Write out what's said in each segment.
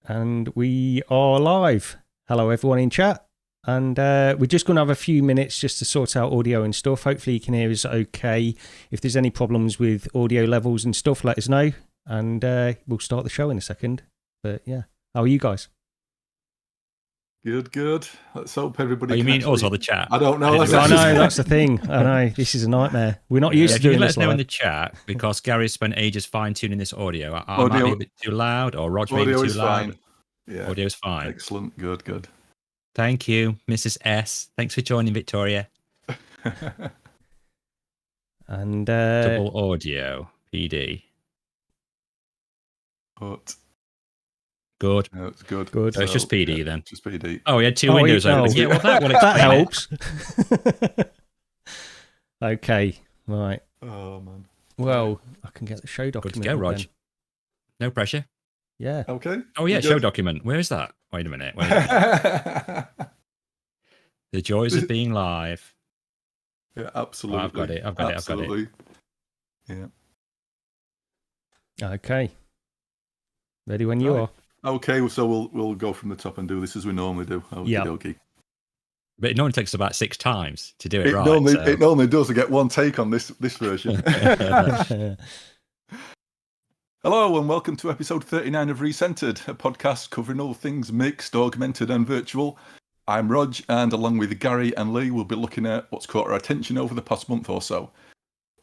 And we are live. Hello, everyone in chat. And we're just going to have a few minutes just to sort out audio and stuff. Hopefully you can hear us okay. If there's any problems with audio levels and stuff, let us know. And we'll start the show in a second. But yeah, how are you guys? Good. Let's hope everybody. Oh, you mean us or the chat? I don't know. I know, that's the thing. I know, this is a nightmare. We're not used to doing let this us know in the chat, because Gary spent ages fine-tuning this audio. I might be a bit too loud, or Rog may be too loud. Fine. Yeah. Audio's fine. Excellent. Good. Thank you, Mrs. S. Thanks for joining, Victoria. And double audio, PD. But good. No, it's good. So it's just PD then. Just PD. Oh, we had two windows open. Yeah, well, that will that helps. Okay, right. Oh man. Well, I can get the show document. Good to go, Rog. No pressure. Yeah. Okay. Oh yeah, show document. Where is that? Wait a minute. The joys of being live. Yeah, absolutely. Oh, I've got it. Yeah. Okay. Ready when you are. Okay, so we'll go from the top and do this as we normally do. Okie. But it normally takes about 6 times to do it right. It normally does to get one take on this version. Hello and welcome to episode 39 of Recentered, a podcast covering all things mixed, augmented and virtual. I'm Rog, and along with Gary and Lee, we'll be looking at what's caught our attention over the past month or so.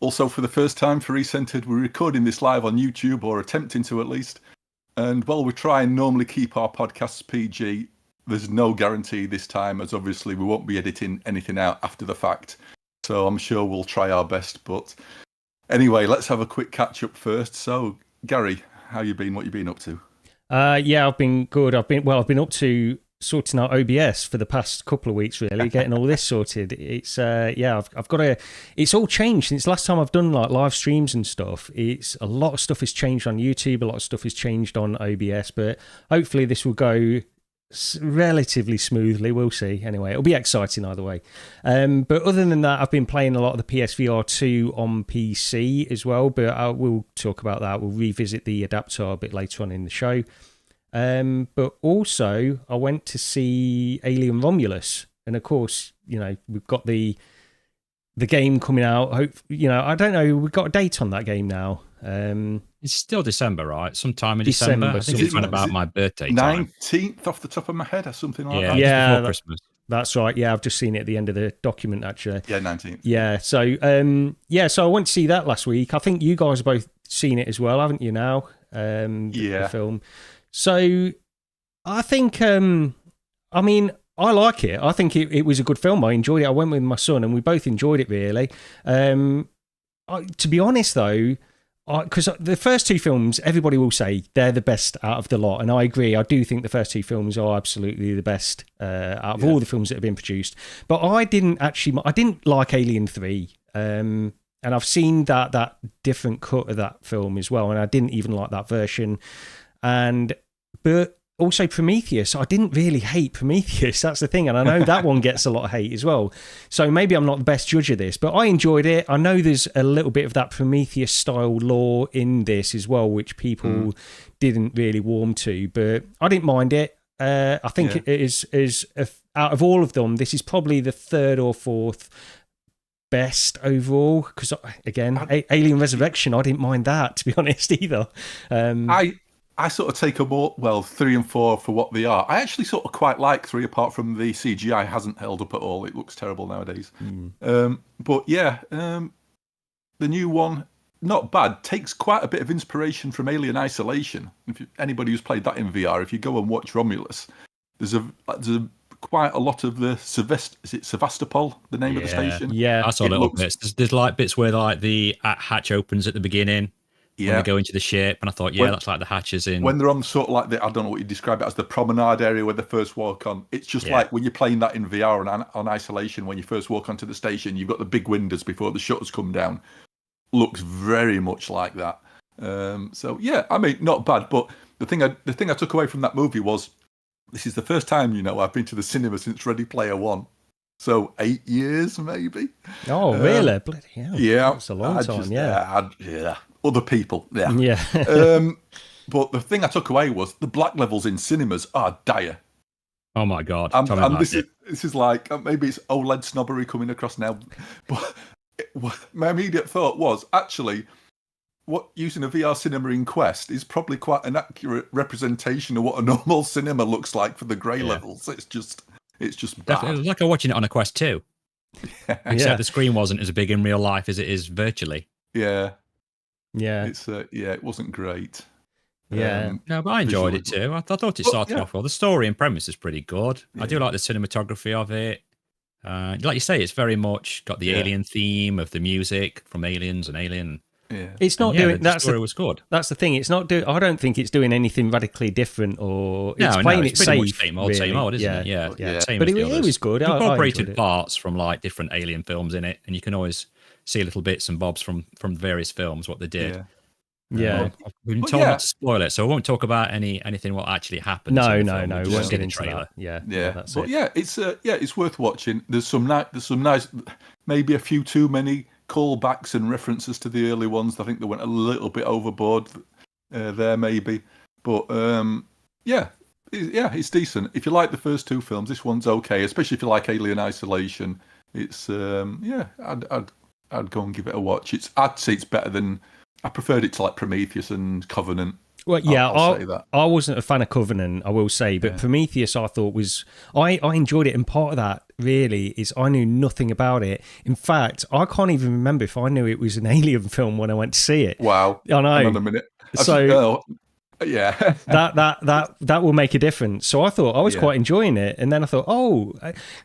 Also, for the first time for Recentered, we're recording this live on YouTube, or attempting to at least. And while we try and normally keep our podcasts PG, there's no guarantee this time, as obviously we won't be editing anything out after the fact. So I'm sure we'll try our best. But anyway, let's have a quick catch up first. So, Gary, how you been? What you been up to? Yeah, I've been good. I've been up to sorting out OBS for the past couple of weeks, really, getting all this sorted. It's I've got it's all changed since last time I've done like live streams and stuff. It's a lot of stuff has changed on YouTube, a lot of stuff has changed on OBS, but hopefully this will go relatively smoothly. We'll see. Anyway, it'll be exciting either way. But other than that, I've been playing a lot of the PSVR2 on PC as well, but we'll talk about that. We'll revisit the adapter a bit later on in the show. But also, I went to see Alien Romulus, and of course, we've got the game coming out. I don't know. We've got a date on that game now. It's still December, right? Sometime in December. I think it's about my birthday time. 19th off the top of my head, or something like that. Yeah, before Christmas. That's right. Yeah, I've just seen it at the end of the document, actually. Yeah, 19th. Yeah. So, so I went to see that last week. I think you guys have both seen it as well, haven't you? Now, the film. So I think, I like it. I think it was a good film. I enjoyed it. I went with my son and we both enjoyed it, really. To be honest, though, because the first two films, everybody will say they're the best out of the lot. And I agree. I do think the first two films are absolutely the best out of all the films that have been produced. But I didn't like Alien 3. And I've seen that different cut of that film as well. And I didn't even like that version. But also Prometheus, I didn't really hate Prometheus. That's the thing. And I know that one gets a lot of hate as well. So maybe I'm not the best judge of this, but I enjoyed it. I know there's a little bit of that Prometheus style lore in this as well, which people didn't really warm to, but I didn't mind it. I think it is out of all of them, this is probably the third or fourth best overall, because again, Alien Resurrection, I didn't mind that, to be honest, either. I sort of take 3 and 4 for what they are. I actually sort of quite like 3, apart from the CGI hasn't held up at all. It looks terrible nowadays. But yeah, the new one, not bad. Takes quite a bit of inspiration from Alien Isolation. Anybody who's played that in VR, if you go and watch Romulus, there's quite a lot of the is it Sevastopol, the name of the station? Yeah, I saw little bits. There's like bits where like the hatch opens at the beginning. When they go into the ship, and I thought, that's like the hatches in. When they're on sort of like I don't know what you describe it as, the promenade area where they first walk on. It's just like when you're playing that in VR and on Isolation, when you first walk onto the station, you've got the big windows before the shutters come down. Looks very much like that. So yeah, not bad. But the thing I took away from that movie was, this is the first time I've been to the cinema since Ready Player One. So 8 years maybe. Oh really? Bloody hell. Yeah, that's a long time. Yeah. Other people, yeah. But the thing I took away was the black levels in cinemas are dire. Oh my God! And this is like, maybe it's OLED snobbery coming across now, but my immediate thought was actually, what using a VR cinema in Quest is probably quite an accurate representation of what a normal cinema looks like for the grey levels. It's just bad. It was like watching it on a Quest 2. Except the screen wasn't as big in real life as it is virtually. Yeah. It's it wasn't great. Yeah. No, but I enjoyed it too. I thought it started off well. The story and premise is pretty good. I do like the cinematography of it. Like you say, it's very much got the alien theme of the music from Aliens and Alien. Yeah. It's not doing the story was good. That's the thing. It's not doing. I don't think it's doing anything radically different, or it's playing it safe. Same old, isn't it? Yeah. Same but as it was good. It incorporated parts from like different Alien films in it, and you can always see little bits and bobs from various films what they did. Yeah. We've been told not to spoil it, so we won't talk about anything what actually happened. No, we won't get into trailer. That. That's but it. It's worth watching. There's some nice, maybe a few too many callbacks and references to the early ones. I think they went a little bit overboard there, maybe. But it's decent. If you like the first two films, this one's okay. Especially if you like Alien Isolation. It's I'd go and give it a watch. I'd say it's better than. I preferred it to like Prometheus and Covenant. Well, yeah, I'll say that. I wasn't a fan of Covenant, I will say, but Prometheus I thought was... I enjoyed it, and part of that, really, is I knew nothing about it. In fact, I can't even remember if I knew it was an Alien film when I went to see it. Wow. I know. Hang on a minute. Yeah. that will make a difference. So I thought I was quite enjoying it, and then I thought,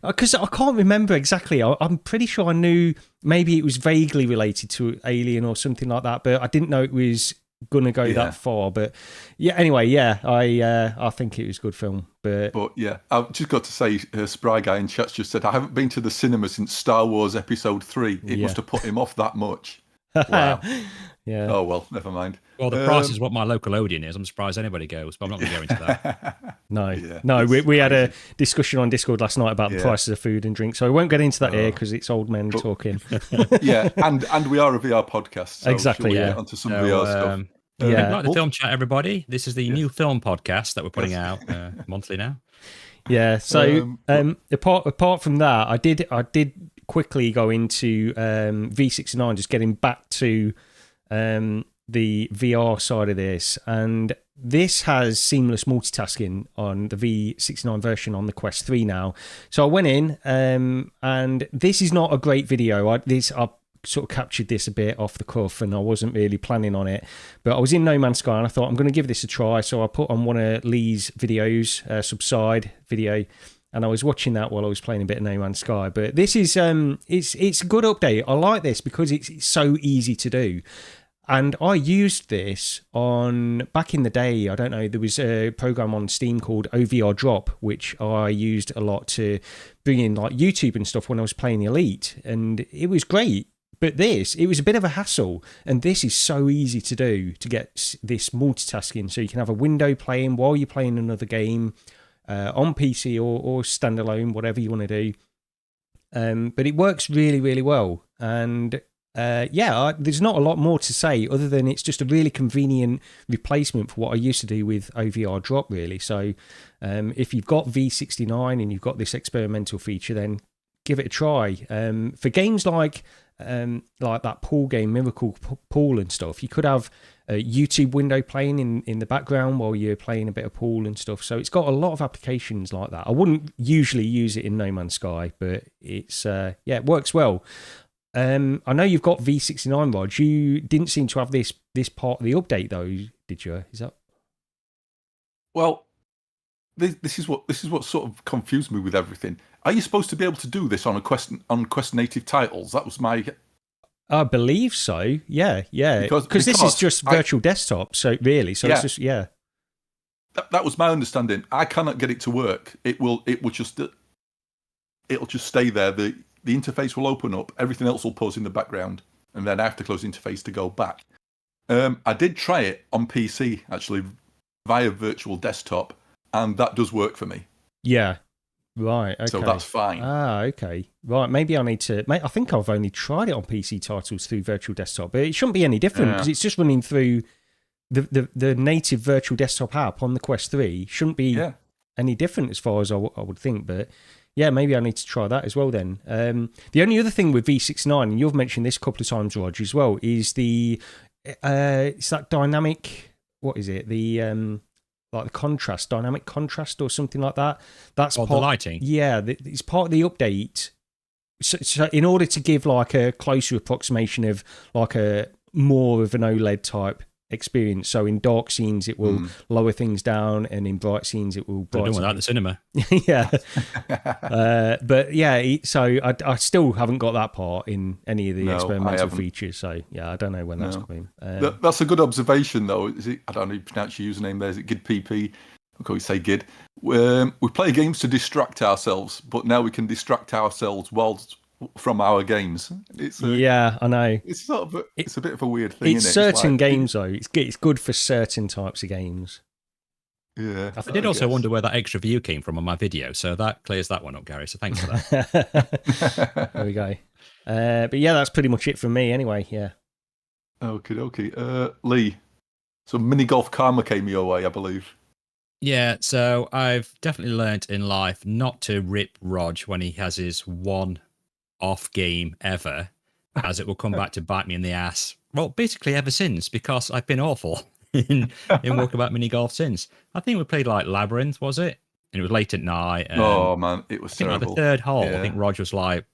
because I can't remember exactly. I'm pretty sure I knew maybe it was vaguely related to Alien or something like that, but I didn't know it was gonna go that far. But I think it was a good film. But yeah, I've just got to say, Spry Guy in chat's just said I haven't been to the cinema since Star Wars Episode 3. It must have put him off that much. Wow. Yeah. Oh well, never mind. Well, the price is what my local Odeon is. I'm surprised anybody goes, but I'm not going to go into that. No, we had a discussion on Discord last night about the prices of food and drink, so we won't get into that here because it's old men talking. and we are a VR podcast. So exactly. Get onto some VR stuff. Like the film chat, everybody. This is the new film podcast that we're putting out monthly now. Yeah. So apart from that, I did quickly go into V69, just getting back to the VR side of this, and this has seamless multitasking on the V69 version on the Quest 3 now. So I went in, and this is not a great video. I sort of captured this a bit off the cuff, and I wasn't really planning on it, but I was in No Man's Sky, and I thought I'm going to give this a try. So I put on one of Lee's videos, Subside video, and I was watching that while I was playing a bit of No Man's Sky. But this is it's a good update. I like this because it's so easy to do. And I used this back in the day, I don't know, there was a program on Steam called OVR Drop, which I used a lot to bring in like YouTube and stuff when I was playing Elite. And it was great. But it was a bit of a hassle. And this is so easy to do, to get this multitasking. So you can have a window playing while you're playing another game on PC or standalone, whatever you want to do. But it works really, really well. And there's not a lot more to say other than it's just a really convenient replacement for what I used to do with OVR Drop, really. So if you've got V69 and you've got this experimental feature, then give it a try. For games like that pool game, Miracle Pool and stuff, you could have a YouTube window playing in the background while you're playing a bit of pool and stuff. So it's got a lot of applications like that. I wouldn't usually use it in No Man's Sky, but it's it works well. I know you've got V69, Rog. You didn't seem to have this part of the update though, did you? Is that? Well, this is what sort of confused me with everything. Are you supposed to be able to do this on Quest native titles? That was my. I believe so. Yeah. Because this is just virtual desktop. So it's just That was my understanding. I cannot get it to work. It'll just stay there. The interface will open up. Everything else will pause in the background, and then I have to close the interface to go back. I did try it on PC actually via virtual desktop, and that does work for me. Yeah. Right, okay. So that's fine. Okay. Right, maybe I need to... I think I've only tried it on PC titles through virtual desktop, but it shouldn't be any different because it's just running through the native virtual desktop app on the Quest 3 shouldn't be any different as far as I would think. But yeah, maybe I need to try that as well then. The only other thing with V69, and you've mentioned this a couple of times, Roger, as well, is it's that dynamic. What is it? The like the contrast, dynamic contrast, or something like that. That's the lighting. Yeah, it's part of the update. So in order to give like a closer approximation of like a more of an OLED type experience, so in dark scenes it will lower things down, and in bright scenes it will brighten. They're doing that at the cinema. Yeah. But yeah, so I still haven't got that part in any of the experimental features. So yeah, I don't know when that's coming. That's a good observation, though. Is it? I don't know how you pronounce your username there. Is it GidPP? Of course, say Gid. We play games to distract ourselves, but now we can distract ourselves from our games. I know. It's sort of it's a bit of a weird thing. It's certain games though. It's good for certain types of games. Yeah. I did also wonder where that extra view came from on my video, so that clears that one up, Gary. So thanks for that. There we go. But yeah, that's pretty much it from me anyway. Yeah. Okay. Lee, so mini golf karma came your way, I believe. Yeah, so I've definitely learned in life not to rip Rog when he has his one off game ever, as it will come back to bite me in the ass. Well, basically ever since, because I've been awful in Walkabout mini golf since. I think we played like Labyrinth, was it? And it was late at night. Oh man, it was terrible. Like the third hole, I think Rog was like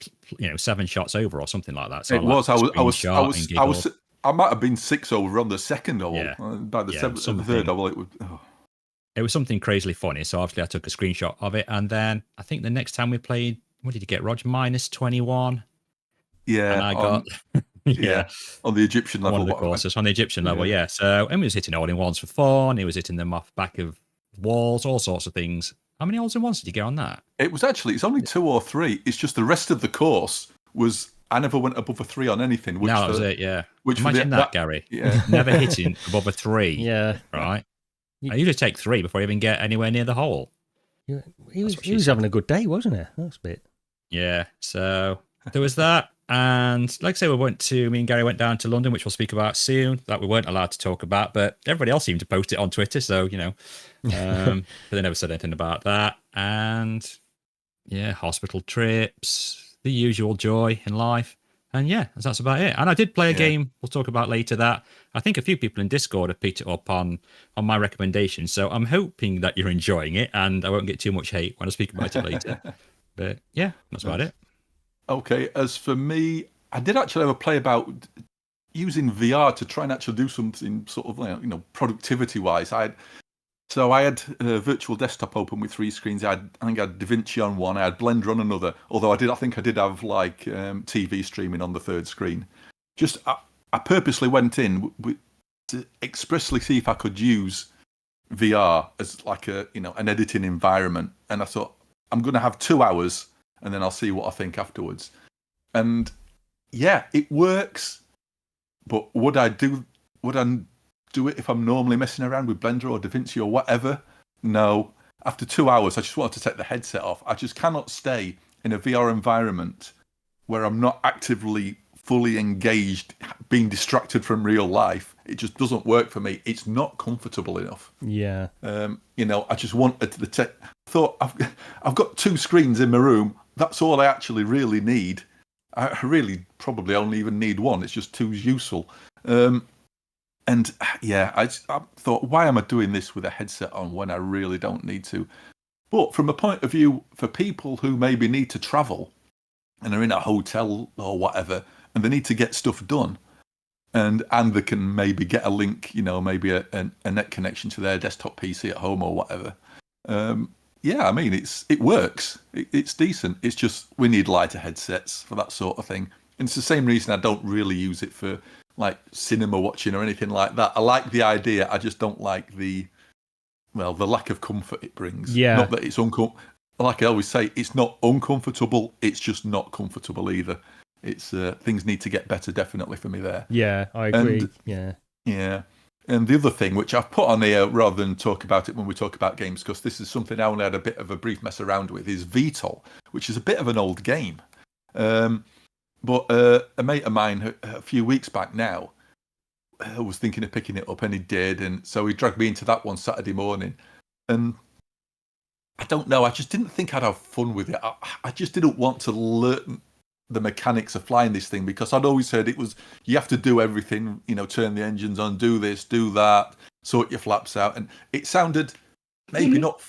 7 shots over or something like that. So I might have been 6 over on the second hole. Yeah. By the third hole, it was. Oh. It was something crazily funny, so obviously I took a screenshot of it, and then I think the next time we played, what did you get, Rog? -21. Yeah, and I got on the Egyptian level. One of the courses on the Egyptian level, yeah. So and we was hitting all in ones for fun. He was hitting them off back of walls, all sorts of things. How many holes in ones did you get on that? It's only 2 or 3. It's just the rest of the course was. I never went above a 3 on anything. No, that was it. Yeah. Imagine Gary. Yeah. Never hitting above a 3. Yeah. Right. I usually take 3 before I even get anywhere near the hole. He was having a good day, wasn't he? That's a bit. Yeah, so there was that. And like I say, me and Gary went down to London, which we'll speak about soon, that we weren't allowed to talk about, but everybody else seemed to post it on Twitter, so, but they never said anything about that. And yeah, hospital trips, the usual joy in life. And yeah, that's about it. And I did play a game we'll talk about later that I think a few people in Discord have picked it up on my recommendation. So I'm hoping that you're enjoying it and I won't get too much hate when I speak about it later. But yeah, that's about it. Okay, as for me, I did actually have a play about using VR to try and actually do something sort of, productivity-wise. I had a virtual desktop open with 3 screens. I think I had DaVinci on one. I had Blender on another. Although I think I did have TV streaming on the third screen. I purposely went in to expressly see if I could use VR as like an editing environment. And I thought I'm going to have 2 hours, and then I'll see what I think afterwards. And yeah, it works. But would I do it if I'm normally messing around with Blender or DaVinci or whatever? No. After 2 hours, I just wanted to take the headset off. I just cannot stay in a VR environment where I'm not actively, fully engaged, being distracted from real life. It just doesn't work for me. It's not comfortable enough. Yeah. I just wanted the thought I've got 2 screens in my room. That's all I actually really need. I really probably only even need 1. It's just too useful. And yeah, I thought, why am I doing this with a headset on when I really don't need to? But from a point of view for people who maybe need to travel and are in a hotel or whatever, and they need to get stuff done, and they can maybe get a link, maybe a net connection to their desktop PC at home or whatever. Yeah, I mean, it works. It's decent. It's just we need lighter headsets for that sort of thing. And it's the same reason I don't really use it for like cinema watching or anything like that. I like the idea. I just don't like the lack of comfort it brings. Yeah. Not that it's like I always say, it's not uncomfortable. It's just not comfortable either. It's things need to get better, definitely for me there. Yeah, I agree. Yeah. And the other thing, which I've put on here rather than talk about it when we talk about games, because this is something I only had a bit of a brief mess around with, is VTOL, which is a bit of an old game. But a mate of mine a few weeks back now was thinking of picking it up, and he did, and so he dragged me into that one Saturday morning, and I don't know, I just didn't think I'd have fun with it. I just didn't want to learn the mechanics of flying this thing, because I'd always heard it was you have to do everything, turn the engines on, do this, do that, sort your flaps out, and it sounded maybe not,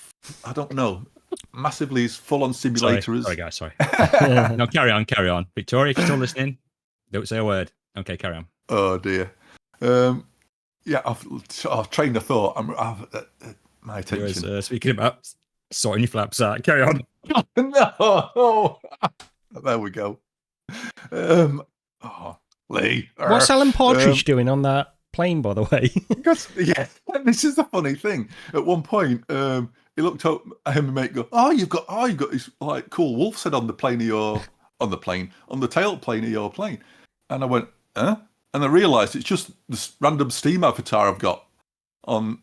I don't know, massively as full on simulator sorry guys, sorry. No, carry on. Victoria, if you're still listening, don't say a word. Okay, carry on. Oh dear. I've trained of thought. My attention. Speaking about sorting your flaps out, carry on. No. There we go. Lee. What's Alan Partridge doing on that plane, by the way? This is the funny thing. At one point, he looked up at him and mate go, you've got this like cool wolf's head on the tail plane of your plane. And I went, huh? And I realised it's just this random Steam avatar I've got on,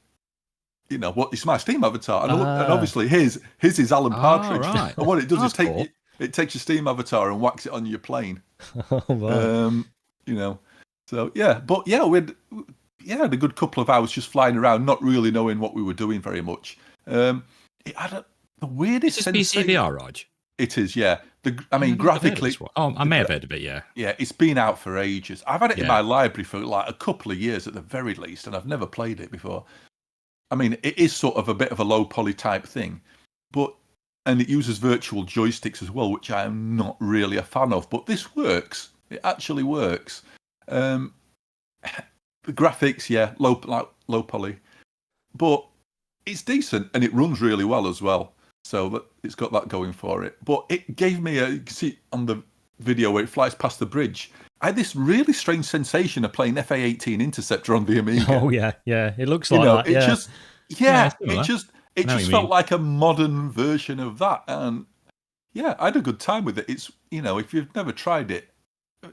it's my Steam avatar. And obviously his is Alan Partridge. Right. And what it does is it takes your Steam avatar and whacks it on your plane. Wow. So yeah, but yeah, we had a good couple of hours just flying around, not really knowing what we were doing very much. It had the weirdest sensation. Is this PCVR, Rog? It is, yeah. Graphically... I may have heard of it, yeah. Yeah, it's been out for ages. I've had it in my library for like a couple of years at the very least, and I've never played it before. I mean, it is sort of a bit of a low poly type thing, and it uses virtual joysticks as well, which I am not really a fan of. But this works. It actually works. The graphics, low poly, but it's decent and it runs really well as well. So it's got that going for it. But it gave me you can see on the video where it flies past the bridge, I had this really strange sensation of playing FA-18 Interceptor on the Amiga. Oh yeah. It looks like that. It just felt like a modern version of that, and yeah, I had a good time with it. It's if you've never tried it,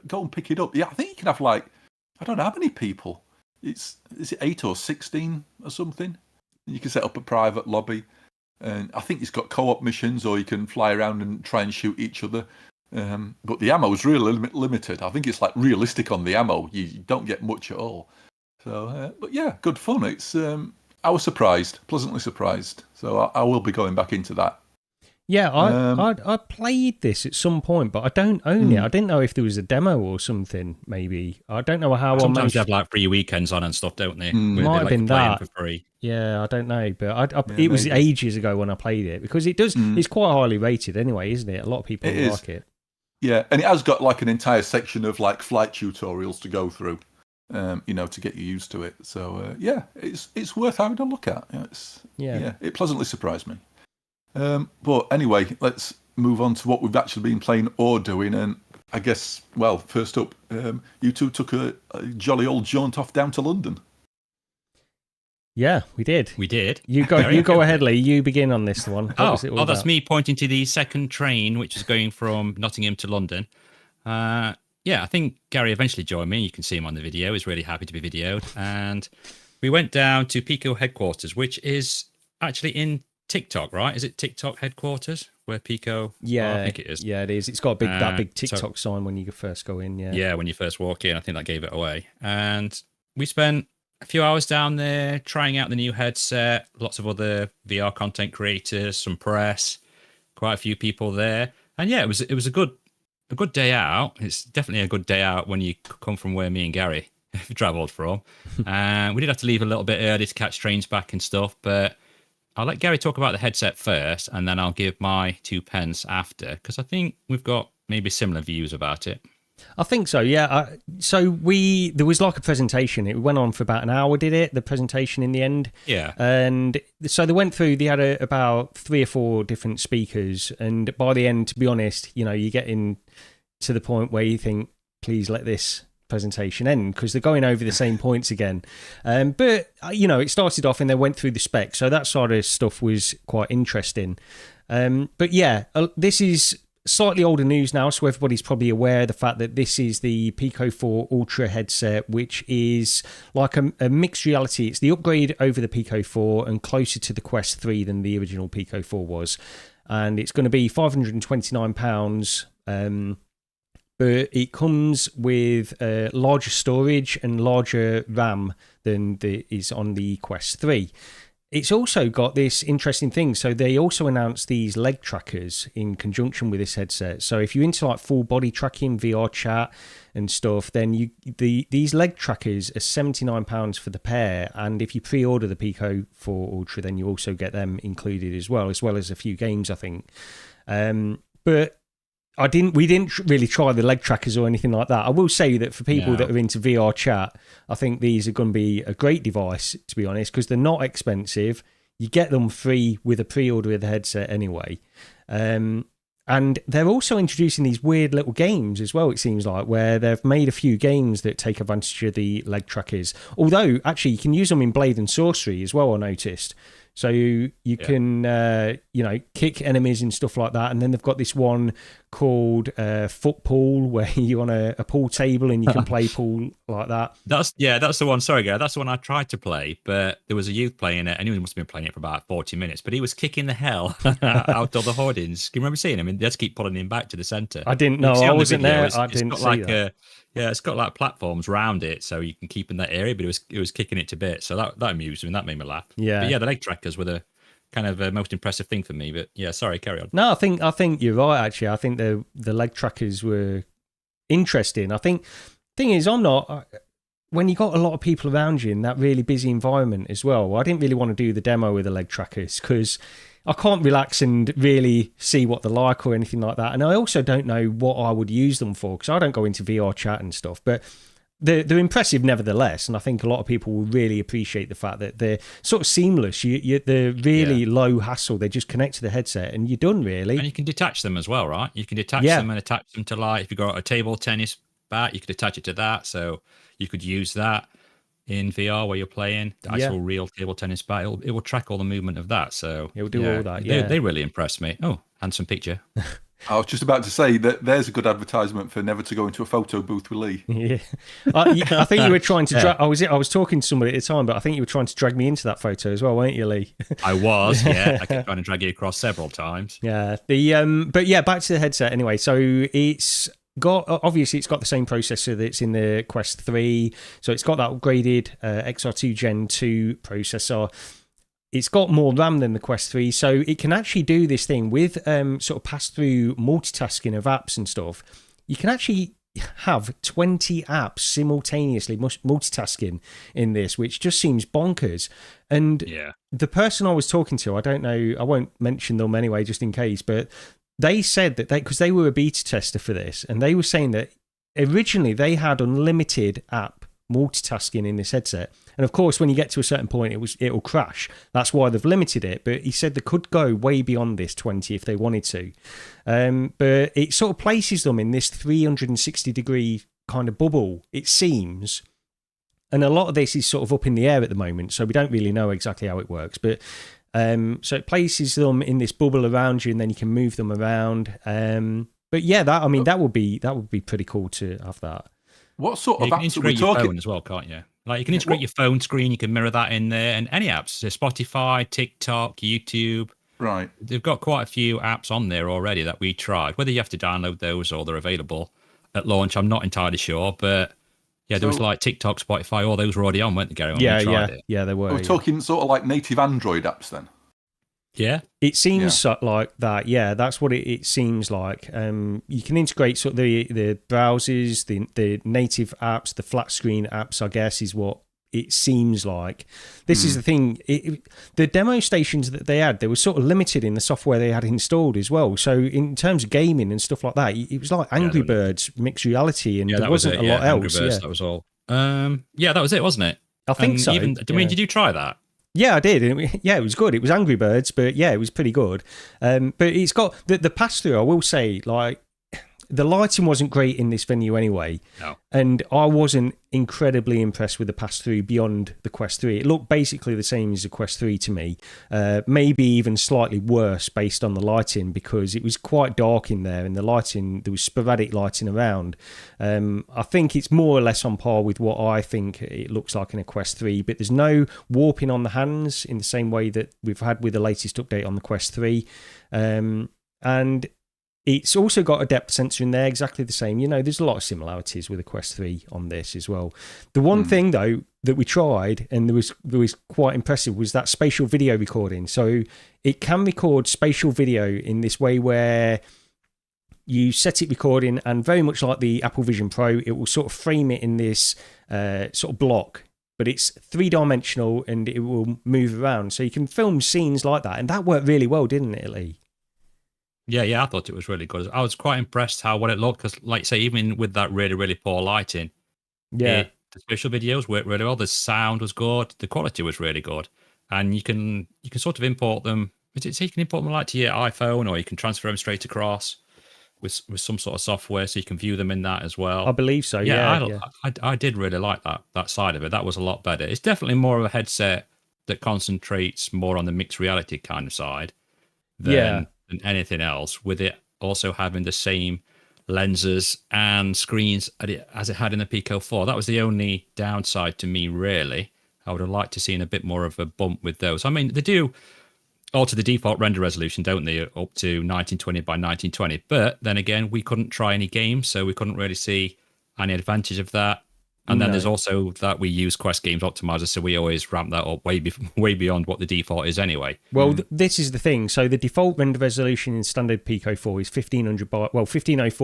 go and pick it up. Yeah, I think you can have I don't know how many people. Is it 8 or 16 or something? You can set up a private lobby, and I think it's got co-op missions, or you can fly around and try and shoot each other. But the ammo is really limited. I think it's like realistic on the ammo. You don't get much at all. So, but yeah, good fun. It's I was pleasantly surprised. So I will be going back into that. Yeah, I played this at some point, but I don't own it. I didn't know if there was a demo or something. Maybe I don't know how. Sometimes you have like free weekends on and stuff, don't they? Might have been that for free. Yeah, I don't know, but it was ages ago when I played it, because it does. It's quite highly rated anyway, isn't it? A lot of people like it. Yeah, and it has got like an entire section of like flight tutorials to go through, to get you used to it. So it's worth having a look at. It pleasantly surprised me. But anyway, let's move on to what we've actually been playing or doing. And I guess, well, first up, you two took a jolly old jaunt off down to London. Yeah, we did. You go ahead, Lee. You begin on this one. That's me pointing to the second train, which is going from Nottingham to London. I think Gary eventually joined me. You can see him on the video. He's really happy to be videoed. And we went down to Pico headquarters, which is actually in TikTok, right? Is it TikTok headquarters where Pico? Yeah, I think it is. Yeah, it is. It's got that big TikTok sign when you first go in. Yeah, when you first walk in. I think that gave it away. And we spent a few hours down there trying out the new headset. Lots of other VR content creators, some press, quite a few people there. And yeah, it was a good day out. It's definitely a good day out when you come from where me and Gary travelled from. And we did have to leave a little bit early to catch trains back and stuff, but I'll let Gary talk about the headset first, and then I'll give my 2 pence after, because I think we've got maybe similar views about it. I think so, yeah. There was like a presentation. It went on for about an hour, did it? The presentation in the end? Yeah. And so they went through, they had about 3 or 4 different speakers, and by the end, to be honest, you're getting to the point where you think, please let this presentation end, because they're going over the same points again. But it started off and they went through the specs, so that sort of stuff was quite interesting. But yeah, this is slightly older news now, so everybody's probably aware of the fact that this is the Pico 4 Ultra headset, which is like a mixed reality. It's the upgrade over the Pico 4 and closer to the Quest 3 than the original Pico 4 was, and it's going to be £529. but it comes with larger storage and larger RAM than is on the Quest 3. It's also got this interesting thing. So they also announced these leg trackers in conjunction with this headset. So if you're into like full body tracking, VR chat and stuff, then these leg trackers are £79 for the pair. And if you pre-order the Pico 4 Ultra, then you also get them included as well as a few games, I think. But we didn't really try the leg trackers or anything like that. I will say that for people that are into VR chat, I think these are going to be a great device, to be honest, because they're not expensive. You get them free with a pre-order of the headset anyway. And they're also introducing these weird little games as well, it seems like, where they've made a few games that take advantage of the leg trackers. Although, actually, you can use them in Blade and Sorcery as well, I noticed. So you can, kick enemies and stuff like that. And then they've got this one called Footpool, where you're on a pool table and you can play pool like that. That's the one. Sorry, Gary, that's the one I tried to play, but there was a youth playing it, and he must have been playing it for about 40 minutes. But he was kicking the hell out of the hoardings. Can you remember seeing him? I mean, they just keep pulling him back to the centre. I didn't know. I wasn't there. I didn't see that. It's got like platforms round it, so you can keep in that area. But it was kicking it to bits, so that amused me and that made me laugh. Yeah, but the leg trackers were the kind of most impressive thing for me. But yeah, sorry, carry on. No, I think you're right. Actually, I think the leg trackers were interesting. I think thing is, I'm not. When you got a lot of people around you in that really busy environment as well, I didn't really want to do the demo with the leg trackers because I can't relax and really see what they're like or anything like that. And I also don't know what I would use them for because I don't go into VR chat and stuff. But they're impressive nevertheless. And I think a lot of people will really appreciate the fact that they're sort of seamless. They're really low hassle. They just connect to the headset and you're done, really. And you can detach them as well, right? You can detach them and attach them to, like, if you've got a table tennis bat, you could attach it to that. So you could use that in VR where you're playing the actual real table tennis bat. It will track all the movement of that. So it will do all that. Yeah, they really impressed me. Oh, handsome picture. I was just about to say that there's a good advertisement for never to go into a photo booth with Lee. Yeah, I think you were trying to. I was talking to somebody at the time, but I think you were trying to drag me into that photo as well, weren't you, Lee? I was. Yeah, I kept trying to drag you across several times. Yeah. But yeah, back to the headset anyway. So it's got the same processor that's in the Quest 3. So it's got that upgraded XR2 Gen 2 processor. It's got more RAM than the Quest 3, so it can actually do this thing with sort of pass-through multitasking of apps and stuff. You can actually have 20 apps simultaneously multitasking in this, which just seems bonkers. And the person I was talking to, I don't know, I won't mention them anyway, just in case, but they said that because they were a beta tester for this, and they were saying that originally they had unlimited app multitasking in this headset, and of course when you get to a certain point it'll crash. That's why they've limited it, but he said they could go way beyond this 20 if they wanted to, but it sort of places them in this 360 degree kind of bubble, it seems, and a lot of this is sort of up in the air at the moment, so we don't really know exactly how it works, but so it places them in this bubble around you and then you can move them around, but yeah, that would be pretty cool to have that. What sort of you can apps integrate are we your talking? phone as well, can't you? Like you can integrate your phone screen, you can mirror that in there, and any apps, so Spotify, TikTok, YouTube. Right. They've got quite a few apps on there already that we tried. Whether you have to download those or they're available at launch, I'm not entirely sure. But yeah, there was like TikTok, Spotify, all those were already on, weren't they, Gary? Yeah, they were. We're talking sort of like native Android apps then. Yeah, it seems like that. Yeah, that's what it seems like. You can integrate sort of the browsers, the native apps, the flat screen apps, I guess, is what it seems like. This is the thing. The demo stations that they had, they were sort of limited in the software they had installed as well. So in terms of gaming and stuff like that, it was like Angry Birds mixed reality, and there wasn't a lot else. Birds, that was all. That was it, wasn't it? I think so. Did you try that? Yeah, I did. Yeah, it was good. It was Angry Birds, but yeah, it was pretty good. But it's got the pass-through, I will say, like, the lighting wasn't great in this venue anyway. No. And I wasn't incredibly impressed with the pass-through beyond the Quest 3. It looked basically the same as the Quest 3 to me. Maybe even slightly worse based on the lighting, because it was quite dark in there, and the lighting, there was sporadic lighting around. I think it's more or less on par with what I think it looks like in a Quest 3, but there's no warping on the hands in the same way that we've had with the latest update on the Quest 3. And it's also got a depth sensor in there, exactly the same. There's a lot of similarities with the Quest 3 on this as well. The one thing, though, that we tried and there was quite impressive was that spatial video recording. So it can record spatial video in this way where you set it recording, and very much like the Apple Vision Pro, it will sort of frame it in this sort of block. But it's 3-dimensional and it will move around. So you can film scenes like that. And that worked really well, didn't it, Lee? Yeah, I thought it was really good. I was quite impressed how well it looked, because, like you say, even with that really, really poor lighting, the spatial videos worked really well. The sound was good. The quality was really good. And you can sort of import them. So you can import them like to your iPhone, or you can transfer them straight across with some sort of software, so you can view them in that as well. I believe so. I did really like that side of it. That was a lot better. It's definitely more of a headset that concentrates more on the mixed reality kind of side than anything else, with it also having the same lenses and screens as it had in the Pico 4. That was the only downside to me, really. I would have liked to seen a bit more of a bump with those. I mean, they do alter the default render resolution, don't they, up to 1920 by 1920. But then again, we couldn't try any games, so we couldn't really see any advantage of that. And then there's also that we use Quest Games Optimizer, so we always ramp that up way beyond what the default is anyway. Well, this is the thing. So the default render resolution in standard Pico 4 is 1504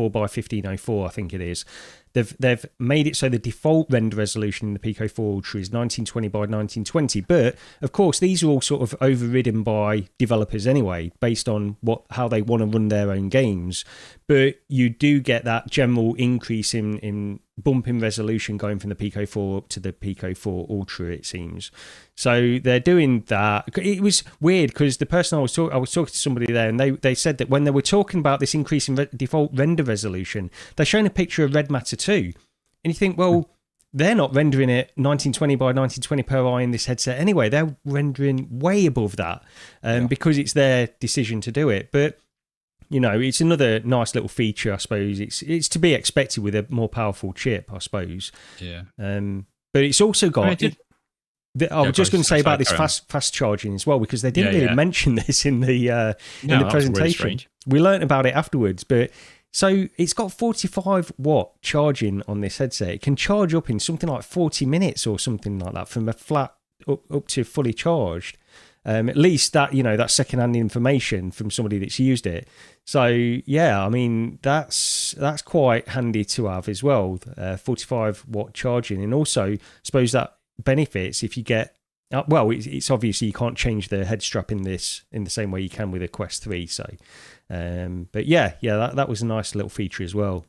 by 1504, I think it is. They've made it so the default render resolution in the Pico 4 Ultra is 1920 by 1920. But of course, these are all sort of overridden by developers anyway, based on how they want to run their own games. But you do get that general increase in bump in resolution going from the Pico 4 up to the Pico 4 Ultra, it seems. So they're doing that. It was weird because the person I was talking to somebody there, and they said that when they were talking about this increase in default render resolution, they're showing a picture of Red Matter 2. And you think, well, they're not rendering it 1920 by 1920 per eye in this headset anyway. They're rendering way above that because it's their decision to do it. But it's another nice little feature, I suppose. It's to be expected with a more powerful chip, I suppose. Yeah. But it's also got. I was just going to say about this fast charging as well, because they didn't really mention this in the presentation. Really, we learned about it afterwards, but so it's got 45-watt charging on this headset. It can charge up in something like 40 minutes or something like that, from a flat up to fully charged. At least that that's secondhand information from somebody that's used it. So yeah, I mean that's quite handy to have as well. 45-watt charging, and also I suppose that benefits if you get it's obviously you can't change the head strap in this in the same way you can with a Quest 3. So, but that was a nice little feature as well.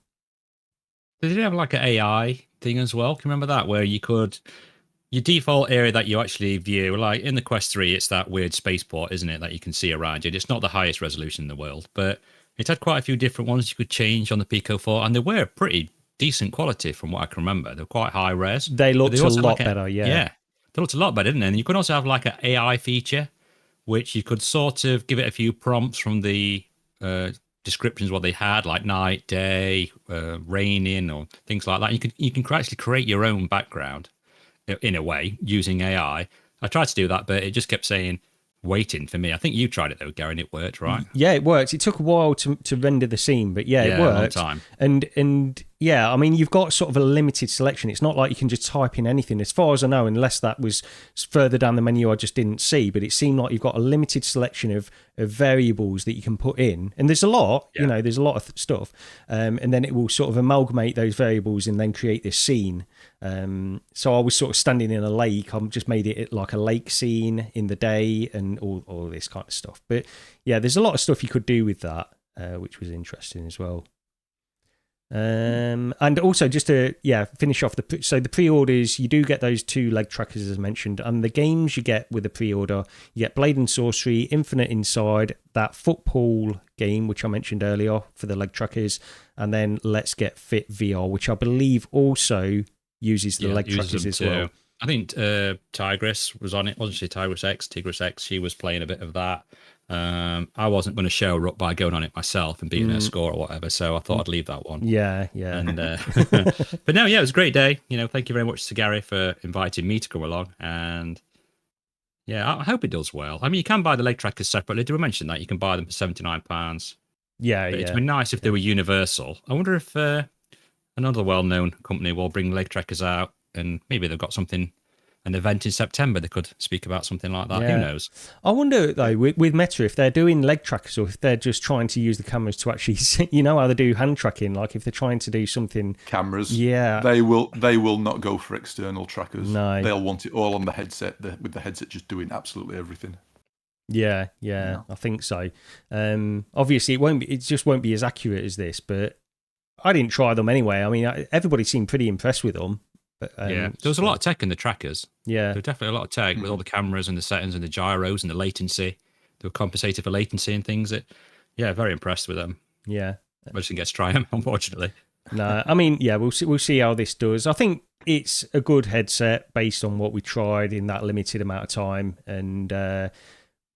Did it have like an AI thing as well? Can you remember that, where you could? Your default area that you actually view, like in the Quest 3, it's that weird spaceport, isn't it, that you can see around you. It's not the highest resolution in the world, but it had quite a few different ones you could change on the Pico 4, and they were pretty decent quality from what I can remember. They were quite high res. They looked a lot better, yeah. Yeah, they looked a lot better, didn't they? And you could also have like an AI feature, which you could sort of give it a few prompts from the descriptions what they had, like night, day, raining, or things like that. You can actually create your own background in a way using AI. I tried to do that, but it just kept saying waiting for me. I think you tried it though, Gary, and it worked, right? Yeah, it worked. It took a while to render the scene, but it worked. A long time. And yeah, I mean, you've got sort of a limited selection. It's not like you can just type in anything, as far as I know, unless that was further down the menu I just didn't see. But it seemed like you've got a limited selection of variables that you can put in. And there's a lot, there's a lot of stuff. And then it will sort of amalgamate those variables and then create this scene. So I was sort of standing in a lake. I just made it like a lake scene in the day and all this kind of stuff. But yeah, there's a lot of stuff you could do with that, which was interesting as well. And also just to finish off the pre-orders, you do get those 2 leg trackers as mentioned, and the games you get with the pre-order, you get Blade and Sorcery, Infinite Inside, that football game which I mentioned earlier for the leg trackers, and then Let's Get Fit VR, which I believe also uses the leg trackers as well. I think Tigress was on it, wasn't she? Tigress X, she was playing a bit of that. I wasn't going to show her up by going on it myself and beating her score or whatever, so I thought I'd leave that one. Yeah. And, but no, it was a great day. Thank you very much to Gary for inviting me to come along. And yeah, I hope it does well. I mean, you can buy the leg trackers separately. Did we mention that? You can buy them for £79. Yeah, But it'd be nice if they were universal. I wonder if another well-known company will bring leg trackers out, and maybe they've got something, an event in September. They could speak about something like that. Yeah. Who knows? I wonder though with Meta if they're doing leg trackers or if they're just trying to use the cameras to actually, you know how they do hand tracking. Like if they're trying to do something. Cameras. Yeah. They will not go for external trackers. No. They'll want it all on the headset. With the headset just doing absolutely everything. Yeah, I think so. Obviously, it just won't be as accurate as this, but I didn't try them anyway. I mean, everybody seemed pretty impressed with them. But, there was a lot of tech in the trackers. Yeah, there was definitely a lot of tech with all the cameras and the settings and the gyros and the latency. They were compensated for latency and things. Very impressed with them. Yeah, I just didn't get to try them, unfortunately. No, I mean, yeah, we'll see how this does. I think it's a good headset based on what we tried in that limited amount of time, and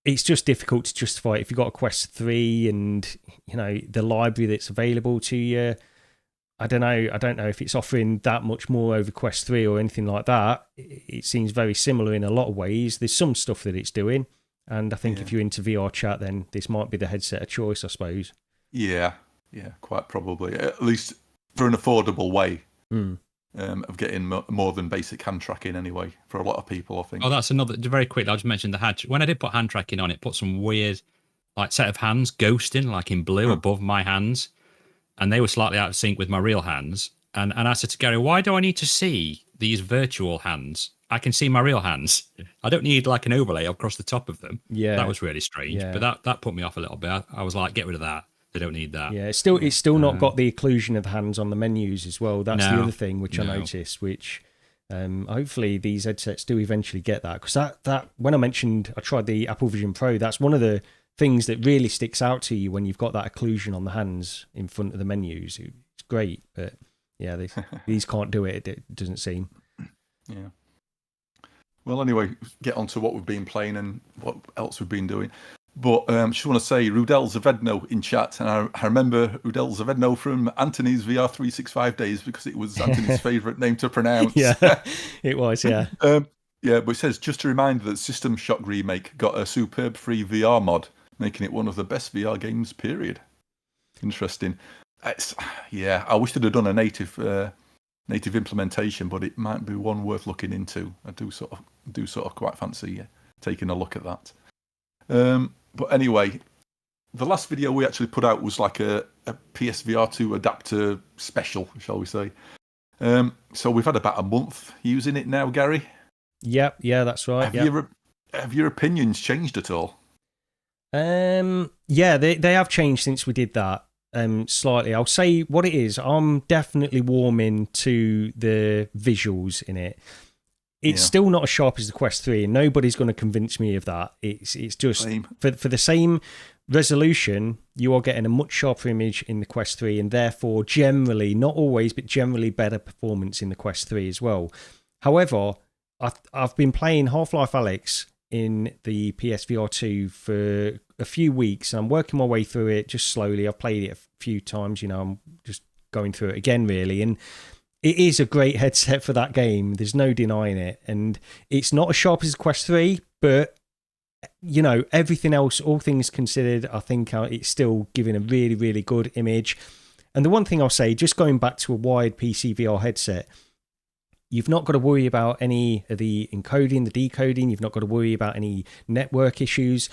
it's just difficult to justify it if you've got a Quest 3 and, you know, the library that's available to you. I don't know if it's offering that much more over Quest 3 or anything like that. It seems very similar in a lot of ways. There's some stuff that it's doing, and I think if you're into VR chat, then this might be the headset of choice, I suppose. Yeah, quite probably. At least for an affordable way. Of getting more than basic hand tracking anyway for a lot of people, I think. Oh, that's another, very quickly, I'll just mention the hand. When I did put hand tracking on, it put some weird like set of hands ghosting, like in blue above my hands, and they were slightly out of sync with my real hands. And I said to Gary, why do I need to see these virtual hands? I can see my real hands. I don't need like an overlay across the top of them. Yeah. That was really strange. Yeah. But that put me off a little bit. I was like, get rid of that. They don't need that. Yeah, it's still not got the occlusion of the hands on the menus as well. That's the other thing which I noticed, which hopefully these headsets do eventually get that. Because that when I tried the Apple Vision Pro, that's one of the things that really sticks out to you when you've got that occlusion on the hands in front of the menus. It's great, but yeah, these can't do it. It doesn't seem. Yeah. Well, anyway, get on to what we've been playing and what else we've been doing. But I just want to say, Rudel Zavedno in chat, and I remember Rudel Zavedno from Anthony's VR365 days because it was Anthony's favourite name to pronounce. Yeah, it was, yeah. But it says, just a reminder that System Shock Remake got a superb free VR mod, making it one of the best VR games, period. Interesting. I wish they'd have done a native implementation, but it might be one worth looking into. I do sort of quite fancy taking a look at that. But anyway, the last video we actually put out was like a PSVR2 adapter special, shall we say. So we've had about a month using it now, Gary. Yep, yeah, that's right. Have your opinions changed at all? Yeah, they have changed since we did that. Slightly. I'll say what it is. I'm definitely warming to the visuals in it. It's still not as sharp as the Quest 3, and nobody's going to convince me of that. It's just for the same resolution, you are getting a much sharper image in the Quest 3, and therefore generally, not always, but generally better performance in the Quest 3 as well. However, I've been playing Half-Life Alyx in the PSVR2 for a few weeks, and I'm working my way through it just slowly. I've played it a few times, I'm just going through it again, really, and it is a great headset for that game. There's no denying it. And it's not as sharp as Quest 3, but, everything else, all things considered, I think it's still giving a really, really good image. And the one thing I'll say, just going back to a wired PC VR headset, you've not got to worry about any of the encoding, the decoding. You've not got to worry about any network issues.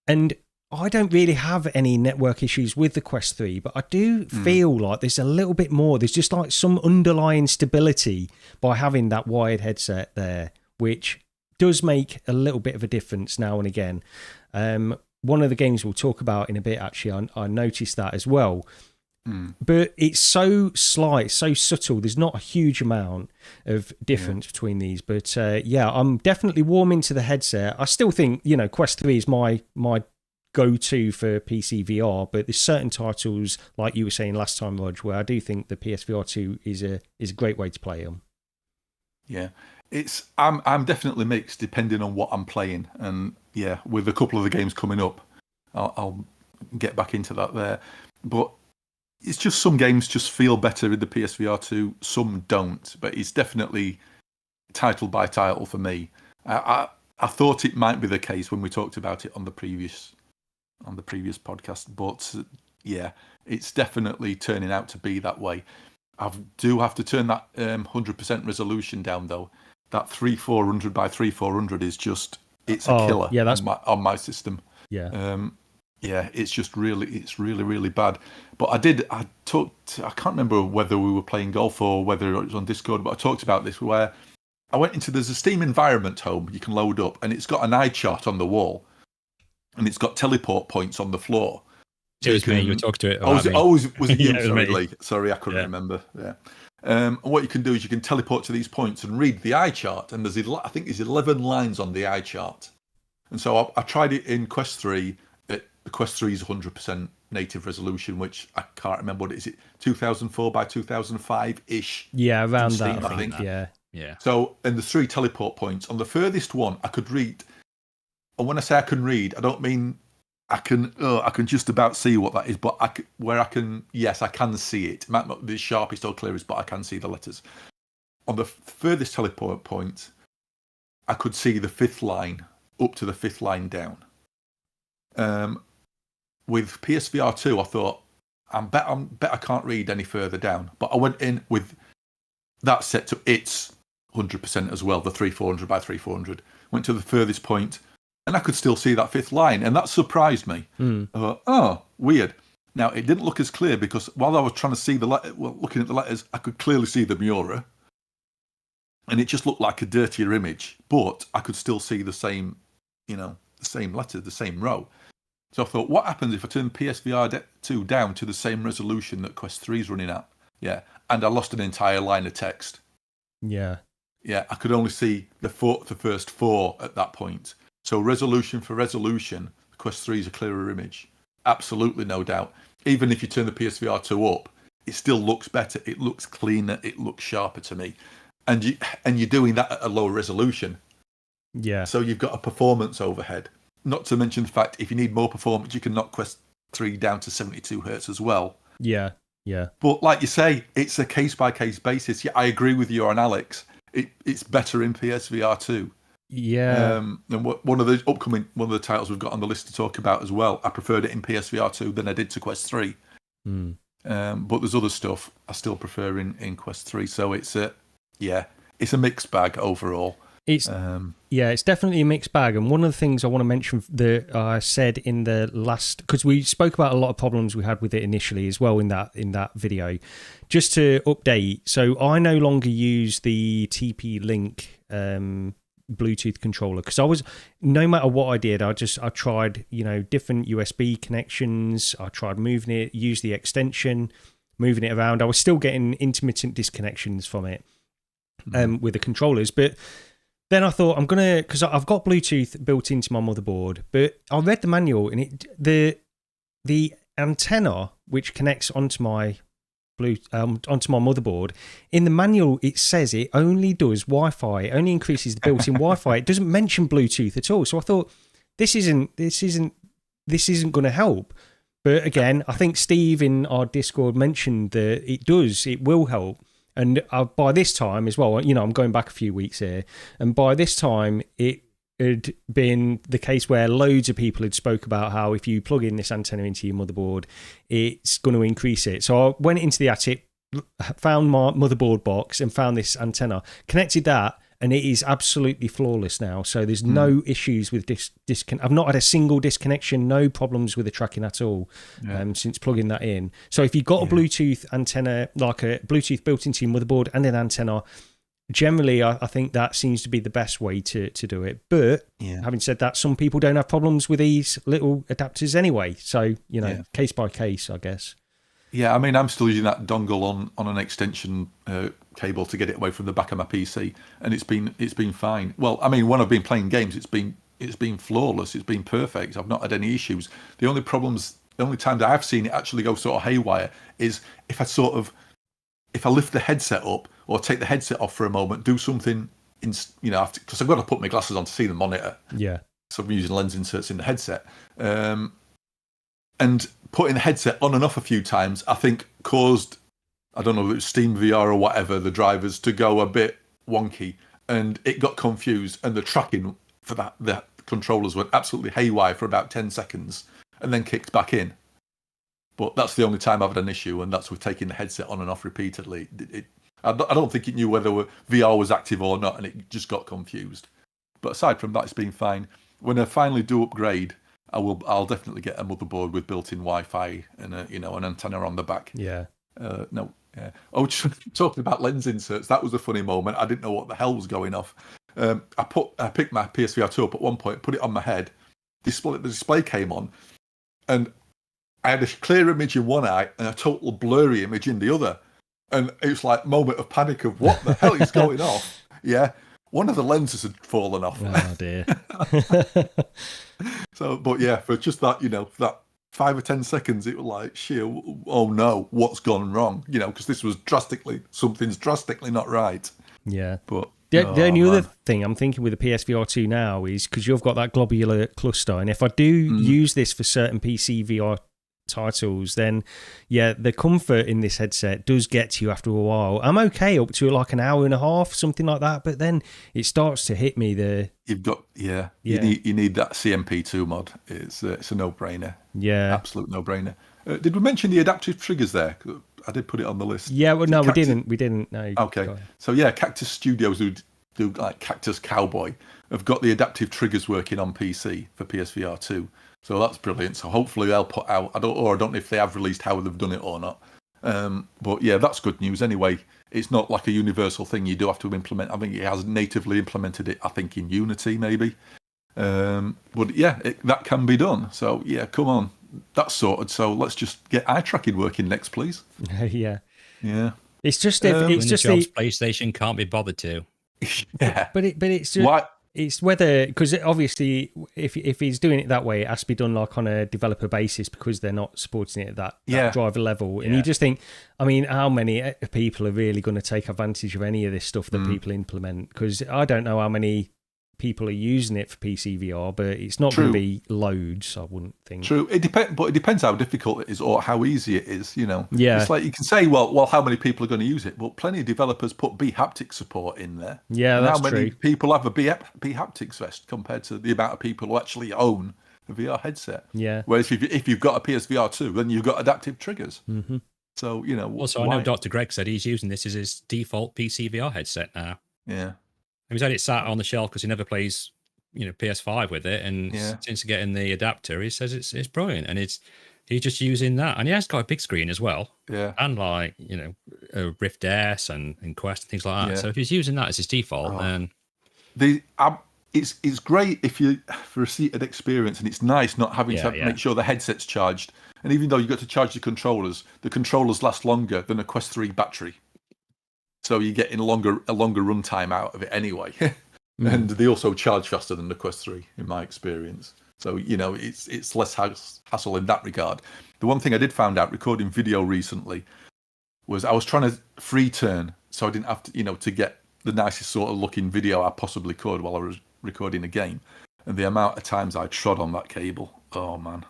And I don't really have any network issues with the Quest 3, but I do feel like there's a little bit more. There's just like some underlying stability by having that wired headset there, which does make a little bit of a difference now and again. One of the games we'll talk about in a bit, actually, I noticed that as well. But it's so slight, so subtle. There's not a huge amount of difference between these. But I'm definitely warming to the headset. I still think, Quest 3 is my go-to for PC VR, but there's certain titles, like you were saying last time, Rog, where I do think the PSVR2 is a great way to play them. Yeah, I'm definitely mixed depending on what I'm playing, and with a couple of the games coming up, I'll get back into that there. But it's just some games just feel better in the PSVR2, some don't. But it's definitely title by title for me. I thought it might be the case when we talked about it on the previous podcast, but yeah, it's definitely turning out to be that way. I do have to turn that 100% resolution down though. That 3400 by 3400 is just, it's a killer on my system. Yeah. Yeah, it's really bad. But I can't remember whether we were playing golf or whether it was on Discord, but I talked about this where I went into, there's a Steam environment home you can load up, and it's got an eye chart on the wall, and it's got teleport points on the floor. It was me. You talked to it. Was it you? Yeah, Sorry, Lee. Sorry, I couldn't remember. Yeah. And what you can do is you can teleport to these points and read the eye chart, and I think there's 11 lines on the eye chart. And so I tried it in Quest 3. The Quest 3 is 100% native resolution, which I can't remember what it is. 2004 by 2005 ish. Yeah, around Steam, that. I think. Yeah. So, and the 3 teleport points on the furthest one, I could read. And when I say I can read, I don't mean I can just about see what that is, but I can see it. It might not be the sharpest or clearest, but I can see the letters. On the furthest teleport point, I could see the 5th line up to the 5th line down. With PSVR2, I thought, I bet I can't read any further down. But I went in with that set to its 100% as well, the 3400 by 3400. Went to the furthest point, and I could still see that 5th line, and that surprised me. I thought, oh, weird. Now, it didn't look as clear because while I was trying to see looking at the letters, I could clearly see the Miura, and it just looked like a dirtier image, but I could still see the same, the same letter, the same row. So I thought, what happens if I turn PSVR2 down to the same resolution that Quest 3 is running at? Yeah, and I lost an entire line of text. Yeah. Yeah, I could only see the first 4 at that point. So resolution for resolution, Quest 3 is a clearer image. Absolutely, no doubt. Even if you turn the PSVR2 up, it still looks better. It looks cleaner. It looks sharper to me. And you're doing that at a lower resolution. Yeah. So you've got a performance overhead. Not to mention the fact, if you need more performance, you can knock Quest 3 down to 72 hertz as well. Yeah, yeah. But like you say, it's a case-by-case basis. Yeah, I agree with you on Alex. It's better in PSVR2. Yeah. And one of the titles we've got on the list to talk about as well, I preferred it in PSVR2 than I did to Quest 3. But there's other stuff I still prefer in Quest 3. So it's a mixed bag overall. It's definitely a mixed bag. And one of the things I want to mention that I said in the last, because we spoke about a lot of problems we had with it initially as well in that video. Just to update, so I no longer use the TP-Link Bluetooth controller because no matter what I did, I tried different USB connections. I tried moving it, use the extension, moving it around. I was still getting intermittent disconnections from it with the controllers, but then I thought because I've got Bluetooth built into my motherboard, but I read the manual and the antenna which connects onto my motherboard, in the manual it says it only does Wi-Fi. It only increases the built-in Wi-Fi. It doesn't mention Bluetooth at all. So I thought this isn't going to help. But again, I think Steve in our Discord mentioned that it will help. And by this time as well, I'm going back a few weeks here, and by this time it had been the case where loads of people had spoke about how if you plug in this antenna into your motherboard, it's going to increase it. So I went into the attic, found my motherboard box and found this antenna, connected that, and it is absolutely flawless now. So there's no issues with disconnect. I've not had a single disconnection, no problems with the tracking at all since plugging that in. So if you've got a Bluetooth antenna, like a Bluetooth built into your motherboard and an antenna, generally I think that seems to be the best way to do it. But having said that, some people don't have problems with these little adapters anyway. So, case by case, I guess. Yeah, I mean, I'm still using that dongle on an extension cable to get it away from the back of my PC, and it's been fine. Well, I mean, when I've been playing games, it's been flawless. It's been perfect. I've not had any issues. The only times I've seen it actually go sort of haywire is if I lift the headset up or take the headset off for a moment, do something because I've got to put my glasses on to see the monitor. Yeah. So I'm using lens inserts in the headset. And putting the headset on and off a few times, I think caused, I don't know if it was Steam VR or whatever, the drivers to go a bit wonky, and it got confused, and the tracking for the controllers went absolutely haywire for about 10 seconds, and then kicked back in. But that's the only time I've had an issue, and that's with taking the headset on and off repeatedly. I don't think it knew whether VR was active or not, and it just got confused. But aside from that, it's been fine. When I finally do upgrade, I'll definitely get a motherboard with built-in Wi-Fi and an antenna on the back. Yeah. No. Yeah. Oh, talking about lens inserts, that was a funny moment. I didn't know what the hell was going off. I picked my PSVR2 up at one point, put it on my head. The display came on, and I had a clear image in one eye and a total blurry image in the other. And it was like a moment of panic of what the hell is going off? Yeah. One of the lenses had fallen off. Oh dear. So, but yeah, for just that, that 5 or 10 seconds, it was like, oh no, what's gone wrong? Because something's drastically not right. Yeah. But the only other thing I'm thinking with the PSVR2 now is because you've got that globular cluster, and if I do use this for certain PC VR titles, then the comfort in this headset does get to you after a while. I'm okay up to like an hour and a half, something like that, but then it starts to hit me. You need that CMP2 mod. It's a no-brainer. Yeah, absolute no-brainer. Did we mention the adaptive triggers there? I did put it on the list. Yeah, well, no, we didn't. No. Okay, so yeah, Cactus Studios, who do like Cactus Cowboy, have got the adaptive triggers working on PC for PSVR2. So that's brilliant. So hopefully they'll put out. I don't know if they have released how they've done it or not. But yeah, that's good news. Anyway, it's not like a universal thing. You do have to implement. I think it has natively implemented it. I think in Unity maybe. But yeah, that can be done. So yeah, come on, that's sorted. So let's just get eye tracking working next, please. Yeah. It's just the PlayStation can't be bothered to. Yeah, but it's just. Why? It's whether, because obviously if he's doing it that way, it has to be done like on a developer basis because they're not supporting it at that driver level. And you just think, I mean, how many people are really going to take advantage of any of this stuff that people implement? Because I don't know how many people are using it for PC VR, but it's not going to be loads, I wouldn't think. True. It depends how difficult it is or how easy it is, Yeah. It's like you can say, well, how many people are going to use it? But plenty of developers put haptic support in there. Yeah, that's true. How many people have a haptics vest compared to the amount of people who actually own a VR headset? Yeah. Whereas if you've got a PSVR 2, then you've got adaptive triggers. Mm-hmm. So, Also, I know Dr. Greg said he's using this as his default PC VR headset now. Yeah. He's had it sat on the shelf because he never plays, PS5 with it, and since getting the adapter, he says it's brilliant, and he's just using that, and he has got a big screen as well, and like a Rift S and Quest and things like that. So if he's using that as his default, then it's great if you for a seated experience, and it's nice not having to make sure the headset's charged, and even though you've got to charge the controllers last longer than a Quest 3 battery. So you're getting a longer runtime out of it anyway. And they also charge faster than the Quest 3, in my experience. So, it's less hassle in that regard. The one thing I did find out recording video recently was I was trying to free turn, so I didn't have to, to get the nicest sort of looking video I possibly could while I was recording a game. And the amount of times I trod on that cable, oh man.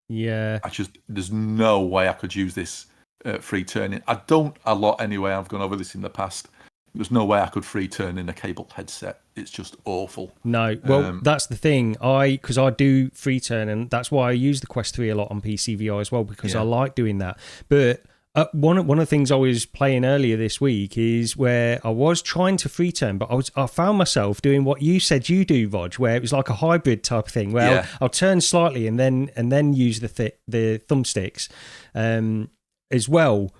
Yeah. There's no way I could use this free turning. I don't a lot anyway. I've gone over this in the past. There's no way I could free turn in a cabled headset. It's just awful. No, well, that's the thing. Because I do free turn, and that's why I use the Quest 3 a lot on PC VR as well, because I like doing that. But one of the things I was playing earlier this week is where I was trying to free turn, but I found myself doing what you said you do, Vod, where it was like a hybrid type of thing, where I'll turn slightly and then use the thumbsticks. As well,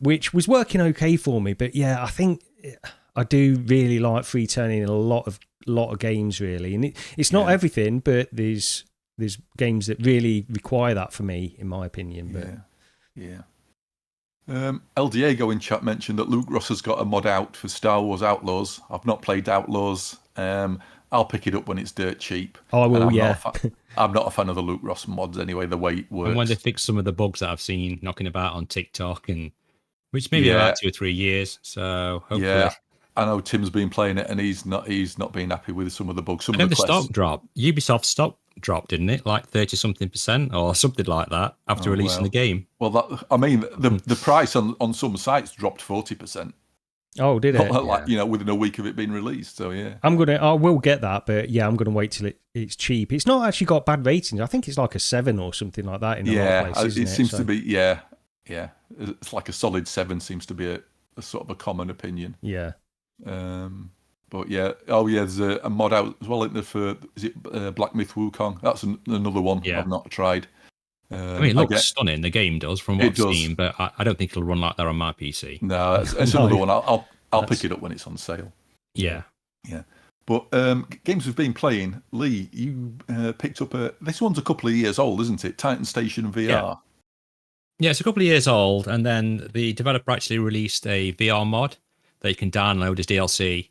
which was working okay for me, but I think I do really like free turning in a lot of games, really, and it's not everything, but there's games that really require that for me, in my opinion. But El Diego in chat mentioned that Luke Ross has got a mod out for Star Wars Outlaws. I've not played Outlaws. I'll pick it up when it's dirt cheap. Oh, I will, I'm not a fan of the Luke Ross mods anyway, the way it works. And when they fix some of the bugs that I've seen knocking about on TikTok, and which maybe about 2 or 3 years. So hopefully. Yeah, I know Tim's been playing it, and he's not been happy with some of the bugs. The stock drop. Ubisoft stock dropped, didn't it? Like 30-something% or something like that after releasing the game. Well, the price on some sites dropped 40%. Oh, did it? Like, within a week of it being released. So yeah, I will get that, but yeah, I'm gonna wait till it's cheap. It's not actually got bad ratings. I think it's like a 7 or something like that in a lot of places. It seems to be. Yeah, it's like a solid 7 seems to be a sort of a common opinion. Yeah. But yeah, there's a mod out as well, isn't there, for is it Black Myth Wukong? That's another one I've not tried. I mean, it looks stunning. The game does, from what I've seen, but I don't think it'll run like that on my PC. No, it's another one. I'll pick it up when it's on sale. Yeah. But games we've been playing, Lee, you picked up this one's a couple of years old, isn't it? Titan Station VR. Yeah, it's a couple of years old, and then the developer actually released a VR mod that you can download as DLC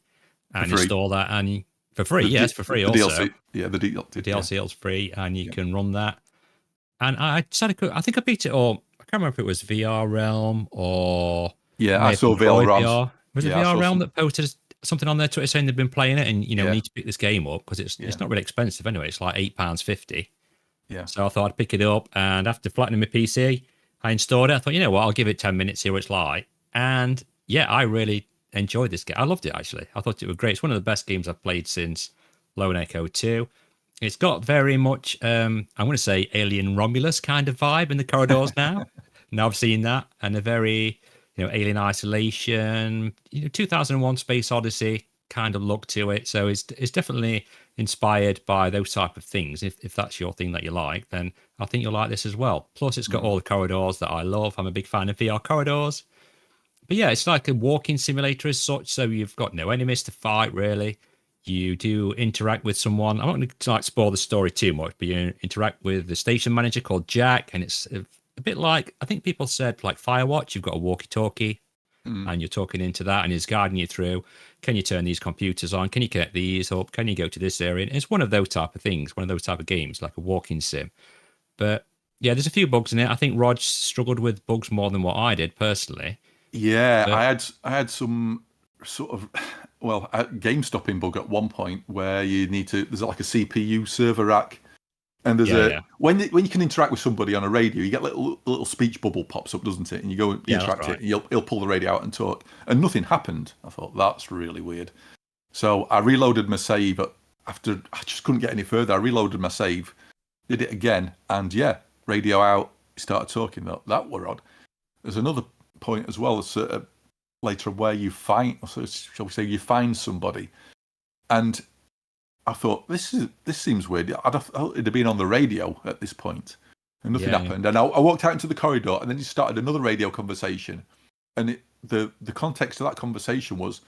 and install that, and for free. Yes, for free. Also, DLC. Yeah, the DLC is free, and you can run that. And I decided, I think I picked it up. I can't remember if it was VR Realm or I saw VR Realm. Was it VR Realm that posted something on their Twitter saying they've been playing it, and need to pick this game up because it's not really expensive anyway. It's like £8.50. Yeah. So I thought I'd pick it up, and after flattening my PC, I installed it. I thought, you know what, I'll give it 10 minutes, see what it's like. And yeah, I really enjoyed this game. I loved it, actually. I thought it was great. It's one of the best games I've played since Lone Echo 2. It's got very much, I'm going to say, Alien Romulus kind of vibe in the corridors now. Now I've seen that. And a very, Alien Isolation, 2001 Space Odyssey kind of look to it. So it's definitely inspired by those type of things. If that's your thing that you like, then I think you'll like this as well. Plus, it's got all the corridors that I love. I'm a big fan of VR corridors. But yeah, it's like a walking simulator as such. So you've got no enemies to fight, really. You do interact with someone. I'm not going to spoil the story too much, but you interact with the station manager called Jack, and it's a bit like, I think people said, like Firewatch. You've got a walkie-talkie, and you're talking into that, and he's guiding you through. Can you turn these computers on? Can you connect these up? Can you go to this area? And it's one of those type of things, one of those type of games, like a walking sim. But yeah, there's a few bugs in it. I think Rog struggled with bugs more than what I did personally. Yeah, but I had some sort of a game stopping bug at one point where there's like a CPU server rack, and there's when you can interact with somebody on a radio, you get little speech bubble pops up, doesn't it? And you go and interact it, and he'll pull the radio out and talk, and nothing happened. I thought that's really weird. So I reloaded my save after I just couldn't get any further. I reloaded my save, did it again, and radio out, started talking. That were odd. There's another point as well as later where you find, shall we say, you find somebody, and I thought this seems weird. It'd have been on the radio at this point, and nothing happened. And I walked out into the corridor, and then he started another radio conversation, and the context of that conversation was,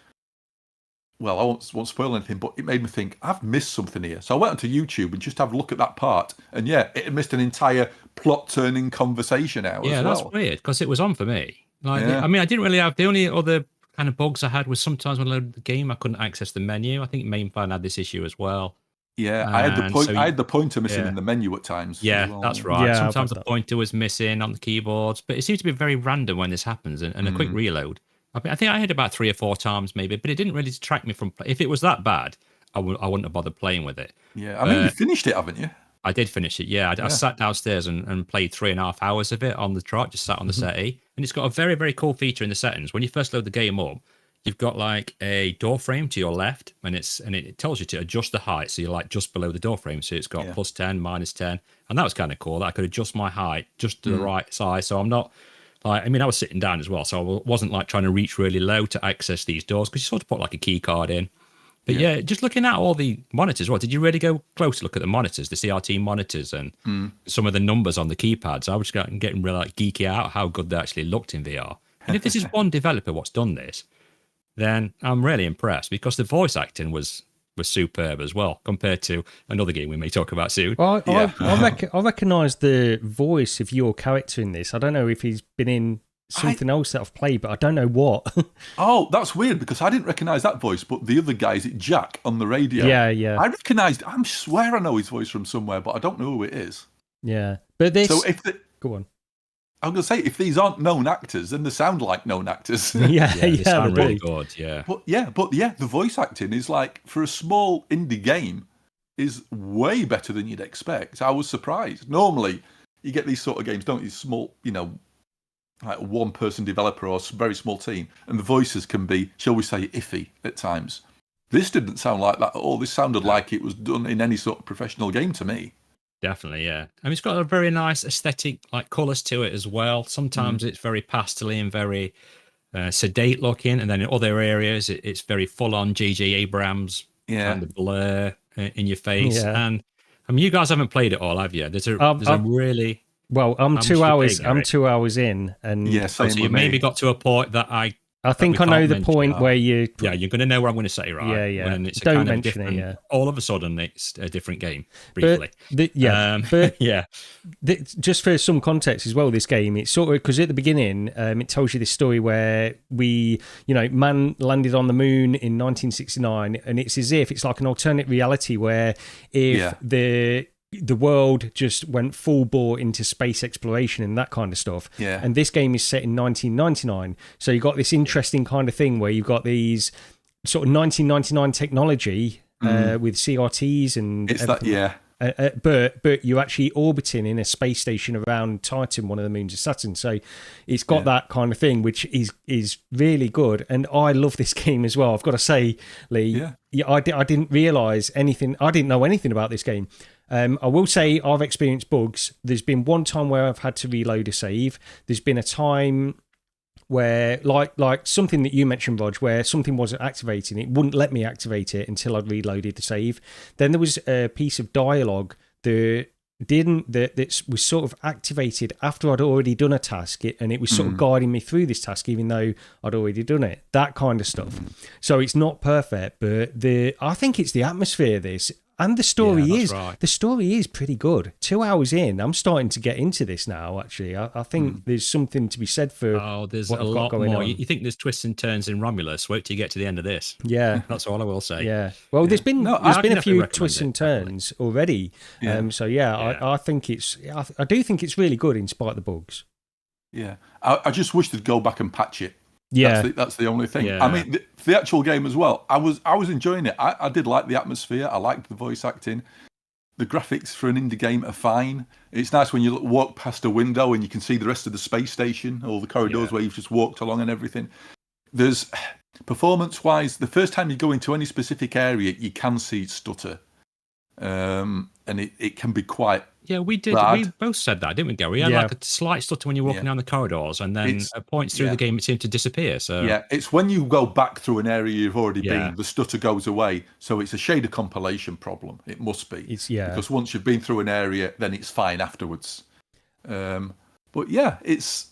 well, I won't spoil anything, but it made me think I've missed something here. So I went onto YouTube and just had a look at that part, and it had missed an entire plot turning conversation out. Yeah, as well. That's weird because it was on for me. I mean, I didn't really have, the only other kind of bugs I had was sometimes when I loaded the game, I couldn't access the menu. I think Mainfan had this issue as well. Yeah, I had the pointer missing in the menu at times. Yeah, well. That's right. Yeah, sometimes the pointer was missing on the keyboards, but it seems to be very random when this happens, and a quick reload. I think I hit about 3 or 4 times maybe, but it didn't really detract me from. If it was that bad, I wouldn't have bothered playing with it. Yeah, I mean, you finished it, haven't you? I did finish it, yeah. I sat downstairs and played 3.5 hours of it on the trot, just sat on the settee. And it's got a very, very cool feature in the settings. When you first load the game up, you've got like a door frame to your left, and it tells you to adjust the height. So you're like just below the door frame. So it's got +10, -10. And that was kind of cool. That I could adjust my height just to the right size. So I'm not I was sitting down as well. So I wasn't like trying to reach really low to access these doors, because you sort of put like a key card in. But yeah, just looking at all the monitors, did you really go close to look at the monitors, the CRT monitors, and some of the numbers on the keypads? I was getting really geeky out how good they actually looked in VR. And if this is one developer what's done this, then I'm really impressed, because the voice acting was superb as well, compared to another game we may talk about soon. Well, I recognise the voice of your character in this. I don't know if he's been in something else that I've played, but I don't know what. Oh, that's weird, because I didn't recognise that voice, but the other guy, is it Jack on the radio? Yeah. I swear I know his voice from somewhere, but I don't know who it is. Yeah. But this... So Go on. I'm going to say, if these aren't known actors, then they sound like known actors. They sound really good, yeah. But the voice acting is like, for a small indie game, is way better than you'd expect. I was surprised. Normally, you get these sort of games, don't you? Small, like a one-person developer or a very small team, and the voices can be, shall we say, iffy at times. This didn't sound like that at all. This sounded like it was done in any sort of professional game to me. Definitely, yeah. I mean, it's got a very nice aesthetic, like colours to it as well. Sometimes it's very pastel and very sedate looking, and then in other areas it's very full-on J.J. Abrams kind of blur in your face. Yeah. And I mean, you guys haven't played it all, have you? There's a really well. I'm 2 hours. I'm 2 hours in, and so you maybe got to a point that I think I know the point where you... Yeah, you're going to know what I'm going to say, right? Yeah. When it's Don't mention it, yeah. All of a sudden, it's a different game, briefly. Just for some context as well, this game, it's sort of... Because at the beginning, it tells you this story where man landed on the moon in 1969, and it's as if it's like an alternate reality where if the world just went full bore into space exploration and that kind of stuff. Yeah. And this game is set in 1999. So you've got this interesting kind of thing where you've got these sort of 1999 technology with CRTs and it's everything. But you're actually orbiting in a space station around Titan, one of the moons of Saturn. So it's got that kind of thing, which is really good. And I love this game as well. I've got to say, Lee, I didn't realise anything. I didn't know anything about this game. I will say I've experienced bugs. There's been one time where I've had to reload a save. There's been a time where, like something that you mentioned, Rog, where something wasn't activating. It wouldn't let me activate it until I'd reloaded the save. Then there was a piece of dialogue that was sort of activated after I'd already done a task, and it was sort of guiding me through this task, even though I'd already done it. That kind of stuff. So it's not perfect, but I think it's the atmosphere of this. And the story the story is pretty good. 2 hours in, I'm starting to get into this now. Actually, I think there's something to be said for. There's what a I've got lot going more. on. You think there's twists and turns in Romulus? Wait till you get to the end of this. Yeah, that's all I will say. Yeah. Well, there's been a few twists and turns already. Yeah. I think I do think it's really good in spite of the bugs. Yeah, I just wish they'd go back and patch it. Yeah, that's the only thing. Yeah. I mean, the actual game as well. I was enjoying it. I did like the atmosphere. I liked the voice acting. The graphics for an indie game are fine. It's nice when you walk past a window and you can see the rest of the space station, all the corridors where you've just walked along and everything. There's performance-wise, the first time you go into any specific area, you can see stutter, and it can be quite. Yeah, we did. bad. We both said that, didn't we, Gary? We had like a slight stutter when you're walking down the corridors, and then at points through the game, it seemed to disappear. So it's when you go back through an area you've already been, the stutter goes away. So it's a shader compilation problem. It must be. Because once you've been through an area, then it's fine afterwards. But it's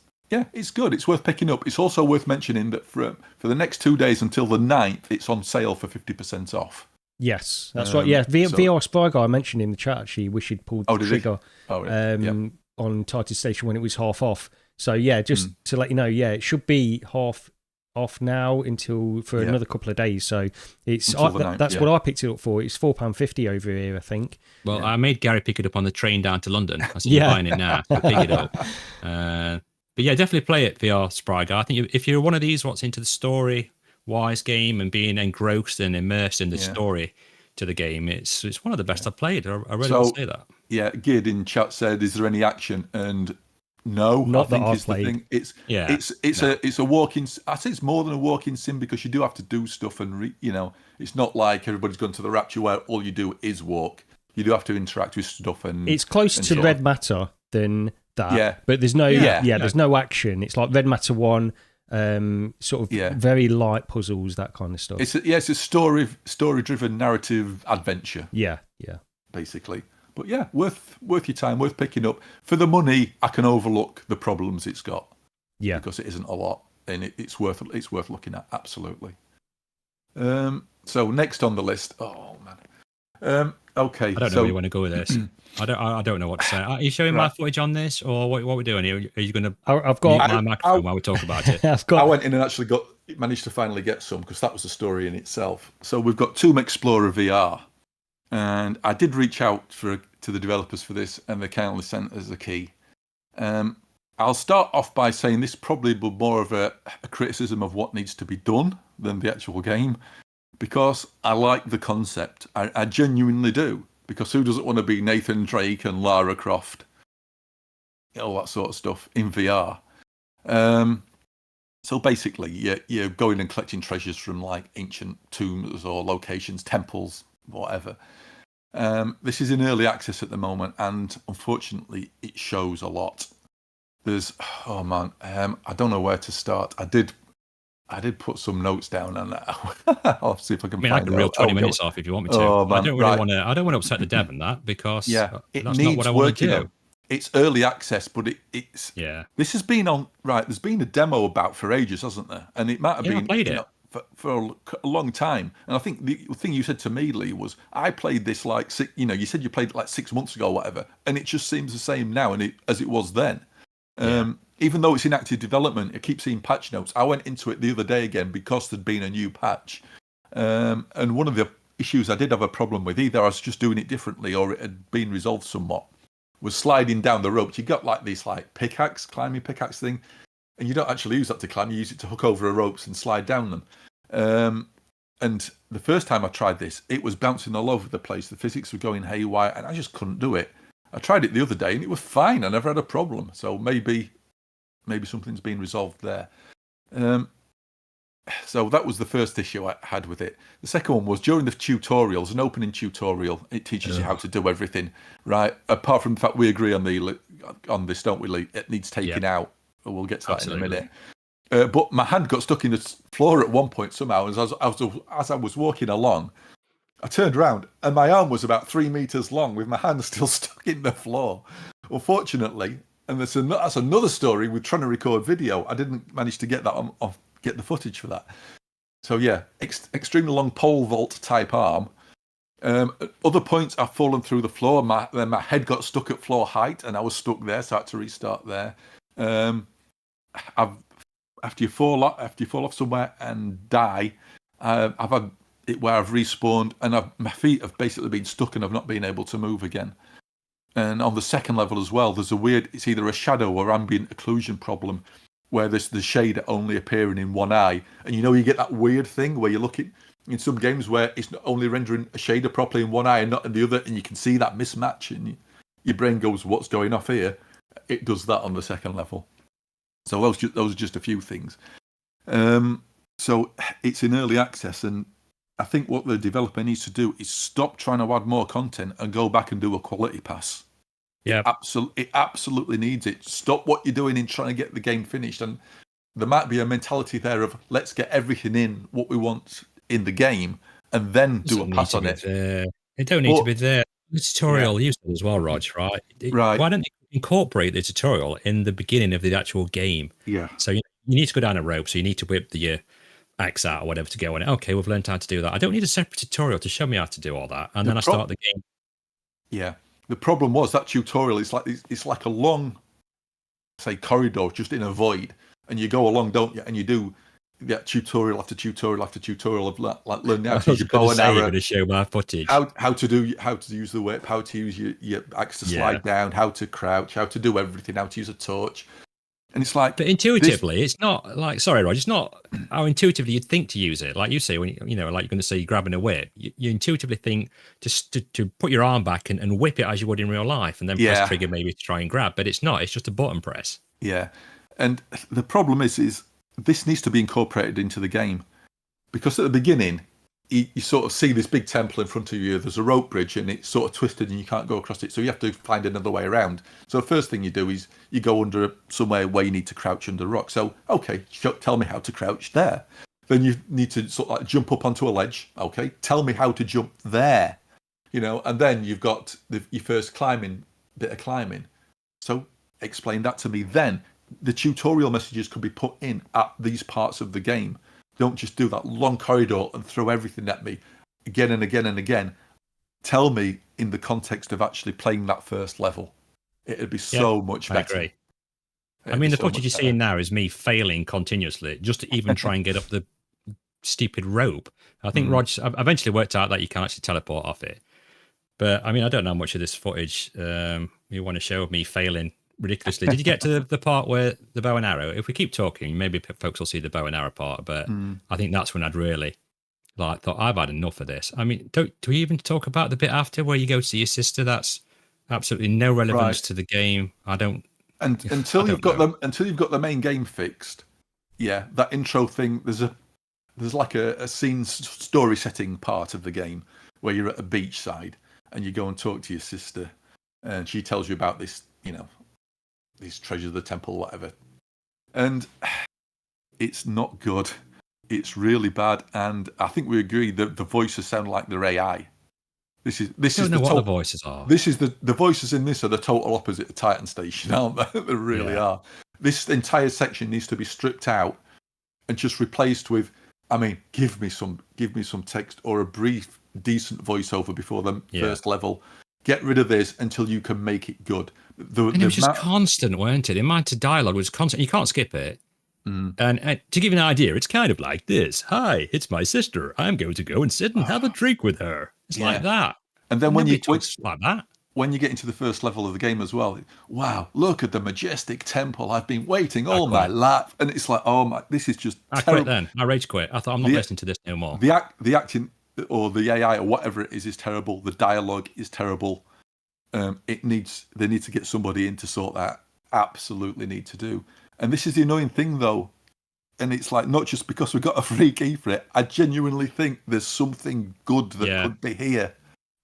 good. It's worth picking up. It's also worth mentioning that for the next 2 days until the 9th, it's on sale for 50% off. Yes, that's right. Yeah, VR Spy Guy mentioned in the chat actually wish he'd pulled the trigger on Titan Station when it was half off. So just to let you know, it should be half off now for another couple of days. So it's that's what I picked it up for. It's £4.50 over here, I think. Well, I made Gary pick it up on the train down to London. I see you buying it now. So pick it up. But definitely play it, VR Spy Guy. I think if you're one of these what's into the story wise game and being engrossed and immersed in the story to the game, it's one of the best I've played. I really will say that. Yeah, Gid in chat said, "Is there any action?" And no, not I think that I've is the played. thing. It's a walking. I say it's more than a walking sim because you do have to do stuff and it's not like everybody's gone to the Rapture where all you do is walk. You do have to interact with stuff and it's closer to Red Matter than that. Yeah, but there's no there's no action. It's like Red Matter 1. Sort of very light puzzles, that kind of stuff. It's a story-driven narrative adventure. Yeah, basically. But worth your time, worth picking up. For the money, I can overlook the problems it's got. Yeah, because it isn't a lot, and it's worth looking at. Absolutely. So next on the list. Oh man. Okay. I don't know where you want to go with this. I don't know what to say. Are you showing my footage on this, or what we're doing? Are you going to? I've got mute my microphone while we talk about it. I went in and actually managed to finally get some because that was a story in itself. So we've got Tomb Explorer VR, and I did reach out to the developers for this, and they kindly sent us a key. I'll start off by saying this probably will be more of a criticism of what needs to be done than the actual game, because I like the concept. I genuinely do. Because who doesn't want to be Nathan Drake and Lara Croft? All that sort of stuff in VR. So basically, you're going and collecting treasures from like ancient tombs or locations, temples, whatever. This is in early access at the moment, and unfortunately, it shows a lot. There's I don't know where to start. I did put some notes down, and I'll see if I can. I can reel 20 minutes off if you want me to. Oh, man, I don't really want to. I don't want to upset the dev in that because it that's needs not what I want to do. It's early access, but it's This has been on There's been a demo about for ages, hasn't there? And it might have been. I played it for a long time. And I think the thing you said to me, Lee, was I played this like you said you played it like 6 months ago, or whatever, and it just seems the same now as it was then. Even though it's in active development, it keeps seeing patch notes. I went into it the other day again because there'd been a new patch. And one of the issues I did have a problem with, either I was just doing it differently or it had been resolved somewhat, was sliding down the ropes. You got like this like climbing pickaxe thing, and you don't actually use that to climb. You use it to hook over a ropes and slide down them. And the first time I tried this, it was bouncing all over the place. The physics were going haywire, and I just couldn't do it. I tried it the other day, and it was fine. I never had a problem. So maybe something's been resolved there. So that was the first issue I had with it. The second one was during the tutorials, an opening tutorial. It teaches you how to do everything, right? Apart from the fact we agree on this, don't we, Lee? It needs taking out. We'll get to that in a minute. But my hand got stuck in the floor at one point somehow. As I was walking along, I turned around and my arm was about 3 meters long with my hand still stuck in the floor. Unfortunately, and that's another story with trying to record video. I didn't manage to get that get the footage for that. So yeah, extremely long pole vault type arm. Other points I've fallen through the floor. Then my head got stuck at floor height and I was stuck there, so I had to restart there. After you fall off somewhere and die, I've had it where I've respawned and my feet have basically been stuck and I've not been able to move again. And on the second level as well, there's it's either a shadow or ambient occlusion problem where there's the shade only appearing in one eye. And you get that weird thing where you're looking in some games where it's not only rendering a shader properly in one eye and not in the other, and you can see that mismatch and your brain goes, what's going off here? It does that on the second level. So those are just a few things. So it's in early access, and I think what the developer needs to do is stop trying to add more content and go back and do a quality pass. Yeah, it absolutely needs it. Stop what you're doing in trying to get the game finished, and there might be a mentality there of let's get everything in what we want in the game, and then do a pass on it. It don't need to be there. The tutorial you said as well, Rog, right? Right. Why don't they incorporate the tutorial in the beginning of the actual game? Yeah. So you need to go down a rope, so you need to whip the axe out or whatever to go on it. Okay, we've learned how to do that. I don't need a separate tutorial to show me how to do all that, and then I start the game. Yeah. The problem was that tutorial. It's like a long, say, corridor just in a void, and you go along, don't you? And you do tutorial after tutorial after tutorial of like learning how to use your bow and arrow. To show my footage. How to use the whip, how to use your axe to slide down, how to crouch, how to do everything, how to use a torch. And it's like, but intuitively, it's not like, sorry, Rog, it's not how intuitively you'd think to use it. Like you say, when like you're going to say you're grabbing a whip, you intuitively think to put your arm back and whip it as you would in real life, and then press trigger maybe to try and grab. But it's not. It's just a button press. Yeah, and the problem is this needs to be incorporated into the game, because at the beginning you sort of see this big temple in front of you. There's a rope bridge and it's sort of twisted and you can't go across it, so you have to find another way around. So the first thing you do is you go under somewhere where you need to crouch under a rock. So okay, tell me how to crouch there. Then you need to sort of like jump up onto a ledge. Okay, tell me how to jump there. And then you've got your first bit of climbing. So explain that to me. Then the tutorial messages could be put in at these parts of the game. Don't just do that long corridor and throw everything at me again and again and again. Tell me in the context of actually playing that first level. It'd be so much better. I agree. I mean, the footage you're seeing now is me failing continuously just to even try and get up the stupid rope. I think Rog eventually worked out that you can actually teleport off it. But I mean, I don't know how much of this footage you want to show of me failing ridiculously. Did you get to the part where the bow and arrow? If we keep talking, maybe folks will see the bow and arrow part, but I think that's when I'd really thought I've had enough of this. I mean, do we even talk about the bit after where you go to see your sister? That's absolutely no relevance to the game. I don't And until you've got the main game fixed, that intro thing. There's like a scene story setting part of the game where you're at a beachside and you go and talk to your sister, and she tells you about this, these treasures of the temple, whatever. And it's not good. It's really bad, and I think we agree that the voices sound like they're AI. This is what the voices are. This is the voices in this are the total opposite of Titan Station, aren't they? They really are. This entire section needs to be stripped out and just replaced with, give me some text or a brief, decent voiceover before the first level. Get rid of this until you can make it good. And it was just constant, weren't it? The amount of dialogue was constant. You can't skip it. And to give you an idea, it's kind of like this. Hi, it's my sister. I'm going to go and sit and have a drink with her. It's like that. And then when you get into the first level of the game as well, wow, look at the majestic temple. I've been waiting all my life. And it's like, oh my, this is just I terrible. quit then. I rage quit. I thought, I'm not listening to this no more. The acting or the AI or whatever it is terrible. The dialogue is terrible. They need to get somebody in to sort that. Absolutely need to do. And this is the annoying thing, though, and it's like not just because we got a free key for it. I genuinely think there's something good that could be here.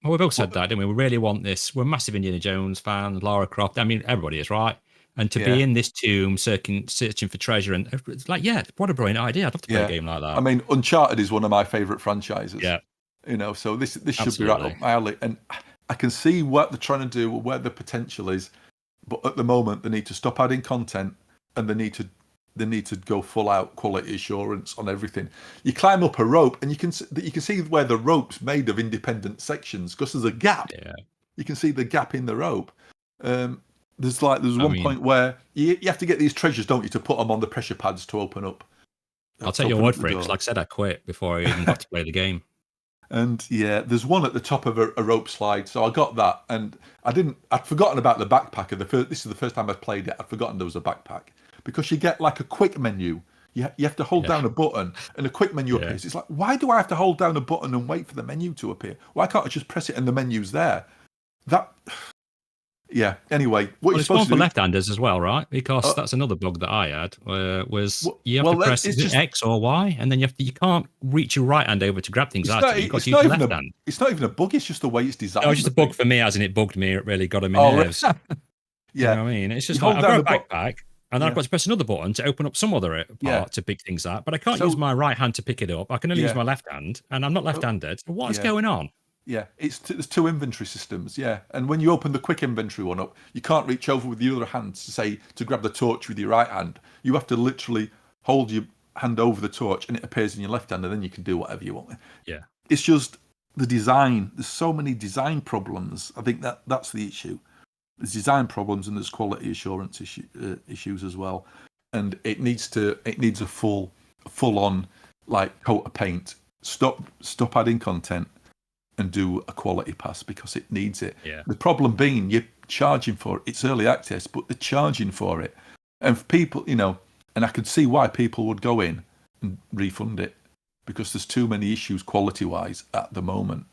Well, we both said that, didn't we? We really want this. We're massive Indiana Jones fans, Lara Croft. Everybody is, right? And to be in this tomb, searching for treasure, and it's like, what a brilliant idea! I'd love to play a game like that. Uncharted is one of my favourite franchises. Yeah, so this should be right up my alley, and I can see what they're trying to do, where the potential is, but at the moment they need to stop adding content. And they need to go full out quality assurance on everything. You climb up a rope, and you can see where the rope's made of independent sections because there's a gap. Yeah. You can see the gap in the rope. There's one point where you have to get these treasures, don't you, to put them on the pressure pads to open up. I'll take your word for it, because like I said, I quit before I even got to play the game. And there's one at the top of a rope slide, so I got that, and I'd forgotten about the backpack. This is the first time I've played it. I'd forgotten there was a backpack. Because you get like a quick menu. You have to hold down a button and a quick menu appears. It's like, why do I have to hold down a button and wait for the menu to appear? Why can't I just press it and the menu's there? Anyway. It's one for left-handers as well, right? Because that's another bug that I had, you have to press X or Y, and then you can't reach your right hand over to grab things out. You've got to use your left hand. It's not even a bug, it's just the way it's designed. It was just a bug for me, as in it bugged me. It really got on my nerves. You know what I mean? It's just like, I've got a backpack, and then I've got to press another button to open up some other part to pick things up, but I can't use my right hand to pick it up. I can only use my left hand, and I'm not left-handed. What is going on? Yeah, there's two inventory systems, and when you open the quick inventory one up, you can't reach over with the other hand to grab the torch with your right hand. You have to literally hold your hand over the torch, and it appears in your left hand, and then you can do whatever you want. Yeah. It's just the design. There's so many design problems. I think that's the issue. There's design problems and there's quality assurance issues as well, and it needs a full on like coat of paint. Stop adding content and do a quality pass because it needs it. Yeah. The problem being you're charging for it. It's early access, but they're charging for it, and people, and I could see why people would go in and refund it because there's too many issues quality wise at the moment.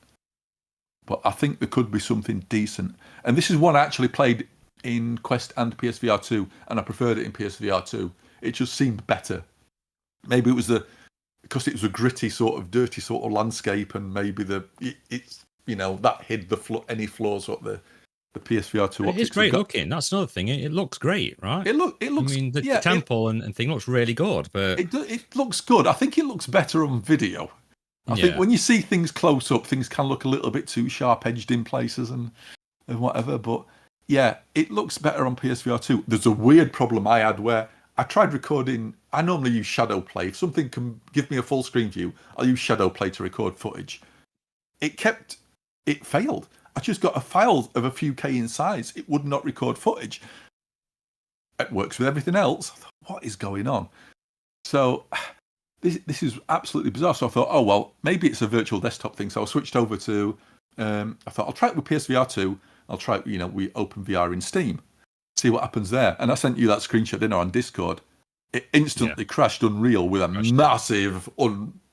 But I think there could be something decent. And this is one I actually played in Quest and PSVR2, and I preferred it in PSVR2. It just seemed better. Maybe it was because it was a gritty sort of dirty sort of landscape, and maybe that hid any flaws what the PSVR2 optics. It's great looking. That's another thing. It looks great, right? It looks. The temple and thing looks really good, but it looks good. I think it looks better on video. I think when you see things close up, things can look a little bit too sharp-edged in places and whatever. But it looks better on PSVR2. There's a weird problem I had where I tried recording. I normally use shadow play. If something can give me a full screen view, I'll use shadow play to record footage. It failed. I just got a file of a few K in size. It would not record footage. It works with everything else. I thought, what is going on? So this is absolutely bizarre. So I thought, maybe it's a virtual desktop thing. So I switched over to, I thought, I'll try it with PSVR2. I'll try it, we open VR in Steam, see what happens there. And I sent you that screenshot, didn't I, on Discord. It instantly crashed Unreal with a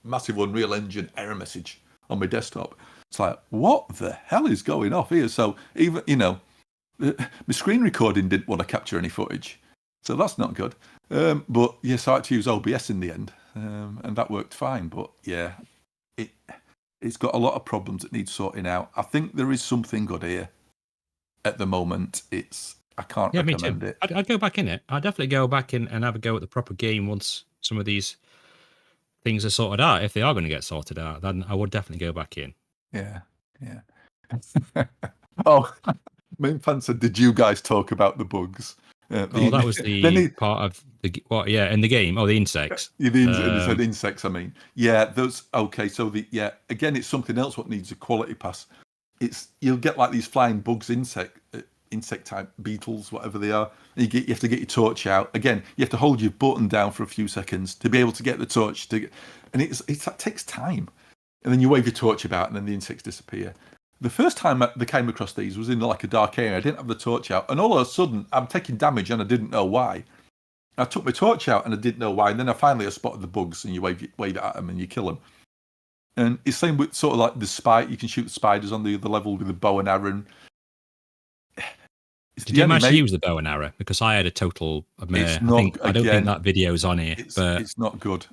massive Unreal Engine error message on my desktop. It's like, what the hell is going off here? So even, my screen recording didn't want to capture any footage, so that's not good. But yes, I had to use OBS in the end, and that worked fine. But yeah, it's got a lot of problems that need sorting out. I think there is something good here at the moment. I can't recommend it. I'd go back in it. I'd definitely go back in and have a go at the proper game once some of these things are sorted out. If they are going to get sorted out, then I would definitely go back in. Yeah. Oh, Main Fan said, did you guys talk about the bugs? That was the part of in the game. Oh, the insects. They said insects, I mean. Yeah, those, okay, so again, it's something else what needs a quality pass. You'll get like these flying bugs, insect type beetles, whatever they are. And you have to get your torch out. Again, you have to hold your button down for a few seconds to be able to get the torch and that takes time. And then you wave your torch about and then the insects disappear. The first time they came across these was in like a dark area. I didn't have the torch out, and all of a sudden I'm taking damage and I didn't know why. I took my torch out and I didn't know why, and then I spotted the bugs, and you wave it at them and you kill them. And it's same with sort of like the you can shoot the spiders on the other level with a bow and arrow. Did you manage to use the bow and arrow? Because I had a total. I don't think that video's on here. It's not good.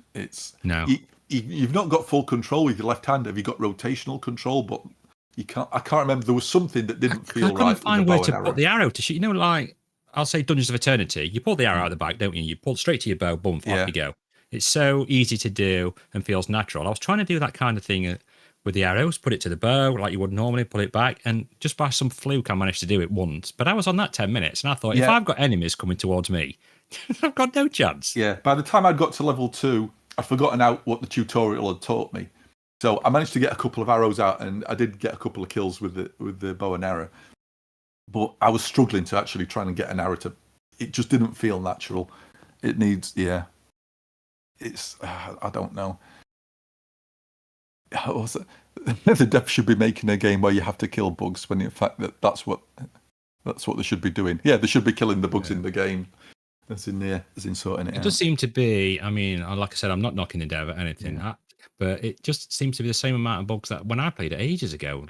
No. You've not got full control with your left hand. Have you got rotational control? But you can't. I can't remember. There was something that didn't feel right. I couldn't find where to put the arrow to shoot. You know, like I'll say Dungeons of Eternity. You pull the arrow out of the back, don't you? You pull straight to your bow, boom, off you go. It's so easy to do and feels natural. I was trying to do that kind of thing with the arrows, put it to the bow like you would normally, pull it back, and just by some fluke I managed to do it once. But I was on that 10 minutes, and I thought, if I've got enemies coming towards me, I've got no chance. Yeah, by the time I'd got to level 2, I'd forgotten out what the tutorial had taught me. So I managed to get a couple of arrows out, and I did get a couple of kills with the bow and arrow. But I was struggling to actually try and get an arrow to... It just didn't feel natural. It needs... Yeah. It's... I don't know. The devs should be making a game where you have to kill bugs, when in fact that's what they should be doing. Yeah, they should be killing the bugs in the game. As in sorting it out. It does seem to be, I mean, like I said, I'm not knocking the dev or anything, but it just seems to be the same amount of bugs that when I played it ages ago.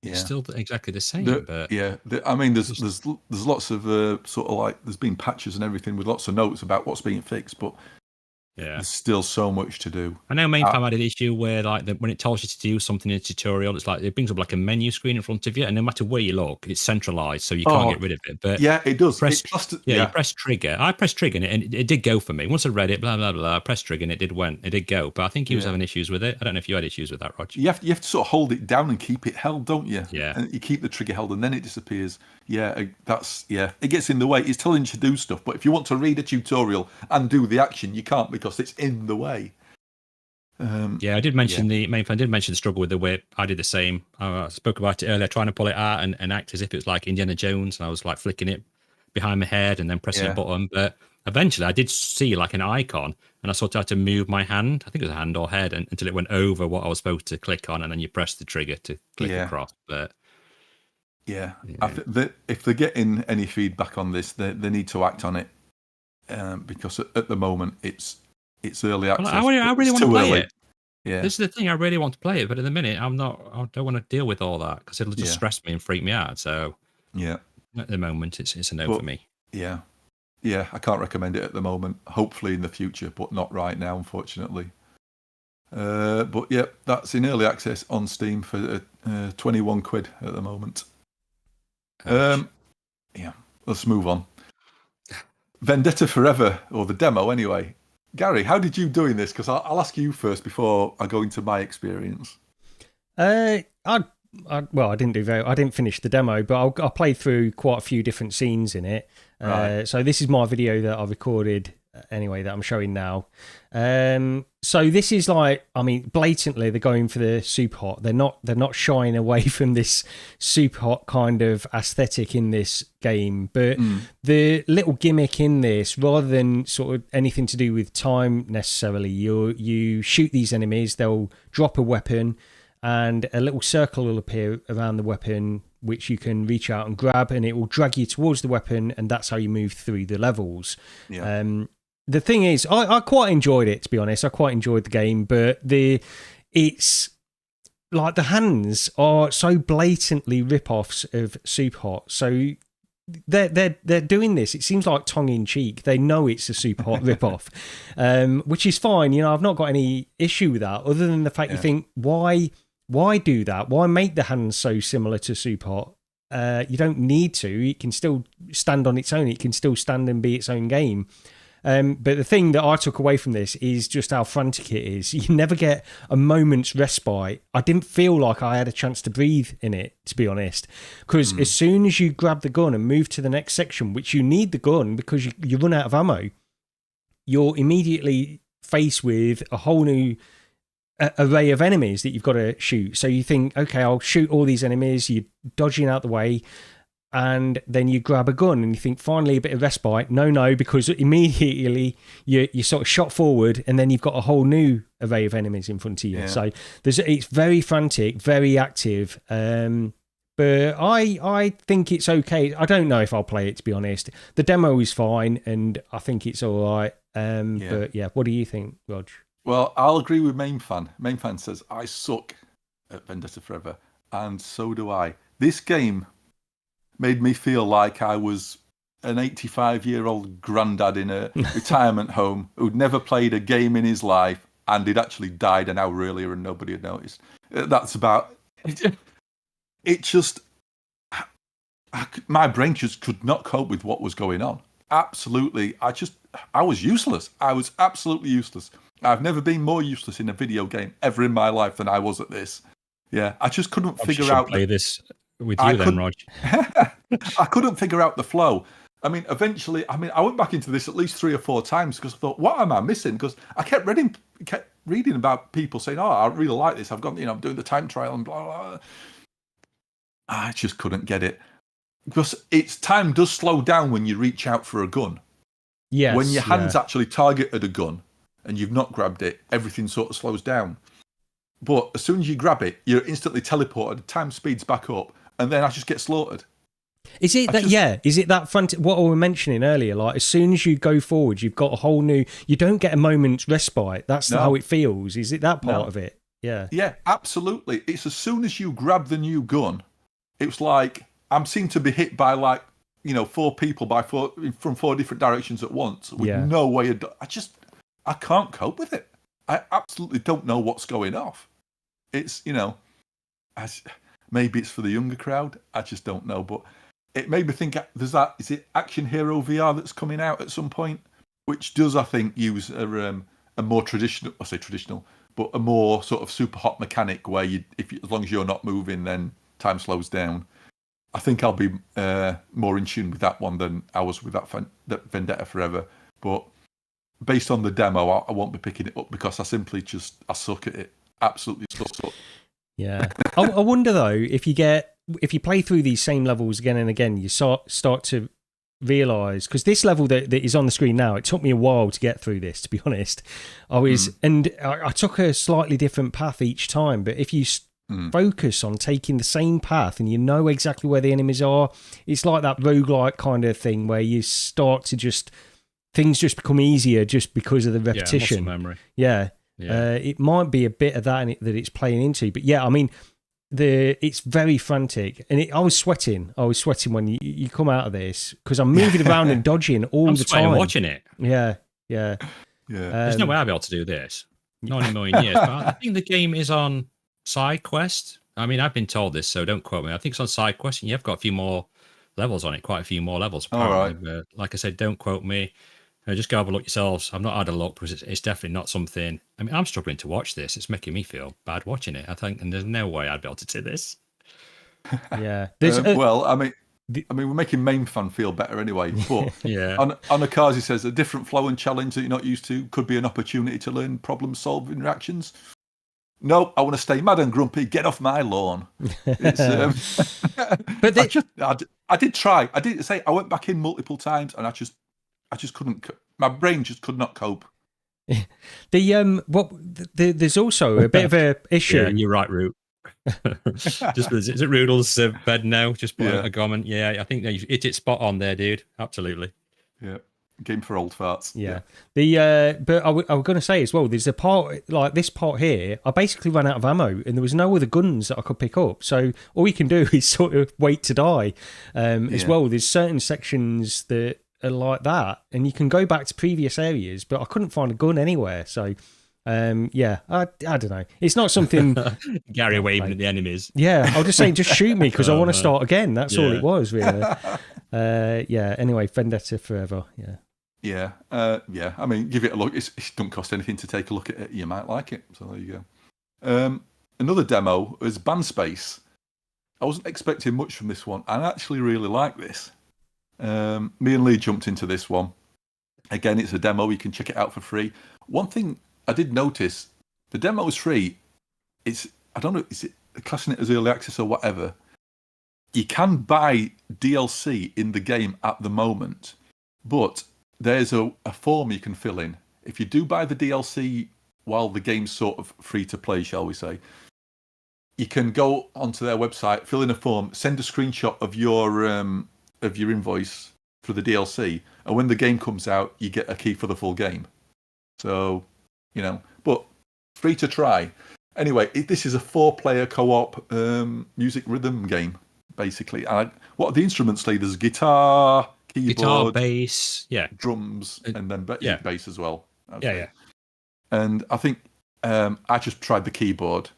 It's still exactly the same. I mean, there's lots of sort of like, there's been patches and everything with lots of notes about what's being fixed, but there's still so much to do. I know Mainfam had an issue where like when it tells you to do something in a tutorial, it's like it brings up like a menu screen in front of you, and no matter where you look, it's centralized, so you can't get rid of it. But it does. You press trigger. I pressed trigger and it did go for me. Once I read it, blah blah blah, I pressed trigger and it did go. But I think he was having issues with it. I don't know if you had issues with that, Roger. You have to sort of hold it down and keep it held, don't you? Yeah. And you keep the trigger held and then it disappears. It gets in the way. It's telling you to do stuff, but if you want to read a tutorial and do the action, you can't because it's in the way. I did mention the main fan did mention the struggle with the whip. I did the same. I spoke about it earlier, trying to pull it out and act as if it was like Indiana Jones, and I was like flicking it behind my head and then pressing a button. But eventually I did see like an icon, and I sort of had to move my hand, I think it was a hand or head, until it went over what I was supposed to click on, and then you press the trigger to click across. But I think if they're getting any feedback on this, they need to act on it, because at the moment it's early access. Well, I really want to play it. Yeah, this is the thing. I really want to play it, but at the minute I don't want to deal with all that because it'll just stress me and freak me out. So at the moment it's a no for me. Yeah, I can't recommend it at the moment. Hopefully in the future, but not right now, unfortunately. But that's in early access on Steam for 21 quid at the moment. Let's move on. Vendetta Forever, or the demo anyway. Gary, how did you do in this? Because I'll ask you first before I go into my experience. I didn't finish the demo, but I played through quite a few different scenes in it. So this is my video that I recorded anyway that I'm showing now. So this is like, I mean, blatantly they're going for the super hot. They're not shying away from this super hot kind of aesthetic in this game. But the little gimmick in this, rather than sort of anything to do with time necessarily, you shoot these enemies, they'll drop a weapon, and a little circle will appear around the weapon, which you can reach out and grab, and it will drag you towards the weapon, and that's how you move through the levels. The thing is, I quite enjoyed it, to be honest. I quite enjoyed the game, but it's like the hands are so blatantly rip-offs of Super Hot. So they're doing this. It seems like tongue in cheek. They know it's a super hot rip-off, which is fine. You know, I've not got any issue with that, other than the fact you think, why do that? Why make the hands so similar to super hot? You don't need to. It can still stand on its own. It can still stand and be its own game. But the thing that I took away from this is just how frantic it is. You never get a moment's respite. I didn't feel like I had a chance to breathe in it, to be honest. Because as soon as you grab the gun and move to the next section, which you need the gun because you run out of ammo, you're immediately faced with a whole new array of enemies that you've got to shoot. So you think, okay, I'll shoot all these enemies. You're dodging out the way. And then you grab a gun and you think, finally, a bit of respite. No, because immediately you sort of shot forward and then you've got a whole new array of enemies in front of you. Yeah. So it's very frantic, very active. But I think it's okay. I don't know if I'll play it, to be honest. The demo is fine and I think it's all right. But yeah, what do you think, Rog? Well, I'll agree with Main Fan. Main Fan says, I suck at Vendetta Forever. And so do I. This game made me feel like I was an 85-year-old granddad in a retirement home who'd never played a game in his life and he'd actually died an hour earlier and nobody had noticed. That's about it. Just my brain just could not cope with what was going on. Absolutely. I was useless. I was absolutely useless. I've never been more useless in a video game ever in my life than I was at this. Yeah, I just couldn't figure out. Play this with you then, Rog. I couldn't figure out the flow. I mean, eventually, I went back into this at least 3 or 4 times because I thought, what am I missing? Because I kept reading about people saying, oh, I really like this. I've gone, I'm doing the time trial and blah, blah, blah. I just couldn't get it. Because time does slow down when you reach out for a gun. Yes. When your hand's actually targeted a gun and you've not grabbed it, everything sort of slows down. But as soon as you grab it, you're instantly teleported, time speeds back up, and then I just get slaughtered. Is it that front? What we were mentioning earlier, like as soon as you go forward, you've got a whole new. You don't get a moment's respite. That's how it feels. Is it that part of it? Yeah. Yeah, absolutely. It's as soon as you grab the new gun, it's like I'm seen to be hit by 4 people from 4 different directions at once with no way. I can't cope with it. I absolutely don't know what's going off. It's maybe it's for the younger crowd. I just don't know, but it made me think. Is it Action Hero VR that's coming out at some point, which does I think use a more traditional. I say traditional, but a more sort of super hot mechanic where as long as you're not moving, then time slows down. I think I'll be more in tune with that one than I was with that Vendetta Forever. But based on the demo, I won't be picking it up because I simply I suck at it. Absolutely suck. Yeah. I wonder though, if you play through these same levels again and again, you start to realise, because this level that is on the screen now, it took me a while to get through this, to be honest. I took a slightly different path each time, but if you focus on taking the same path and you know exactly where the enemies are, it's like that roguelike kind of thing where you start to things just become easier just because of the repetition. Muscle memory. Yeah. It might be a bit of that that it's playing into, but yeah, I mean, it's very frantic, and I was sweating. When you come out of this because I'm moving around and dodging all the time. I'm watching it. Yeah. There's no way I'll be able to do this. Not in a million years. But I think the game is on side quest. I mean, I've been told this, so don't quote me. I think it's on side quest, and you've got a few more levels on it. Quite a few more levels. Apparently. All right. Like I said, don't quote me. Just go have a look yourselves. I've not had a look because it's definitely not something. I mean, I'm struggling to watch this. It's making me feel bad watching it, I think, and there's no way I'd be able to do this. Yeah. We're making Main Fan feel better anyway. But on Akazi says a different flow and challenge that you're not used to could be an opportunity to learn problem-solving reactions. No, I want to stay mad and grumpy. Get off my lawn. But I did try. I did say I went back in multiple times, and I just couldn't. My brain just could not cope. There's also a bit of a issue. Yeah, you're right, Root. Is it Roodle's bed now? Just put a comment. Yeah, I think you hit it spot on there, dude. Absolutely. Yeah. Game for old farts. Yeah. But I was going to say as well, there's a part, like this part here, I basically ran out of ammo and there was no other guns that I could pick up. So all you can do is sort of wait to die. As well, there's certain sections that are like that and you can go back to previous areas, but I couldn't find a gun anywhere. So, I don't know. It's not something... Gary waving at the enemies. Yeah, I'll just say, just shoot me because I want to start again. That's all it was, really. Anyway, Vendetta forever, Yeah, I mean, give it a look. It doesn't cost anything to take a look at it. You might like it. So there you go. Another demo was Band Space. I wasn't expecting much from this one. I actually really like this. Me and Lee jumped into this one. Again, it's a demo. You can check it out for free. One thing I did notice, the demo is free. I don't know, is it classing it as early access or whatever? You can buy DLC in the game at the moment, but there's a form you can fill in. If you do buy the DLC while the game's sort of free to play, shall we say, you can go onto their website, fill in a form, send a screenshot of your invoice for the DLC, and when the game comes out, you get a key for the full game. So, but free to try. Anyway, this is a 4-player co-op music rhythm game, basically. What are the instruments, Lee? There's guitar, keyboard, guitar, bass, drums, and then bass as well. Okay. Yeah. And I think I just tried the keyboard.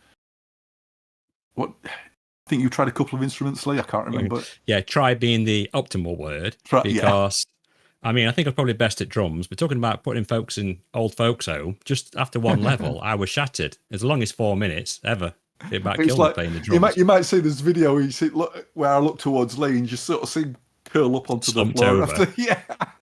What? I think you tried a couple of instruments, Lee. I can't remember. Yeah, try being the optimal word because. I mean, I think I'm probably best at drums, but talking about putting folks in old folks home, just after one level, I was shattered. As long as 4 minutes, ever. It might kill me playing the drums. You might see this video where I look towards Lee and you just sort of see him curl up onto the floor. After,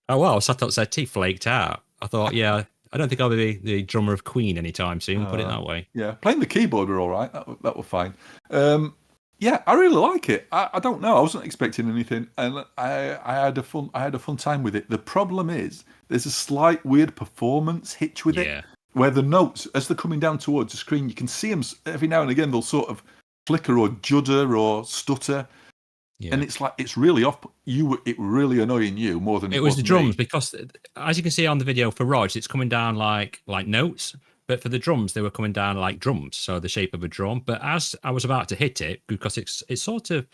Oh, well, sat outside tea, flaked out. I thought, I don't think I'll be the drummer of Queen anytime soon, put it that way. Yeah, playing the keyboard were all right. That were fine. I really like it. I don't know. I wasn't expecting anything, and I had a fun time with it. The problem is there's a slight weird performance hitch with it, where the notes, as they're coming down towards the screen, you can see them every now and again. They'll sort of flicker or judder or stutter, and it's like it's really off. It really annoying you more than it was the drums because, as you can see on the video for Rog, it's coming down like notes. But for the drums, they were coming down like drums, so the shape of a drum. But as I was about to hit it, because it's sort of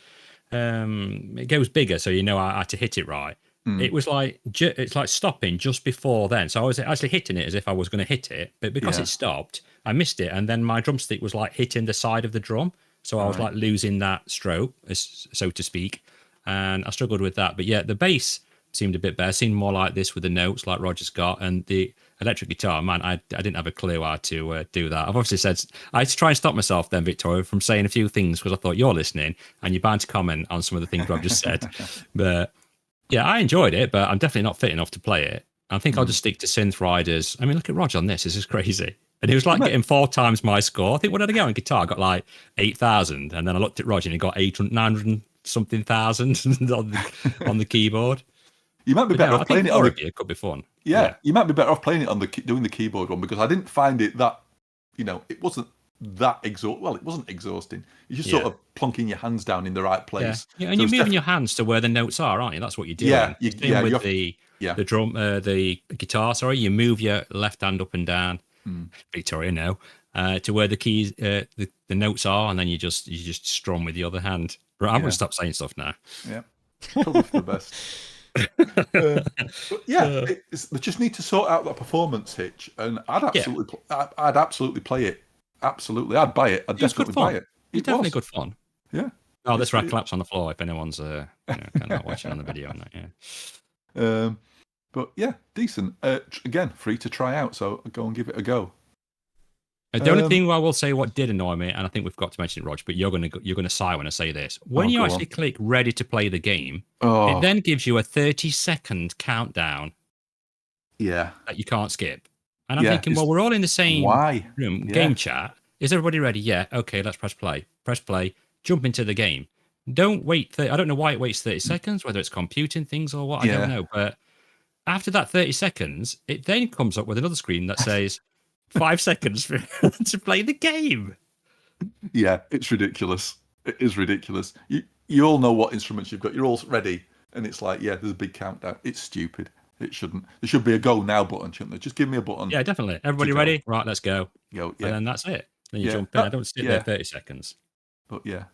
it goes bigger, so I had to hit it right. It was like it's like stopping just before then. So I was actually hitting it as if I was going to hit it, but because it stopped, I missed it, and then my drumstick was like hitting the side of the drum, so I was like losing that stroke, so to speak, and I struggled with that. But the bass seemed a bit better. Seemed more like this with the notes, like Roger's got, and the electric guitar. Man, I didn't have a clue how to do that. I've obviously said I had to try and stop myself then, Victoria, from saying a few things because I thought you're listening and you're bound to comment on some of the things Rob just said. But I enjoyed it, but I'm definitely not fit enough to play it. I think I'll just stick to Synth Riders. I mean, look at Roger on this. This is crazy. And he was like getting 4 times my score. I think what did I get on guitar? I got like 8,000, and then I looked at Roger and he got 900 something thousand on the keyboard. You might be better off playing it on it could be fun. Yeah, you might be better off playing it on doing the keyboard one because I didn't find it that, it wasn't that exhausting. Well, it wasn't exhausting. You're just sort of plonking your hands down in the right place. Yeah, and you're moving your hands to where the notes are, aren't you? That's what you're doing. With the drum, the guitar. Sorry, you move your left hand up and down. Victoria, no, to where the keys, the notes are, and then you just strum with the other hand. Right, I'm gonna stop saying stuff now. Yeah, probably for the best. They just need to sort out that performance hitch, and I'd absolutely play it. Absolutely, I'd buy it. I'd definitely buy it. It's definitely good fun. Yeah. Oh, this rack claps on the floor. If anyone's not watching on the video, But decent. Again, free to try out, so go and give it a go. The only thing I will say, what did annoy me, and I think we've got to mention it, Rog, but you're gonna sigh when I say this. When you actually click ready to play the game, it then gives you a 30-second countdown. Yeah. That you can't skip. And I'm thinking, well, we're all in the same room, game chat. Is everybody ready? Yeah. Okay, let's press play. Press play. Jump into the game. Don't wait. I don't know why it waits 30 seconds, whether it's computing things or what. I don't know. But after that 30 seconds, it then comes up with another screen that says 5 seconds to play the game. Yeah, it's ridiculous. It is ridiculous. You all know what instruments you've got. You're all ready. And it's like, there's a big countdown. It's stupid. It shouldn't. There should be a go now button, shouldn't there? Just give me a button. Yeah, definitely. Everybody ready? Right, let's go. Go. Yeah. And then that's it. Then you jump in. I don't sit there 30 seconds. But yeah,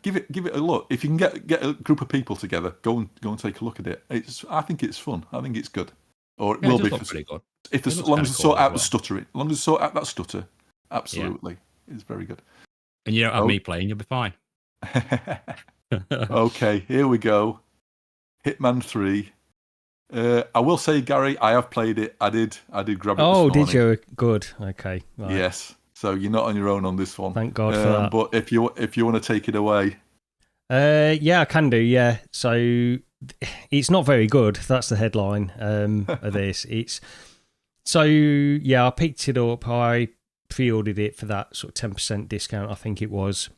give it a look. If you can get a group of people together, go and take a look at it. I think it's fun. I think it's good. Or it will be pretty good. As long as they sort out the stuttering. As long as they sort out that stutter, absolutely, it's very good. And you don't have me playing, you'll be fine. Okay, here we go. Hitman 3. I will say, Gary, I have played it. I did grab it. Oh, did you? Good. Okay. Right. Yes. So you're not on your own on this one. Thank God for that. But if you want to take it away, yeah, I can do. Yeah. So it's not very good. That's the headline of this. I picked it up. I pre-ordered it for that sort of 10% discount. I think it was.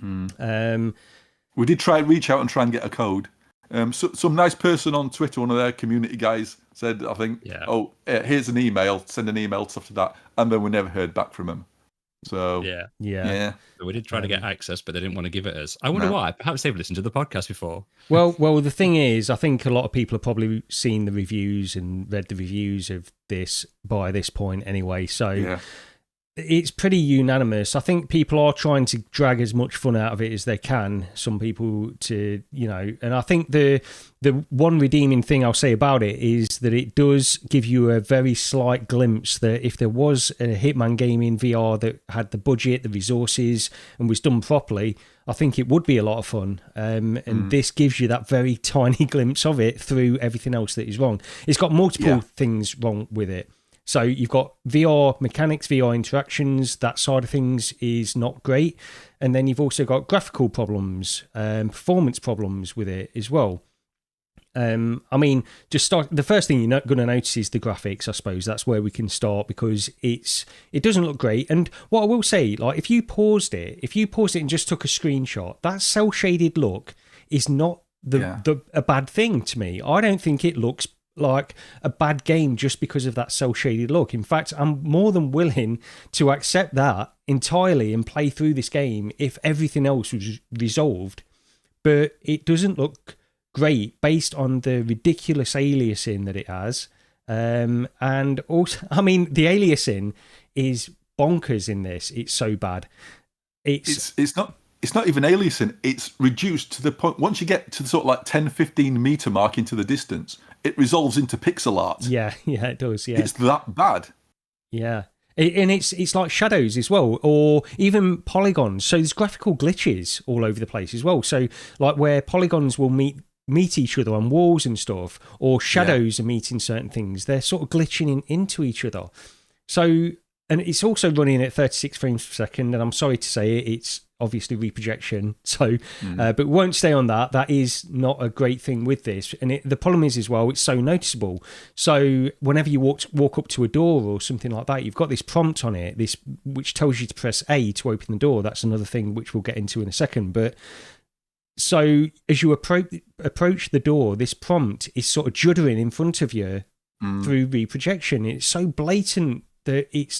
We did reach out and try and get a code. So, some nice person on Twitter, one of their community guys, said, I think, here's an email, send an email, stuff to that. And then we never heard back from him. So, yeah. So we did try to get access, but they didn't want to give it us. I wonder why. Perhaps they've listened to the podcast before. Well, the thing is, I think a lot of people have probably seen the reviews and read the reviews of this by this point anyway. So it's pretty unanimous. I think people are trying to drag as much fun out of it as they can. Some people and I think the one redeeming thing I'll say about it is that it does give you a very slight glimpse that if there was a Hitman game in VR that had the budget, the resources, and was done properly, I think it would be a lot of fun. And this gives you that very tiny glimpse of it through everything else that is wrong. It's got multiple things wrong with it. So you've got VR mechanics, VR interactions, that side of things is not great. And then you've also got graphical problems, performance problems with it as well. I mean, the first thing you're going to notice is the graphics, I suppose. That's where we can start because it doesn't look great. And what I will say, like if you paused it and just took a screenshot, that cel-shaded look is not a bad thing to me. I don't think it looks like a bad game just because of that cel-shaded look. In fact, I'm more than willing to accept that entirely and play through this game if everything else was resolved. But it doesn't look great based on the ridiculous aliasing that it has. And also, I mean, the aliasing is bonkers in this. It's so bad. It's not even aliasing. It's reduced to the point, once you get to the sort of like 10-15 meter mark into the distance, it resolves into pixel art. Yeah, it does. Yeah, it's that bad. Yeah, and it's like shadows as well, or even polygons. So there's graphical glitches all over the place as well. So like where polygons will meet each other on walls and stuff, or shadows are meeting certain things, they're sort of glitching into each other. So, and it's also running at 36 frames per second, and I'm sorry to say it's obviously reprojection, so but we won't stay on that. That is not a great thing with this, and the problem is as well, it's so noticeable. So whenever you walk up to a door or something like that, you've got this prompt on it, which tells you to press A to open the door. That's another thing which we'll get into in a second. But so as you approach the door, this prompt is sort of juddering in front of you through reprojection. It's so blatant that it's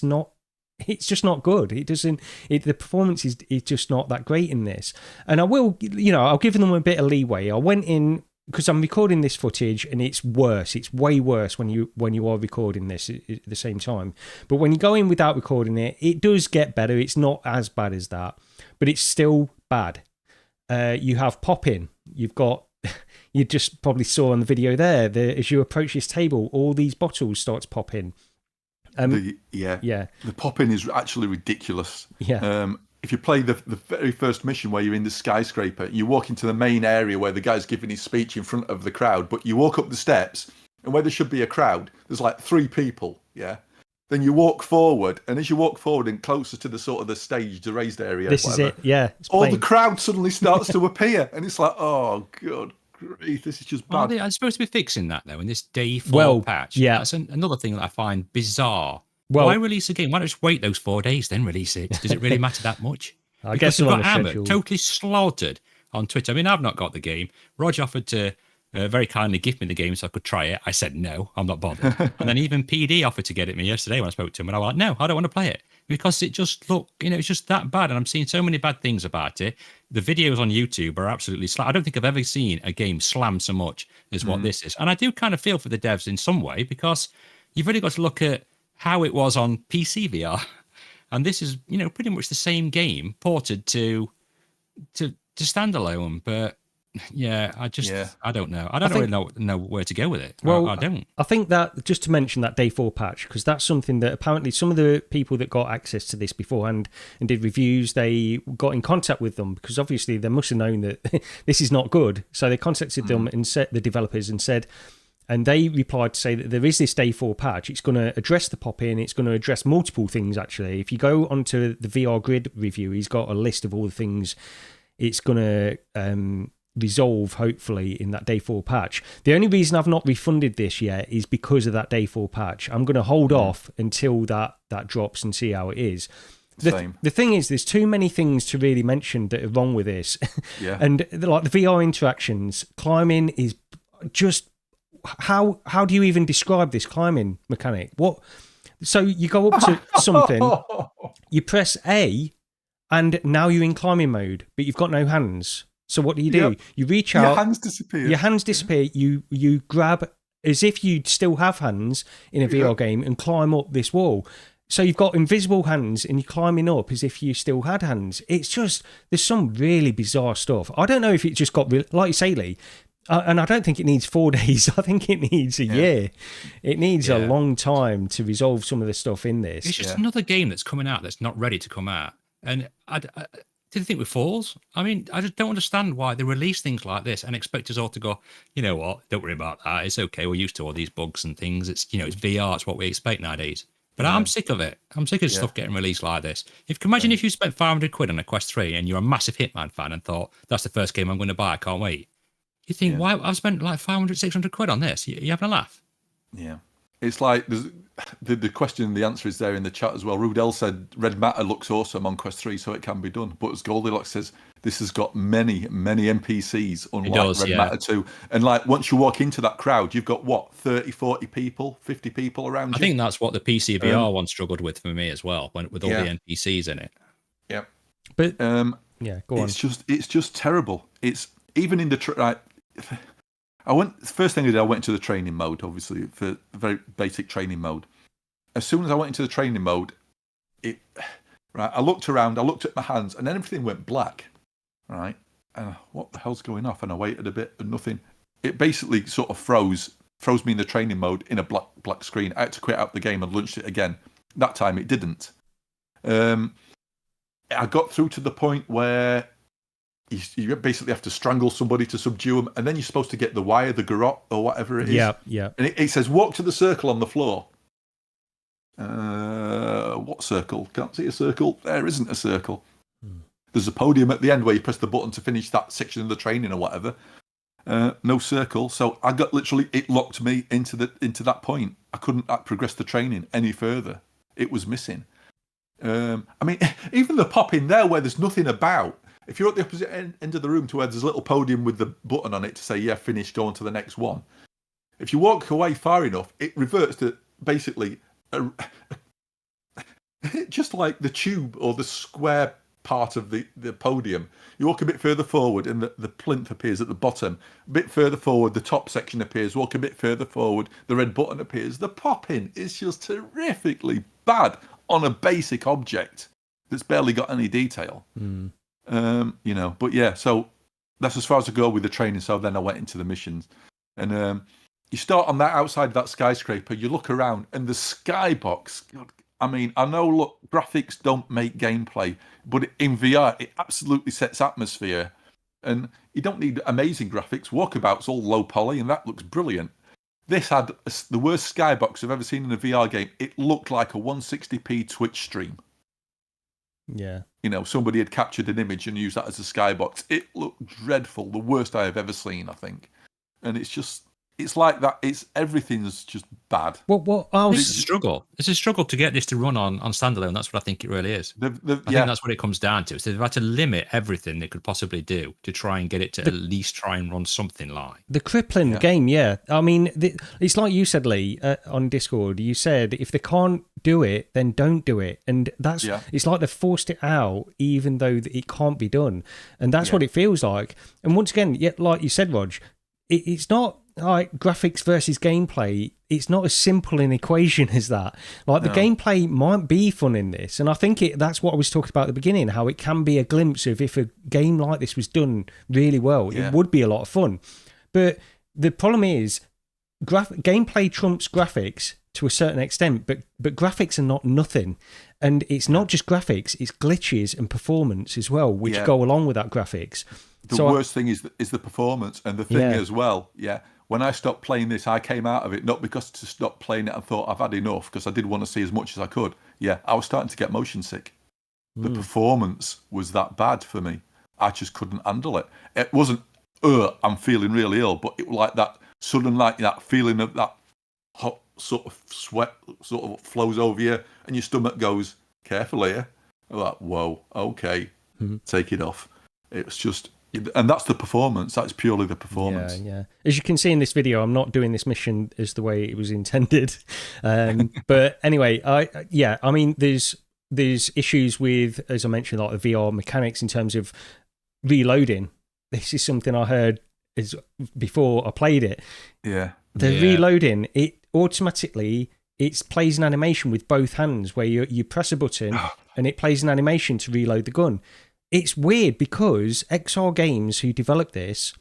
just not good. The performance is just not that great in this. And I'll give them a bit of leeway. I went in because I'm recording this footage and it's worse. It's way worse when you are recording this at the same time. But when you go in without recording it, it does get better. It's not as bad as that, but it's still bad. You have pop-in. You've got, you just probably saw on the video there, as you approach this table, all these bottles start to pop in. The pop-in is actually ridiculous. Yeah. If you play the very first mission where you're in the skyscraper, you walk into the main area where the guy's giving his speech in front of the crowd, but you walk up the steps, and where there should be a crowd, there's like 3 people, yeah? Then you walk forward, and as you walk forward and closer to the sort of the stage, the raised area, this is it, yeah. All the crowd suddenly starts to appear, and it's like, oh, good grief, this is just bad. Well, I'm supposed to be fixing that, though, in this day 4 patch. Yeah. That's another thing that I find bizarre. Well, why release a game? Why not just wait those 4 days, then release it? Does it really matter that much? I guess we've got hammered, totally slaughtered on Twitter. I mean, I've not got the game. Rog offered to very kindly give me the game so I could try it. I said no, I'm not bothered. And then even PD offered to get it me yesterday when I spoke to him, and I was like, no, I don't want to play it because it just it's just that bad. And I'm seeing so many bad things about it. The videos on YouTube are absolutely I don't think I've ever seen a game slam so much as what this is. And I do kind of feel for the devs in some way, because you've really got to look at how it was on PC VR. And this is, pretty much the same game ported to standalone. But yeah, I don't know. I don't really know where to go with it. Well, I don't. I think that, just to mention that Day 4 patch, because that's something that apparently some of the people that got access to this beforehand and did reviews, they got in contact with them, because obviously they must have known that this is not good. So they contacted them and the developers and said, and they replied to say that there is this Day 4 patch. It's going to address the pop-in. It's going to address multiple things, actually. If you go onto the VR Grid review, he's got a list of all the things it's going to resolve, hopefully, in that Day 4 patch. The only reason I've not refunded this yet is because of that Day 4 patch. I'm going to hold off until that drops and see how it is. Same. The thing is, there's too many things to really mention that are wrong with this. Yeah. And like the VR interactions, climbing is just... How do you even describe this climbing mechanic? So you go up to something, you press A, and now you're in climbing mode, but you've got no hands. So what do? Yep. You reach out. Your hands disappear. You grab as if you'd still have hands in a VR game and climb up this wall. So you've got invisible hands and you're climbing up as if you still had hands. It's just, there's some really bizarre stuff. I don't know if it just got, like you say, Lee, and I don't think it needs 4 days. I think it needs a year. It needs a long time to resolve some of the stuff in this. It's just another game that's coming out that's not ready to come out. And I didn't think with Falls. I mean, I just don't understand why they release things like this and expect us all to go, you know what, don't worry about that. It's okay. We're used to all these bugs and things. It's, it's VR. It's what we expect nowadays. But I'm sick of it. I'm sick of stuff getting released like this. Imagine if you spent 500 quid on a Quest 3 and you're a massive Hitman fan and thought, that's the first game I'm going to buy. I can't wait. You think, why? I've spent like 500, 600 quid on this. You having a laugh? Yeah. It's like the question and the answer is there in the chat as well. Rudell said Red Matter looks awesome on Quest 3, so it can be done. But as Goldilocks says, this has got many, many NPCs, unlike Red Matter 2. And like once you walk into that crowd, you've got what, 30, 40 people, 50 people around you? I think that's what the PC VR one struggled with for me as well, with all the NPCs in it. Yeah. But go on. It's just terrible. It's even in the first thing I did, I went into the training mode, obviously, for very basic training mode. As soon as I went into the training mode, I looked around, I looked at my hands, and then everything went black, right? And what the hell's going off? And I waited a bit, and nothing. It basically sort of froze me in the training mode in a black screen. I had to quit out the game and launched it again. That time it didn't. I got through to the point where you basically have to strangle somebody to subdue them, and then you're supposed to get the wire, the garrote, or whatever it is. Yeah. And it says, walk to the circle on the floor. What circle? Can't see a circle. There isn't a circle. There's a podium at the end where you press the button to finish that section of the training or whatever. No circle. So I got it locked me into that point. I couldn't progress the training any further. It was missing. I mean, even the pop in there where there's nothing about. If you're at the opposite end of the room to where there's a little podium with the button on it to say, yeah, finish, go on to the next one. If you walk away far enough, it reverts to basically just like the tube or the square part of the podium. You walk a bit further forward and the plinth appears at the bottom. A bit further forward, the top section appears. Walk a bit further forward, the red button appears. The pop-in is just terrifically bad on a basic object that's barely got any detail. But yeah, so that's as far as I go with the training. So then I went into the missions, and you start on that outside of that skyscraper. You look around, and the skybox. God, I mean, I know, look, graphics don't make gameplay, but in VR, it absolutely sets atmosphere, and you don't need amazing graphics. Walkabout's all low poly, and that looks brilliant. This had the worst skybox I've ever seen in a VR game. It looked like a 160p Twitch stream. Yeah. Somebody had captured an image and used that as a skybox. It looked dreadful. The worst I have ever seen, I think. And it's it's like that. It's everything's just bad. What It's a struggle. It's a struggle to get this to run on standalone. That's what I think it really is. I think that's what it comes down to. So they've had to limit everything they could possibly do to try and get it to at least try and run something like the crippling game. Yeah, I mean, it's like you said, Lee, on Discord. You said if they can't do it, then don't do it, and that's it's like they've forced it out, even though it can't be done, and that's what it feels like. And once again, like you said, Rog, it's not like graphics versus gameplay. It's not as simple an equation as that. Like the gameplay might be fun in this, and I think that's what I was talking about at the beginning, how it can be a glimpse of if a game like this was done really well, it would be a lot of fun. But the problem is gameplay trumps graphics to a certain extent, but graphics are not nothing. And it's not just graphics, it's glitches and performance as well, which go along with that graphics. The worst thing is the performance, and the thing as well, when I stopped playing this, I came out of it not because to stop playing it and thought I've had enough, because I did want to see as much as I could. I was starting to get motion sick. The performance was that bad for me. I just couldn't handle it. It wasn't, I'm feeling really ill, but it was like that sudden, like that feeling of that hot sort of sweat sort of flows over you, and your stomach goes, careful here. I'm like, whoa, okay, take it off. It's just, and that's the performance. That's purely the performance. Yeah. As you can see in this video, I'm not doing this mission as the way it was intended. But anyway, I mean, there's issues with, as I mentioned, like the VR mechanics in terms of reloading. This is something I heard before I played it. The reloading, it automatically plays an animation with both hands where you press a button and it plays an animation to reload the gun. It's weird because XR Games, who developed this,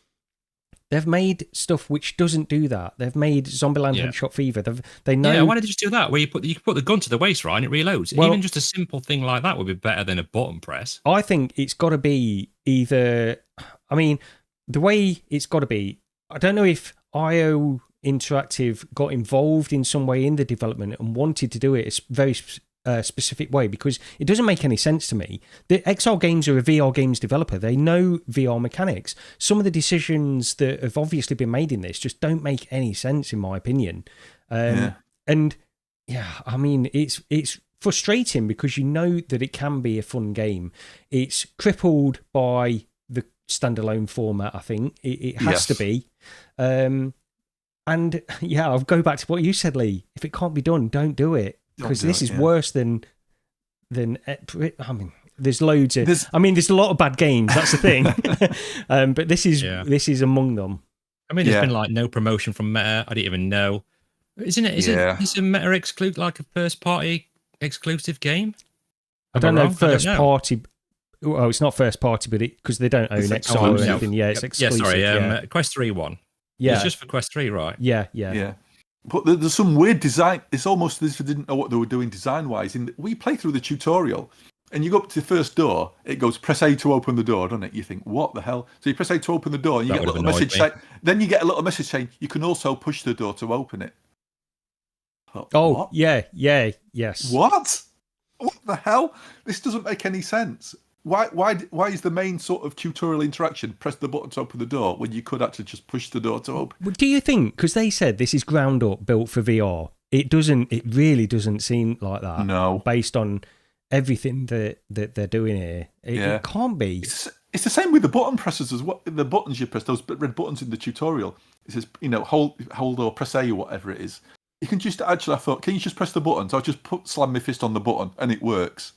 they've made stuff which doesn't do that. They've made Zombieland Headshot Fever. They know. Yeah, why did they just do that? Where you put the gun to the waist, right, and it reloads. Well, even just a simple thing like that would be better than a button press. I think it's got to be either. I mean, the way it's got to be. I don't know if IO Interactive got involved in some way in the development and wanted to do it a very specific way, because it doesn't make any sense to me. The XR Games are a VR games developer. They know VR mechanics. Some of the decisions that have obviously been made in this just don't make any sense, in my opinion. And I mean, it's frustrating because you know that it can be a fun game. It's crippled by the standalone format, I think. It has to be. And I'll go back to what you said, Lee. If it can't be done, don't do it. Because this is worse than. I mean, there's loads of. there's a lot of bad games. That's the thing. But this is among them. I mean, there's been like no promotion from Meta. I didn't even know. Isn't it? Is a Meta exclude like a first party exclusive game? I don't know. First party. Oh, it's not first party, but because they don't own XR or anything. Yeah, it's exclusive. Sorry. Quest 3 one. Yeah, it's just for Quest 3, right? Yeah. But there's some weird design. It's almost as if they didn't know what they were doing design-wise. We play through the tutorial, and you go up to the first door. It goes, press A to open the door, doesn't it? You think, what the hell? So you press A to open the door, and you get a little message saying. Then you get a little message saying you can also push the door to open it. What? Yes. What the hell? This doesn't make any sense. Why is the main sort of tutorial interaction press the button to open the door when you could actually just push the door to open? Well, do you think, because they said this is ground up, built for VR, it really doesn't seem like that. No. Based on everything that they're doing here. It can't be. It's the same with the button presses as well. The buttons you press, those red buttons in the tutorial. It says, hold or press A or whatever it is. You can just I thought, can you just press the button? So I just slam my fist on the button and it works.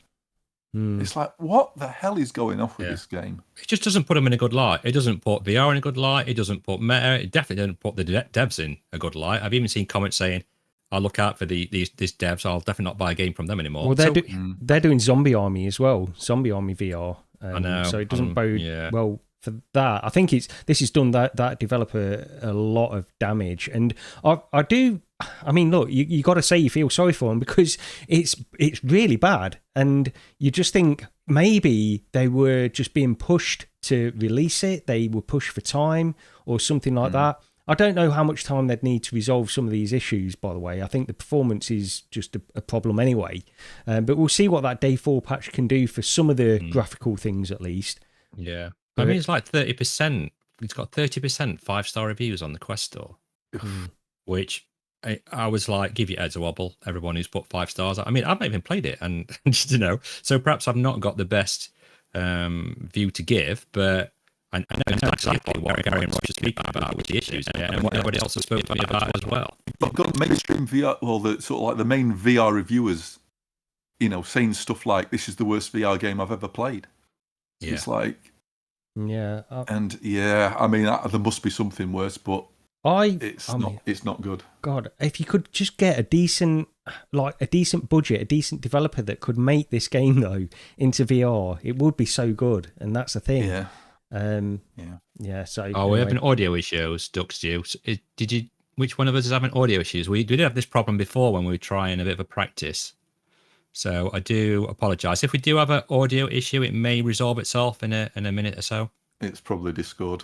It's like, what the hell is going on with this game? It just doesn't put them in a good light. It doesn't put VR in a good light. It doesn't put Meta. It definitely doesn't put the devs in a good light. I've even seen comments saying, I'll look out for these devs. I'll definitely not buy a game from them anymore. Well, they're doing Zombie Army as well. Zombie Army VR. I know. So it doesn't bode well for that. I think this has done that developer a lot of damage. And I mean, look, you got to say you feel sorry for them because it's really bad, and you just think maybe they were just being pushed to release it. They were pushed for time or something like that. I don't know how much time they'd need to resolve some of these issues, by the way. I think the performance is just a problem anyway. But we'll see what that Day 4 patch can do for some of the graphical things at least. Yeah. I mean, it's like 30%. It's got 30% 5-star reviews on the Quest Store. which I was like, give your heads a wobble, everyone who's put 5 stars. I mean, I've not even played it, and so perhaps I've not got the best view to give, but I know exactly what Gary and Roger speaking about with the issues and what everybody else has spoken to me about as well. I've got mainstream VR, well, the sort of like the main VR reviewers, saying stuff like, "This is the worst VR game I've ever played." Yeah. It's like, yeah, and yeah, I mean, there must be something worse, but it's not good. God, if you could just get a decent budget, a decent developer that could make this game though into VR, it would be so good. And that's the thing. Yeah. Yeah. So we're having audio issues, Duxdew. Which one of us is having audio issues? We did have this problem before when we were trying a bit of a practice. So I do apologise. If we do have an audio issue, it may resolve itself in a minute or so. It's probably Discord.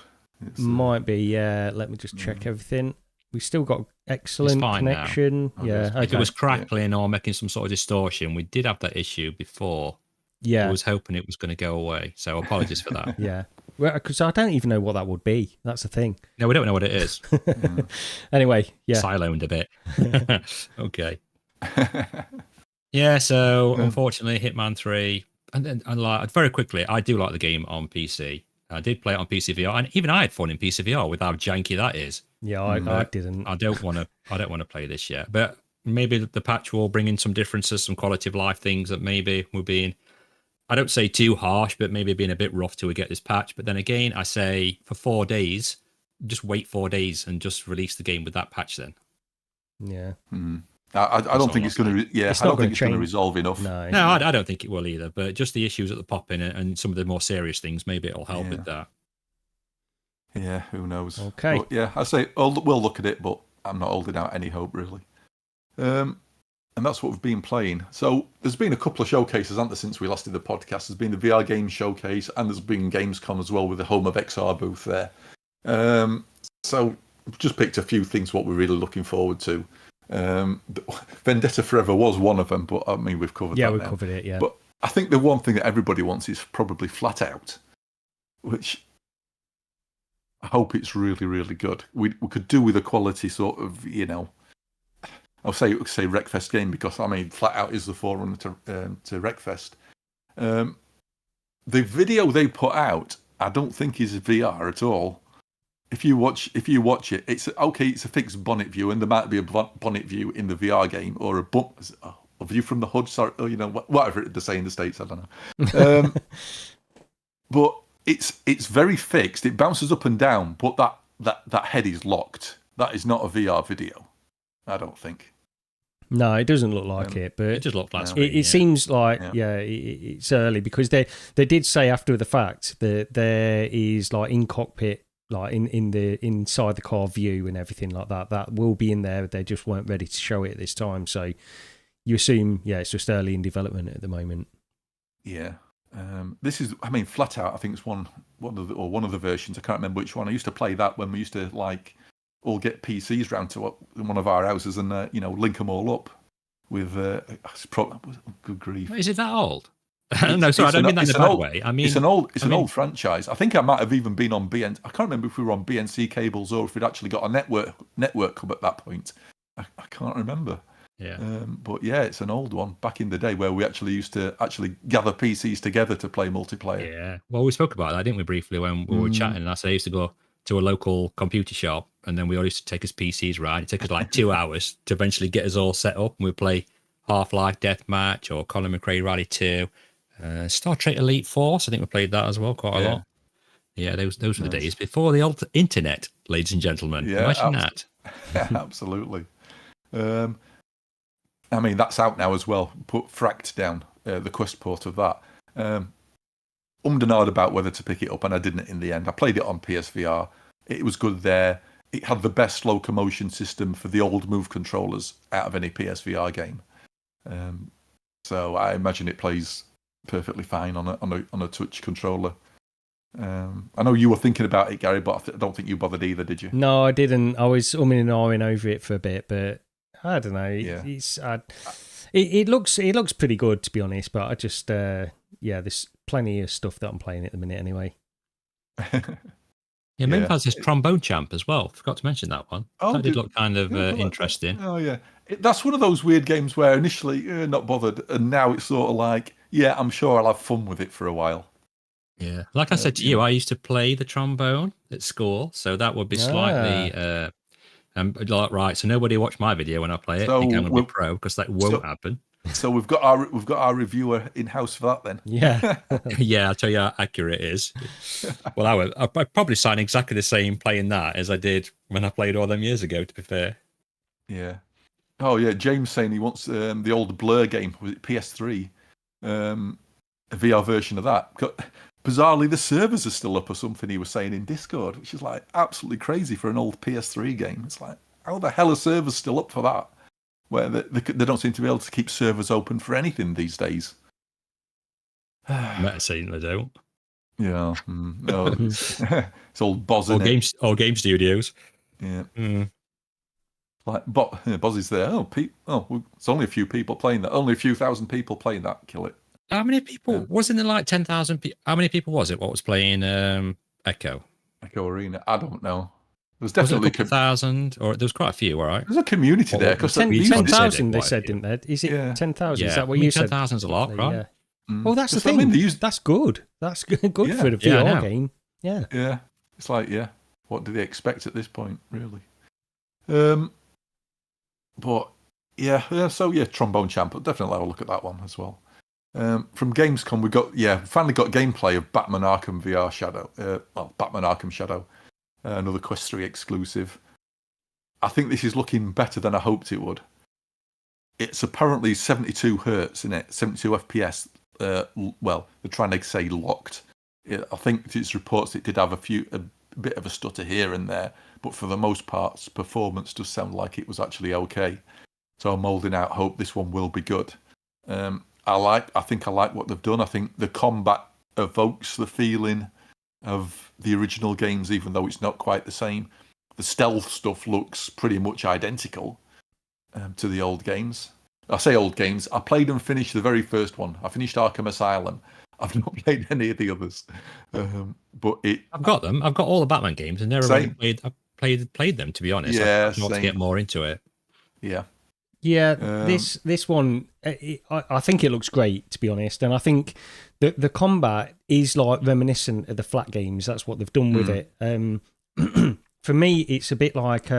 Might be, yeah. Let me just check everything. We still got excellent connection. Now. Yeah. If it was crackling or making some sort of distortion, we did have that issue before. Yeah. I was hoping it was going to go away. So apologies for that. Yeah. Well, because I don't even know what that would be. That's the thing. No, we don't know what it is. Anyway, yeah. Siloed a bit. Okay. Yeah, so unfortunately, Hitman 3, and very quickly, I do like the game on PC. I did play it on PCVR, and even I had fun in PCVR with how janky that is. Yeah, I didn't. I don't want to play this yet, but maybe the patch will bring in some differences, some quality of life things that maybe we're being, I don't say too harsh, but maybe being a bit rough till we get this patch. But then again, I say for 4 days, just wait 4 days and just release the game with that patch then. Yeah. I don't think it's going to. Yeah, I don't think it's going to resolve enough. No, I don't think it will either. But just the issues at the pop in and some of the more serious things, maybe it'll help with that. Yeah, who knows? Okay. But yeah, I say we'll look at it, but I'm not holding out any hope really. And that's what we've been playing. So there's been a couple of showcases, hasn't there, since we last did the podcast? There's been the VR game showcase, and there's been Gamescom as well with the Home of XR booth there. So just picked a few things what we're really looking forward to. Vendetta Forever was one of them, but I mean we've covered that. Yeah, we've covered it, yeah. But I think the one thing that everybody wants is probably Flatout, which I hope it's really, really good. We could do with a quality sort of, I'll say Wreckfest game, because I mean Flatout is the forerunner to Wreckfest. The video they put out, I don't think is VR at all. If you watch it, it's okay. It's a fixed bonnet view, and there might be a bonnet view in the VR game, or a view from the hood. Sorry, whatever they say in the States. I don't know. But it's very fixed. It bounces up and down, but that head is locked. That is not a VR video, I don't think. No, it doesn't look like it, but it just looked like it seems like it's early, because they did say after the fact that there is like in cockpit, like in the inside the car view and everything like that will be in there. They just weren't ready to show it at this time, so you assume it's just early in development at the moment. Yeah. This is, I mean, Flatout, I think it's one of the versions. I can't remember which one. I used to play that when we used to all get PCs round to one of our houses and link them all up with. Good grief! Is it that old? No, sorry, I don't mean that in a bad way. I mean, it's an old franchise. I think I might have even been on BN. I can't remember if we were on BNC cables or if we'd actually got a network hub at that point. I can't remember. Yeah. But yeah, it's an old one back in the day where we actually used to gather PCs together to play multiplayer. Yeah. Well, we spoke about that, didn't we, briefly when we were chatting? And I said I used to go to a local computer shop, and then we all used to take us PCs round. It took us like 2 hours to eventually get us all set up, and we'd play Half-Life Deathmatch or Colin McRae Rally 2. Star Trek Elite Force, I think we played that as well quite a lot. Yeah, those were the days before the old internet, ladies and gentlemen. Yeah, imagine that. Absolutely. I mean, that's out now as well. Put Fracked down, the Quest port of that. Umdenard about whether to pick it up, and I didn't in the end. I played it on PSVR. It was good there. It had the best locomotion system for the old Move controllers out of any PSVR game. So I imagine it plays perfectly fine on a touch controller. I know you were thinking about it, Gary, but I don't think you bothered either, did you? No, I didn't. I was umming and ahhing over it for a bit, but I don't know. Yeah. It looks pretty good, to be honest. But I just there's plenty of stuff that I'm playing at the minute anyway. Yeah, Ming has this trombone champ as well. Forgot to mention that one. Oh, that did look kind of interesting. Oh, yeah. That's one of those weird games where initially not bothered, and now it's sort of like, yeah, I'm sure I'll have fun with it for a while. Yeah, like I said to you, I used to play the trombone at school, so that would be slightly. Right, so nobody watch my video when I play it. So think I'm going to be pro because that won't happen. So we've got our reviewer in house for that then. Yeah, yeah, I'll tell you how accurate it is. Well, I'd probably sound exactly the same playing that as I did when I played all them years ago. To be fair. Yeah. Oh yeah, James saying he wants the old Blur game, was it PS3, a VR version of that. Bizarrely, the servers are still up or something. He was saying in Discord, which is like absolutely crazy for an old PS3 game. It's like, how the hell are servers still up for that? Where they don't seem to be able to keep servers open for anything these days. Meta saying they don't. Yeah. No, it's old Boz. All game studios. Yeah. Like Boz is there. It's only a few people playing that. Only a few thousand people playing that. Kill it. How many people? Wasn't there like 10,000 people? How many people was it? What was playing Echo Arena? I don't know. There's definitely a couple thousand, or there was quite a few, all right? There's a community there. 10,000 they said, didn't they? Is it 10,000? Yeah. Is that what you said? 10,000's a lot, right? Yeah. Well, that's the thing. That's good. That's good for the VR game. Yeah. Yeah. It's like, what do they expect at this point, really? But so Trombone Champ. I'll definitely have a look at that one as well. From Gamescom, finally got gameplay of Batman Arkham VR Shadow. Batman Arkham Shadow. Another Quest 3 exclusive. I think this is looking better than I hoped it would. It's apparently 72 hertz, isn't it? 72 FPS. They're trying to say locked. I think it's reports it did have a bit of a stutter here and there, but for the most part, performance does sound like it was actually okay. So I'm holding out hope this one will be good. I think I like what they've done. I think the combat evokes the feeling of the original games, even though it's not quite the same. The stealth stuff looks pretty much identical to the old games. I say old games. I played and finished the very first one. I finished Arkham Asylum. I've not played any of the others, I've got them. I've got all the Batman games, and never really played them. To be honest, I want to get more into it. Yeah. Yeah, this one, I think it looks great, to be honest, and I think the combat is like reminiscent of the Flat games. That's what they've done with it. For me, it's a bit like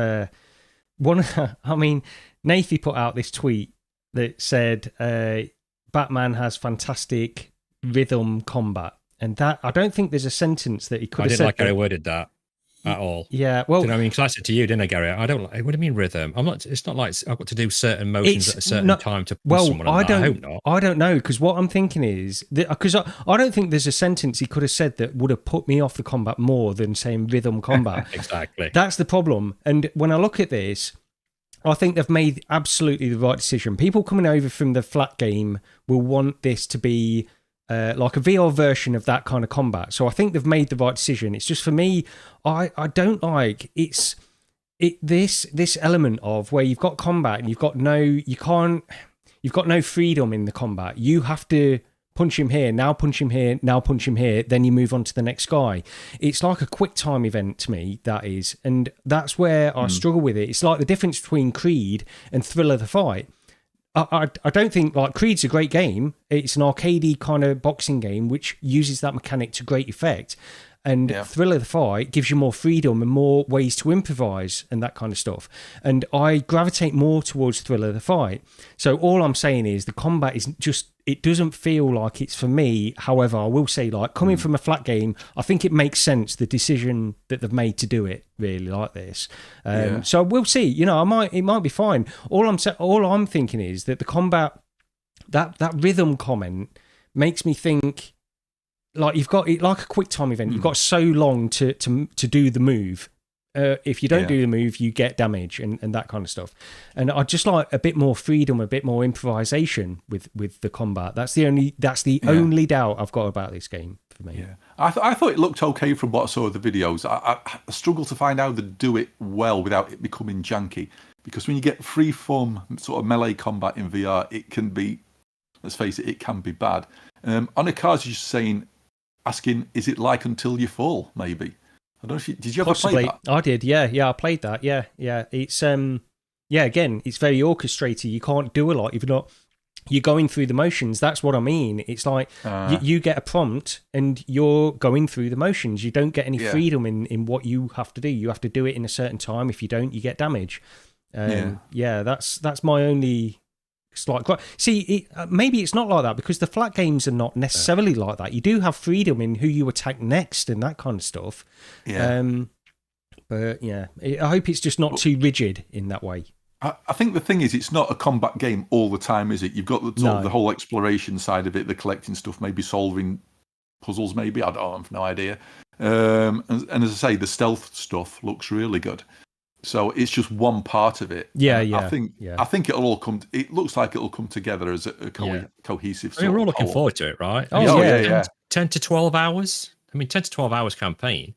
Nathy put out this tweet that said Batman has fantastic rhythm combat, and that I don't think there's a sentence that he could have said. I didn't like how he worded that. At all. Yeah, well, do you know what I mean? Because I said to you, didn't I, Gary? I don't like. What do you mean rhythm? I'm not. It's not like I've got to do certain motions at a certain time to push someone. I hope not. I don't know, because what I'm thinking is because I don't think there's a sentence he could have said that would have put me off the combat more than saying rhythm combat. Exactly. That's the problem. And when I look at this, I think they've made absolutely the right decision. People coming over from the Flat game will want this to be like a VR version of that kind of combat. So I think they've made the right decision. It's just for me, I don't like this element of where you've got combat and you've got no freedom in the combat. You have to punch him here, now punch him here, now punch him here, then you move on to the next guy. It's like a quick time event to me, that is. And that's where I struggle with it. It's like the difference between Creed and Thriller the Fight. I don't think, like, Creed's a great game. It's an arcadey kind of boxing game which uses that mechanic to great effect. And Thriller the Fight gives you more freedom and more ways to improvise and that kind of stuff. And I gravitate more towards Thriller the Fight. So all I'm saying is the combat is just, it doesn't feel like it's for me. However, I will say, like, coming from a Flat game, I think it makes sense, the decision that they've made to do it really like this. So we'll see. You know, it might be fine. All I'm thinking is that the combat, that rhythm comment makes me think, like, you've got it like a quick time event. You've got so long to do the move. If you don't do the move, you get damage and that kind of stuff. And I just like a bit more freedom, a bit more improvisation with the combat. That's the only doubt I've got about this game for me. Yeah, I thought it looked okay from what I saw of the videos. I struggle to find how to do it well without it becoming janky. Because when you get free-form sort of melee combat in VR, it can be, let's face it, it can be bad. On a card, you're saying, asking, is it like Until You Fall, maybe? I don't know if did you ever Possibly. play that? I did, yeah, I played that, yeah. It's again, it's very orchestrated. You can't do a lot if you're going through the motions. That's what I mean. It's like you get a prompt and you're going through the motions. You don't get any freedom in what you have to do. You have to do it in a certain time. If you don't, you get damage. That's my only slight. See, maybe it's not like that because the flat games are not necessarily like that. You do have freedom in who you attack next and that kind of stuff. But yeah, I hope it's just not too rigid in that way. I think the thing is, it's not a combat game all the time, is it? You've got the whole exploration side of it, the collecting stuff, maybe solving puzzles, maybe. I have no idea. And as I say, the stealth stuff looks really good. So it's just one part of it. I think it'll all come. It looks like it'll come together as a cohesive. I mean, we're all looking forward to it, right? 10 to 12 hours. I mean, 10 to 12 hours campaign.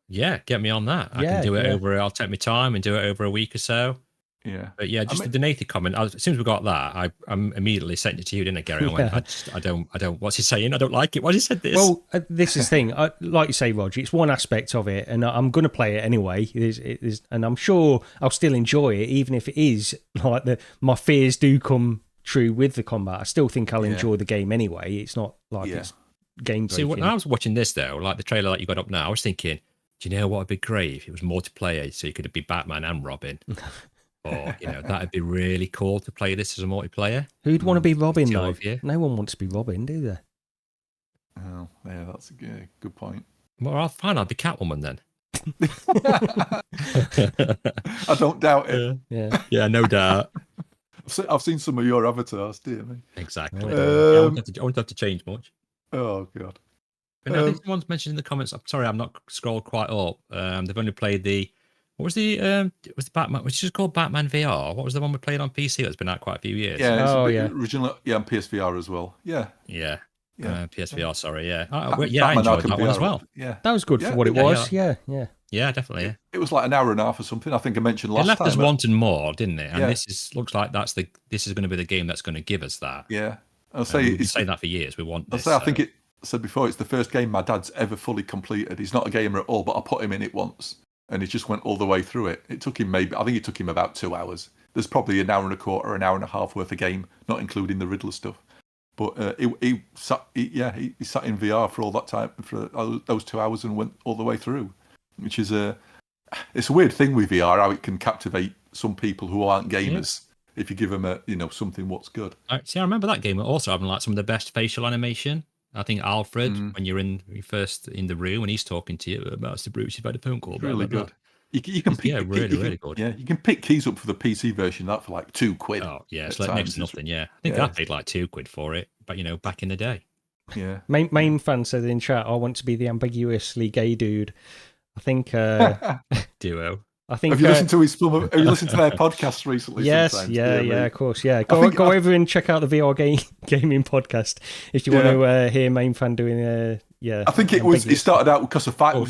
Yeah, get me on that. I can do it over. I'll take my time and do it over a week or so. Yeah, but the Nathan comment. As soon as we got that, I'm immediately sent it to you, didn't I, Gary? I went, I don't. What's he saying? I don't like it. Why has he said this? Well, this is the thing. Like you say, Roger, it's one aspect of it, and I'm going to play it anyway. It is, and I'm sure I'll still enjoy it, even if it is like my fears do come true with the combat. I still think I'll enjoy the game anyway. It's not like it's game breaking. See, when I was watching this though, like the trailer that you got up now, I was thinking, do you know what would be great if it was multiplayer, so you could be Batman and Robin? Or, that'd be really cool to play this as a multiplayer. Who'd want to be Robin, though? No one wants to be Robin, do they? Oh, yeah, that's a good point. Well, I'll be Catwoman then. I don't doubt it. Yeah, no doubt. I've seen some of your avatars, dear me. Exactly. I won't have to change much. Oh, God. But no, someone's mentioned in the comments, I'm sorry, I'm not scrolled quite up. They've only played what was the Batman, which is called Batman VR? What was the one we played on PC that's been out quite a few years? Original, and PSVR as well. PSVR, sorry, I enjoyed that one as well. Yeah, that was good for what it was. Yeah, definitely. Yeah. It was like an hour and a half or something. I think I mentioned last time. It left us wanting more, didn't it? And looks like this is going to be the game that's going to give us that. Yeah, I'll say we've been saying that for years. We want this. I think I said before, it's the first game my dad's ever fully completed. He's not a gamer at all, but I put him in it once. And he just went all the way through it. It took him I think it took him about 2 hours. There's probably an hour and a quarter, an hour and a half worth of game, not including the Riddler stuff. But he sat in VR for all that time, for those 2 hours, and went all the way through. Which is it's a weird thing with VR, how it can captivate some people who aren't gamers if you give them something what's good. See, I remember that game also having like some of the best facial animation. I think Alfred, when you're first in the room and he's talking to you about the Bruce, you've had a phone call. Really good. You can pick, really good. Yeah, you can pick keys up for the PC version of that for like £2. Oh yeah, it's like next to nothing. Yeah, I think I paid like £2 for it, but back in the day. Yeah. Main fan said in chat, "I want to be the ambiguously gay dude." I think duo. I think. Have you listened to Have you listened to their podcasts recently? Yes, of course, yeah. Go over and check out the VR gaming podcast if you want to hear Main Fan doing I think it started out because of Final.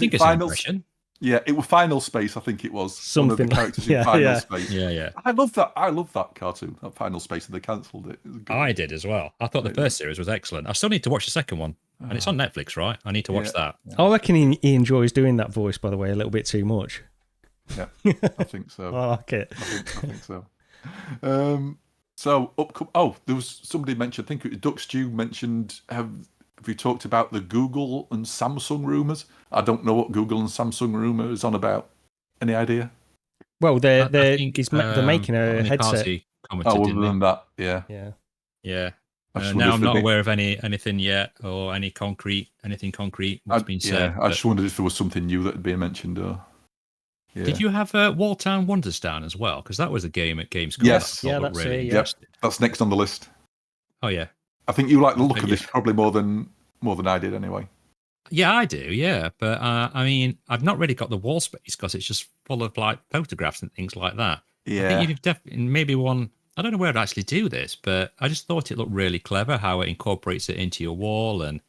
Yeah, it was Final Space. I think it was something one of the characters in Final Space. Yeah. I love that cartoon, that Final Space, and they cancelled it. I did as well. I thought the first series was excellent. I still need to watch the second one, and it's on Netflix, right? I need to watch that. I reckon he enjoys doing that voice, by the way, a little bit too much. Yeah, I think so. I like it. I think so. There was somebody mentioned, I think it was Duck Stew mentioned, have we talked about the Google and Samsung rumours? I don't know what Google and Samsung rumour is on about. Any idea? Well, they're making a headset. Other than that, yeah. Now I'm not aware of anything yet, or anything concrete that's been said. I just wondered if there was something new that had been mentioned. Or did you have Wall Town Wonders down as well? Because that was a game at Gamescom. Yes, that's really that's next on the list. Oh yeah, I think you like the look of this probably more than I did anyway. Yeah, I do. Yeah, but I mean, I've not really got the wall space because it's just full of like photographs and things like that. Yeah, I think you've definitely maybe one. I don't know where I'd actually do this, but I just thought it looked really clever how it incorporates it into your wall, and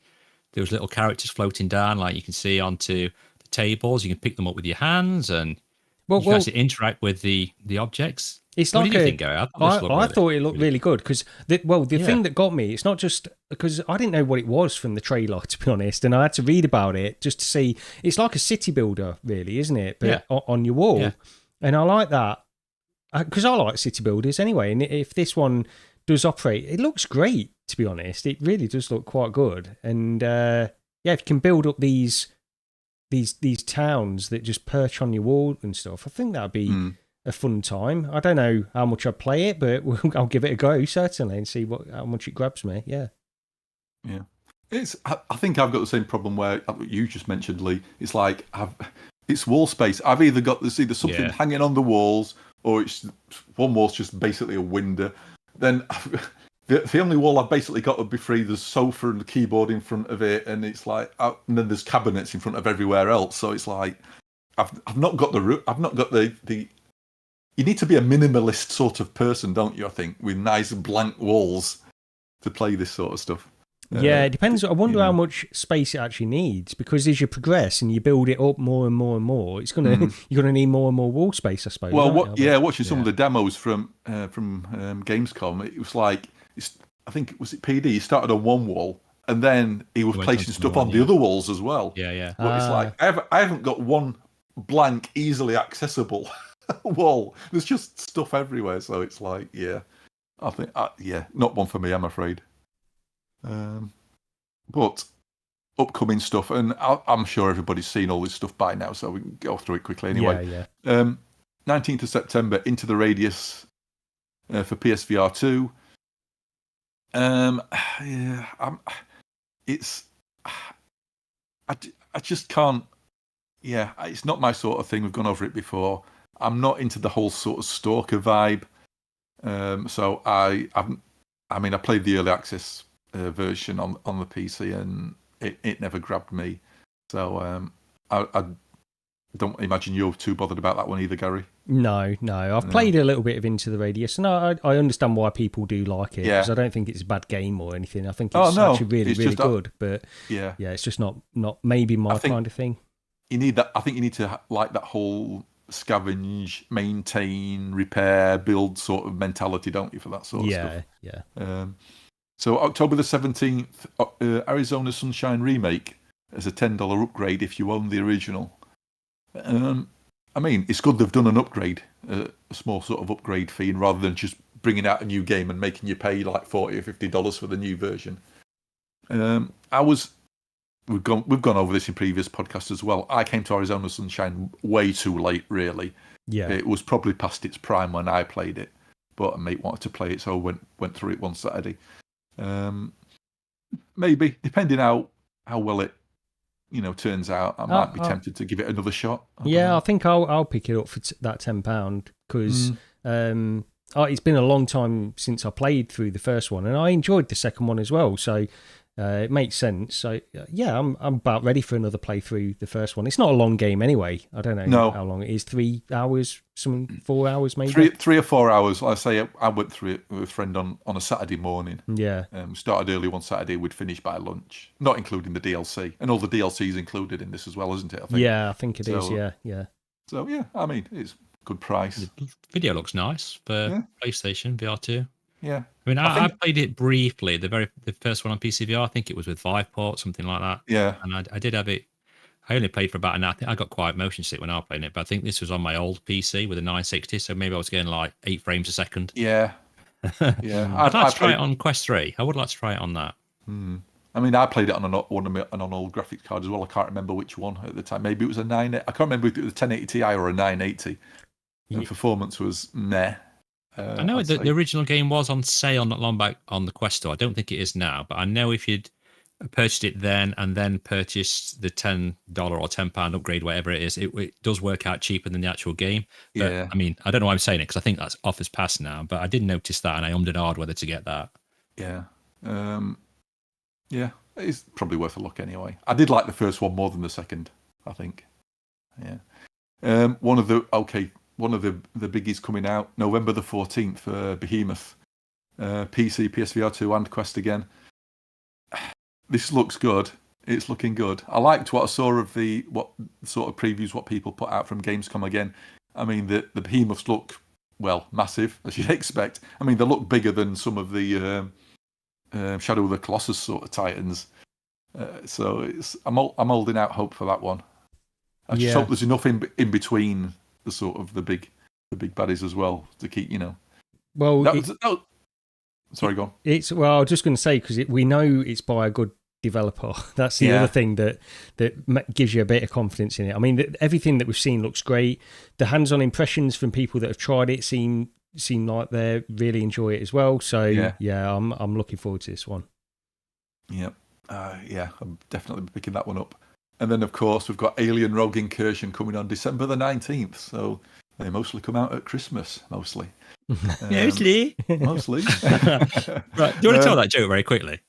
there was little characters floating down, like you can see onto the tables. You can pick them up with your hands, and you can actually interact with the objects. It's what like did you think, Gary? I thought it looked really good because the thing that got me, it's not just because I didn't know what it was from the trailer, to be honest, and I had to read about it just to see. It's like a city builder, really, isn't it? But on your wall, and I like that because I like city builders anyway. And if this one does operate, it looks great. To be honest, it really does look quite good. And if you can build up these towns that just perch on your wall and stuff, I think that'd be a fun time. I don't know how much I'd play it, but I'll give it a go certainly and see how much it grabs me. Yeah. I think I've got the same problem where you just mentioned, Lee. It's like it's wall space. I've either got either something hanging on the walls, or it's one wall's just basically a window. Then the only wall I've basically got would be free. There's sofa and the keyboard in front of it, and it's like, and then there's cabinets in front of everywhere else. So it's like I've not got the. You need to be a minimalist sort of person, don't you? I think with nice blank walls to play this sort of stuff. Yeah, it depends. I wonder how much space it actually needs, because as you progress and you build it up more and more and more, it's you're gonna need more and more wall space, I suppose. Well, watching some of the demos from Gamescom, it was like I think it was PD. He started on one wall, and then he was placing stuff on the other walls as well. Yeah. But it's like I haven't got one blank, easily accessible wall. There's just stuff everywhere, so it's like, I think, not one for me, I'm afraid. But upcoming stuff, and I'm sure everybody's seen all this stuff by now, so we can go through it quickly anyway. 19th of September, Into the Radius for PSVR2. I just can't. Yeah, it's not my sort of thing. We've gone over it before. I'm not into the whole sort of stalker vibe. So I played the early access version on the PC, and it never grabbed me. So I don't imagine you're too bothered about that one either, Gary. No. I've played a little bit of Into the Radius, and I understand why people do like it, because I don't think it's a bad game or anything. I think it's actually really, really good. But it's just not maybe my kind of thing. You need that. I think you need to like that whole scavenge, maintain, repair, build sort of mentality, don't you, for that sort of stuff? Yeah. So October the 17th, Arizona Sunshine Remake as a $10 upgrade if you own the original. I mean, it's good they've done an upgrade, a small sort of upgrade fee, and rather than just bringing out a new game and making you pay like $40 or $50 for the new version. We've gone over this in previous podcasts as well. I came to Arizona Sunshine way too late, really. Yeah. It was probably past its prime when I played it, but a mate wanted to play it, so I went through it one Saturday. Maybe, depending how well it turns out, I might be tempted to give it another shot. I think I'll pick it up for that £10 because it's been a long time since I played through the first one, and I enjoyed the second one as well. So it makes sense. So I'm about ready for another playthrough the first one. It's not a long game anyway. I don't know how long it is. 3 hours, 4 hours maybe. 3 or 4 hours. I say I went through it with a friend on a Saturday morning. Yeah. Started early one Saturday. We'd finish by lunch, not including the DLC, and all the DLC is included in this as well, isn't it? I think. Yeah, I think it is. Yeah. So I mean, it's a good price. The video looks nice for PlayStation VR2. Yeah. I mean, I played it briefly, the first one on PCVR. I think it was with Viveport, something like that. Yeah. And I did have it. I only played for about an hour. I think I got quite motion sick when I was playing it, but I think this was on my old PC with a 960, so maybe I was getting like 8 frames a second. Yeah. Yeah. I'd like to try it on Quest 3. I would like to try it on that. I mean, I played it on an old graphics card as well. I can't remember which one at the time. Maybe it was a 9. I can't remember if it was a 1080 Ti or a 980. The performance was meh. I know the original game was on sale not long back on the Quest Store. I don't think it is now, but I know if you'd purchased it then and then purchased the $10 or £10 upgrade, whatever it is, it does work out cheaper than the actual game. But, I mean, I don't know why I'm saying it because I think that's offers past now, but I did notice that and I ummed and ahed whether to get that. Yeah. It's probably worth a look anyway. I did like the first one more than the second, I think. Yeah. One of the biggies coming out November the 14th for Behemoth, PC, PSVR2, and Quest again. This looks good. It's looking good. I liked what I saw of what sort of previews what people put out from Gamescom again. I mean, the Behemoths look well, massive, as you'd expect. I mean, they look bigger than some of the Shadow of the Colossus sort of Titans. So I'm holding out hope for that one. I just hope there's enough in between the sort of the big baddies as well to keep, Well, sorry, go on. I was just going to say, because we know it's by a good developer. That's the other thing that gives you a bit of confidence in it. I mean, everything that we've seen looks great. The hands-on impressions from people that have tried it seem like they really enjoy it as well. So I'm looking forward to this one. Yep. I'm definitely picking that one up. And then, of course, we've got Alien Rogue Incursion coming on December the 19th. So they mostly come out at Christmas, mostly. Mostly. Right. Do you want to tell that joke very quickly?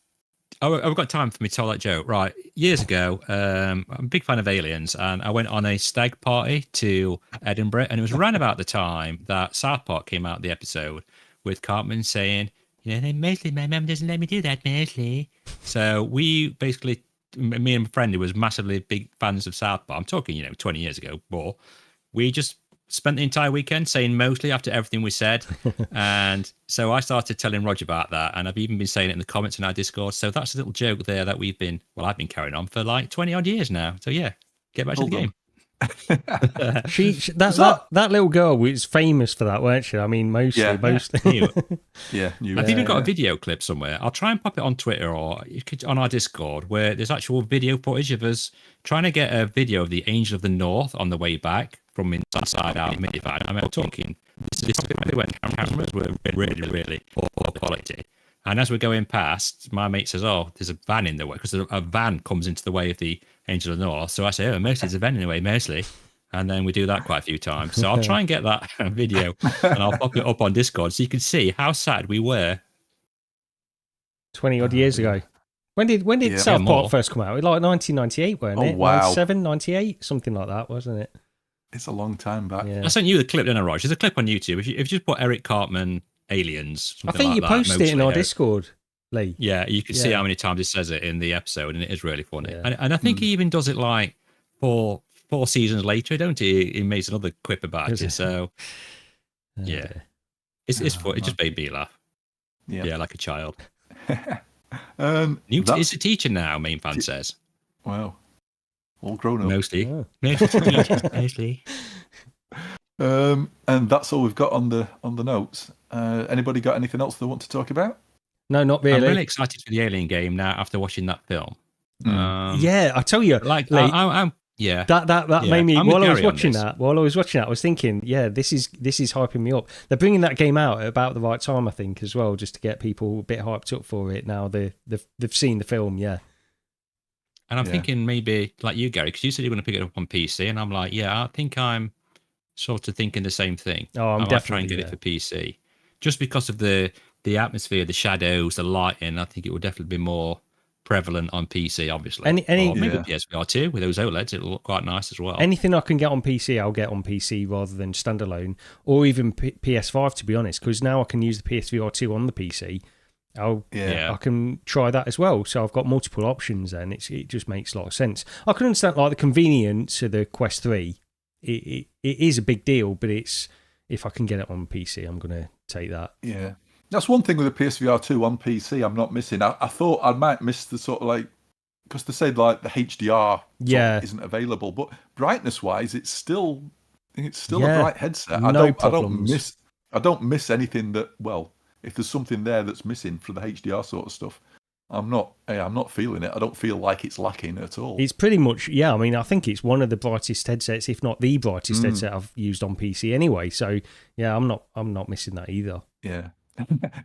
I've got time for me to tell that joke. Right. Years ago, I'm a big fan of Aliens, and I went on a stag party to Edinburgh, and it was around about the time that South Park came out, the episode, with Cartman saying, mostly my mum doesn't let me do that, mostly. So we basically, me and my friend who was massively big fans of South Park, I'm talking, 20 years ago, more, we just spent the entire weekend saying mostly after everything we said. And so I started telling Roger about that, and I've even been saying it in the comments in our Discord. So that's a little joke there that I've been carrying on for like 20 odd years now. So yeah, get back to the game. that little girl was famous for that, weren't she? I mean, mostly. I've even got a video clip somewhere. I'll try and pop it on Twitter or on our Discord, where there's actual video footage of us trying to get a video of the Angel of the North on the way back from inside our minivan. I mean, I'm talking this when cameras were really, really poor quality. And as we're going past, my mate says, "Oh, there's a van in the way," because a van comes into the way of the Angel of the North. So I say, "Oh, mostly there's a van in the way, mostly." And then we do that quite a few times. So I'll try and get that video, and I'll pop it up on Discord so you can see how sad we were 20 odd years ago. When did South Park first come out? Like 1998, weren't it? Wow. 97, 98, something like that, wasn't it? It's a long time back. Yeah. I sent you the clip, didn't I, Raj? There's a clip on YouTube. If you just put Eric Cartman Aliens, I think you posted it in our Discord, Lee. Yeah, you can see how many times it says it in the episode, and it is really funny. Yeah. And I think he even does it like four seasons later, don't he? He makes another quip about it. So yeah, it's fun. It just made me laugh. Yeah, like a child. Newt is a teacher now, main fan says. Wow. All grown up. Mostly. Oh. Mostly. And that's all we've got on the notes. Anybody got anything else they want to talk about? No, not really. I'm really excited for the Alien game now after watching that film. I tell you, like that made me while I was watching that. I was thinking, this is hyping me up. They're bringing that game out at about the right time, I think, as well, just to get people a bit hyped up for it. Now they've seen the film, And I'm thinking maybe like you, Gary, because you said you're going to pick it up on PC, and I'm like, I think I'm sort of thinking the same thing. Oh, I'm definitely trying to get it for PC, just because of the atmosphere, the shadows, the lighting. I think it would definitely be more prevalent on PC, obviously. Or maybe PSVR2 with those OLEDs, it'll look quite nice as well. Anything I can get on PC, I'll get on PC rather than standalone, or even PS5, to be honest, because now I can use the PSVR2 on the PC. I can try that as well. So I've got multiple options then. It just makes a lot of sense. I can understand like the convenience of the Quest 3. It is a big deal, but if I can get it on PC, I'm going to take that. Yeah. That's one thing with the PSVR2 on PC I'm not missing. I thought I might miss the sort of like, because they said like the HDR isn't available, but brightness-wise, it's still a bright headset. I don't miss anything that, well, if there's something there that's missing for the HDR sort of stuff, I'm not feeling it. I don't feel like it's lacking at all. It's pretty much, I mean, I think it's one of the brightest headsets, if not the brightest headset I've used on PC anyway. So I'm not missing that either. Yeah.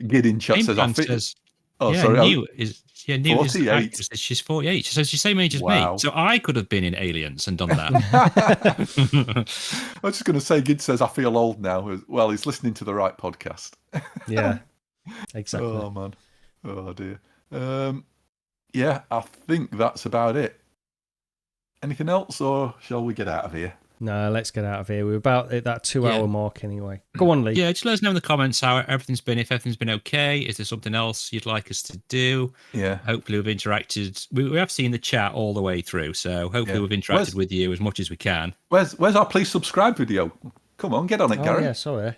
Gid in chat says, New is 48. She's 48. So she's the same age as me. So I could have been in Aliens and done that. I was just going to say, Gid says, I feel old now. Well, he's listening to the right podcast. Yeah, exactly. Oh, man. Oh, dear. I think that's about it. Anything else, or shall we get out of here? No, let's get out of here. We're about at that 2-hour mark anyway. Go on, Lee. Yeah, just let us know in the comments how everything's been. If everything's been okay, is there something else you'd like us to do? Yeah. Hopefully we've interacted. We have seen the chat all the way through, so hopefully we've interacted with you as much as we can. Where's our please subscribe video? Come on, get on it, Gary. Yeah, sorry.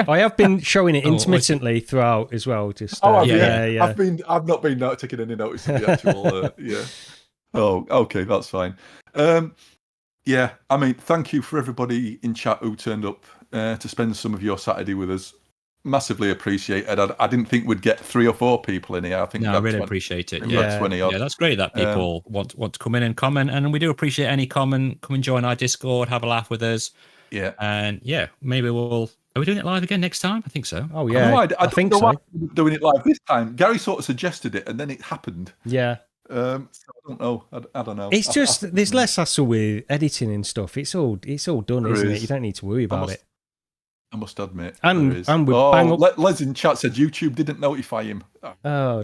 I have been showing it intermittently throughout as well. Just yeah. I've not been taking any notice of the actual. Yeah. Oh, okay, that's fine. Yeah, I mean, thank you for everybody in chat who turned up to spend some of your Saturday with us. Massively appreciated. I didn't think we'd get 3 or 4 people in here. I think I really appreciate it. Yeah, 20 odd. Yeah, that's great that people want to come in and comment, and we do appreciate any comment. Come and join our Discord, have a laugh with us. Yeah, and maybe we'll. Are we doing it live again next time? I think so. Oh yeah, I think so. Why we're doing it live this time. Gary sort of suggested it, and then it happened. Yeah. So I don't know. I don't know. It's just there's less hassle with editing and stuff. It's all done, isn't it? You don't need to worry about it. I must admit. And we're bang up. Les in chat said YouTube didn't notify him. Oh,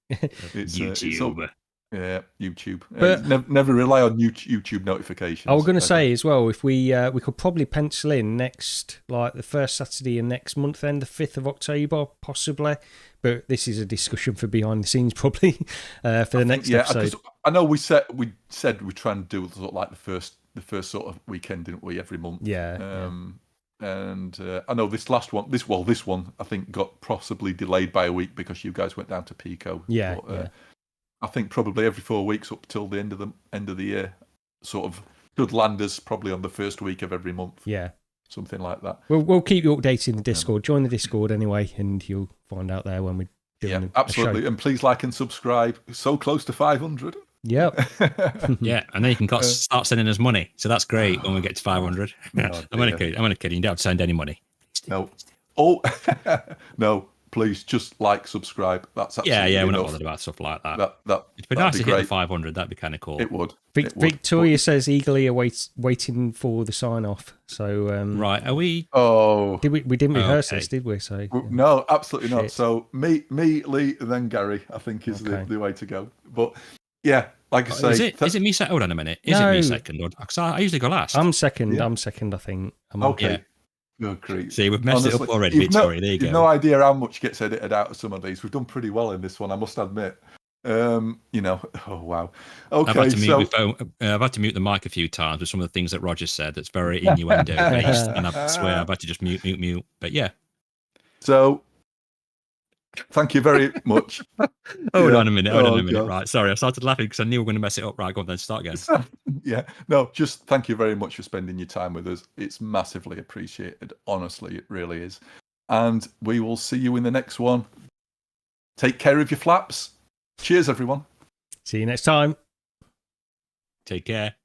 it's YouTube. Yeah, YouTube. But never rely on YouTube notifications. I was going to say as well, if we could probably pencil in next, like the first Saturday in next month, then the 5th of October, possibly. But this is a discussion for behind the scenes, probably for the next episode. I know we said we try and do sort of like the first sort of weekend, didn't we, every month? Yeah. And I know this one I think got possibly delayed by a week because you guys went down to Pico. Yeah. But, I think probably every 4 weeks up till the end of the year, sort of should land us probably on the first week of every month. Yeah, something like that. We'll keep you updated in the Discord. Join the Discord anyway, and you'll find out there when we're doing absolutely. a show. And please like and subscribe. So close to 500. Yep. Yeah, and then you can start sending us money. So that's great when we get to 500. I'm only kidding. You don't have to send any money. No. No. Please just like, subscribe. That's absolutely we're enough. not bothered about stuff like that. It'd be nice to hit 500. That'd be kind of cool. It would. Victoria says eagerly waiting for the sign off. So right, are we? Oh, we didn't rehearse this, did we? So no, absolutely not. So me, Lee, and then Gary. I think is the way to go. But yeah, like I say, is it me second? Hold on a minute. Is it me second? Because I usually go last. I'm second. Yeah. I'm second. I think. Okay. Yeah. Oh, great. See, we've messed it up already, Victoria. There you go. You've no idea how much gets edited out of some of these. We've done pretty well in this one, I must admit. Oh wow. Okay, I've had to mute the mic a few times with some of the things that Roger said. That's very innuendo based, and I swear I've had to just mute. But yeah. So, thank you very much. Hold on a minute. God. Right, sorry, I started laughing because I knew we were going to mess it up. Right, go on then, start again. Yeah, no, just thank you very much for spending your time with us. It's massively appreciated. Honestly, it really is. And we will see you in the next one. Take care of your flaps. Cheers, everyone. See you next time. Take care.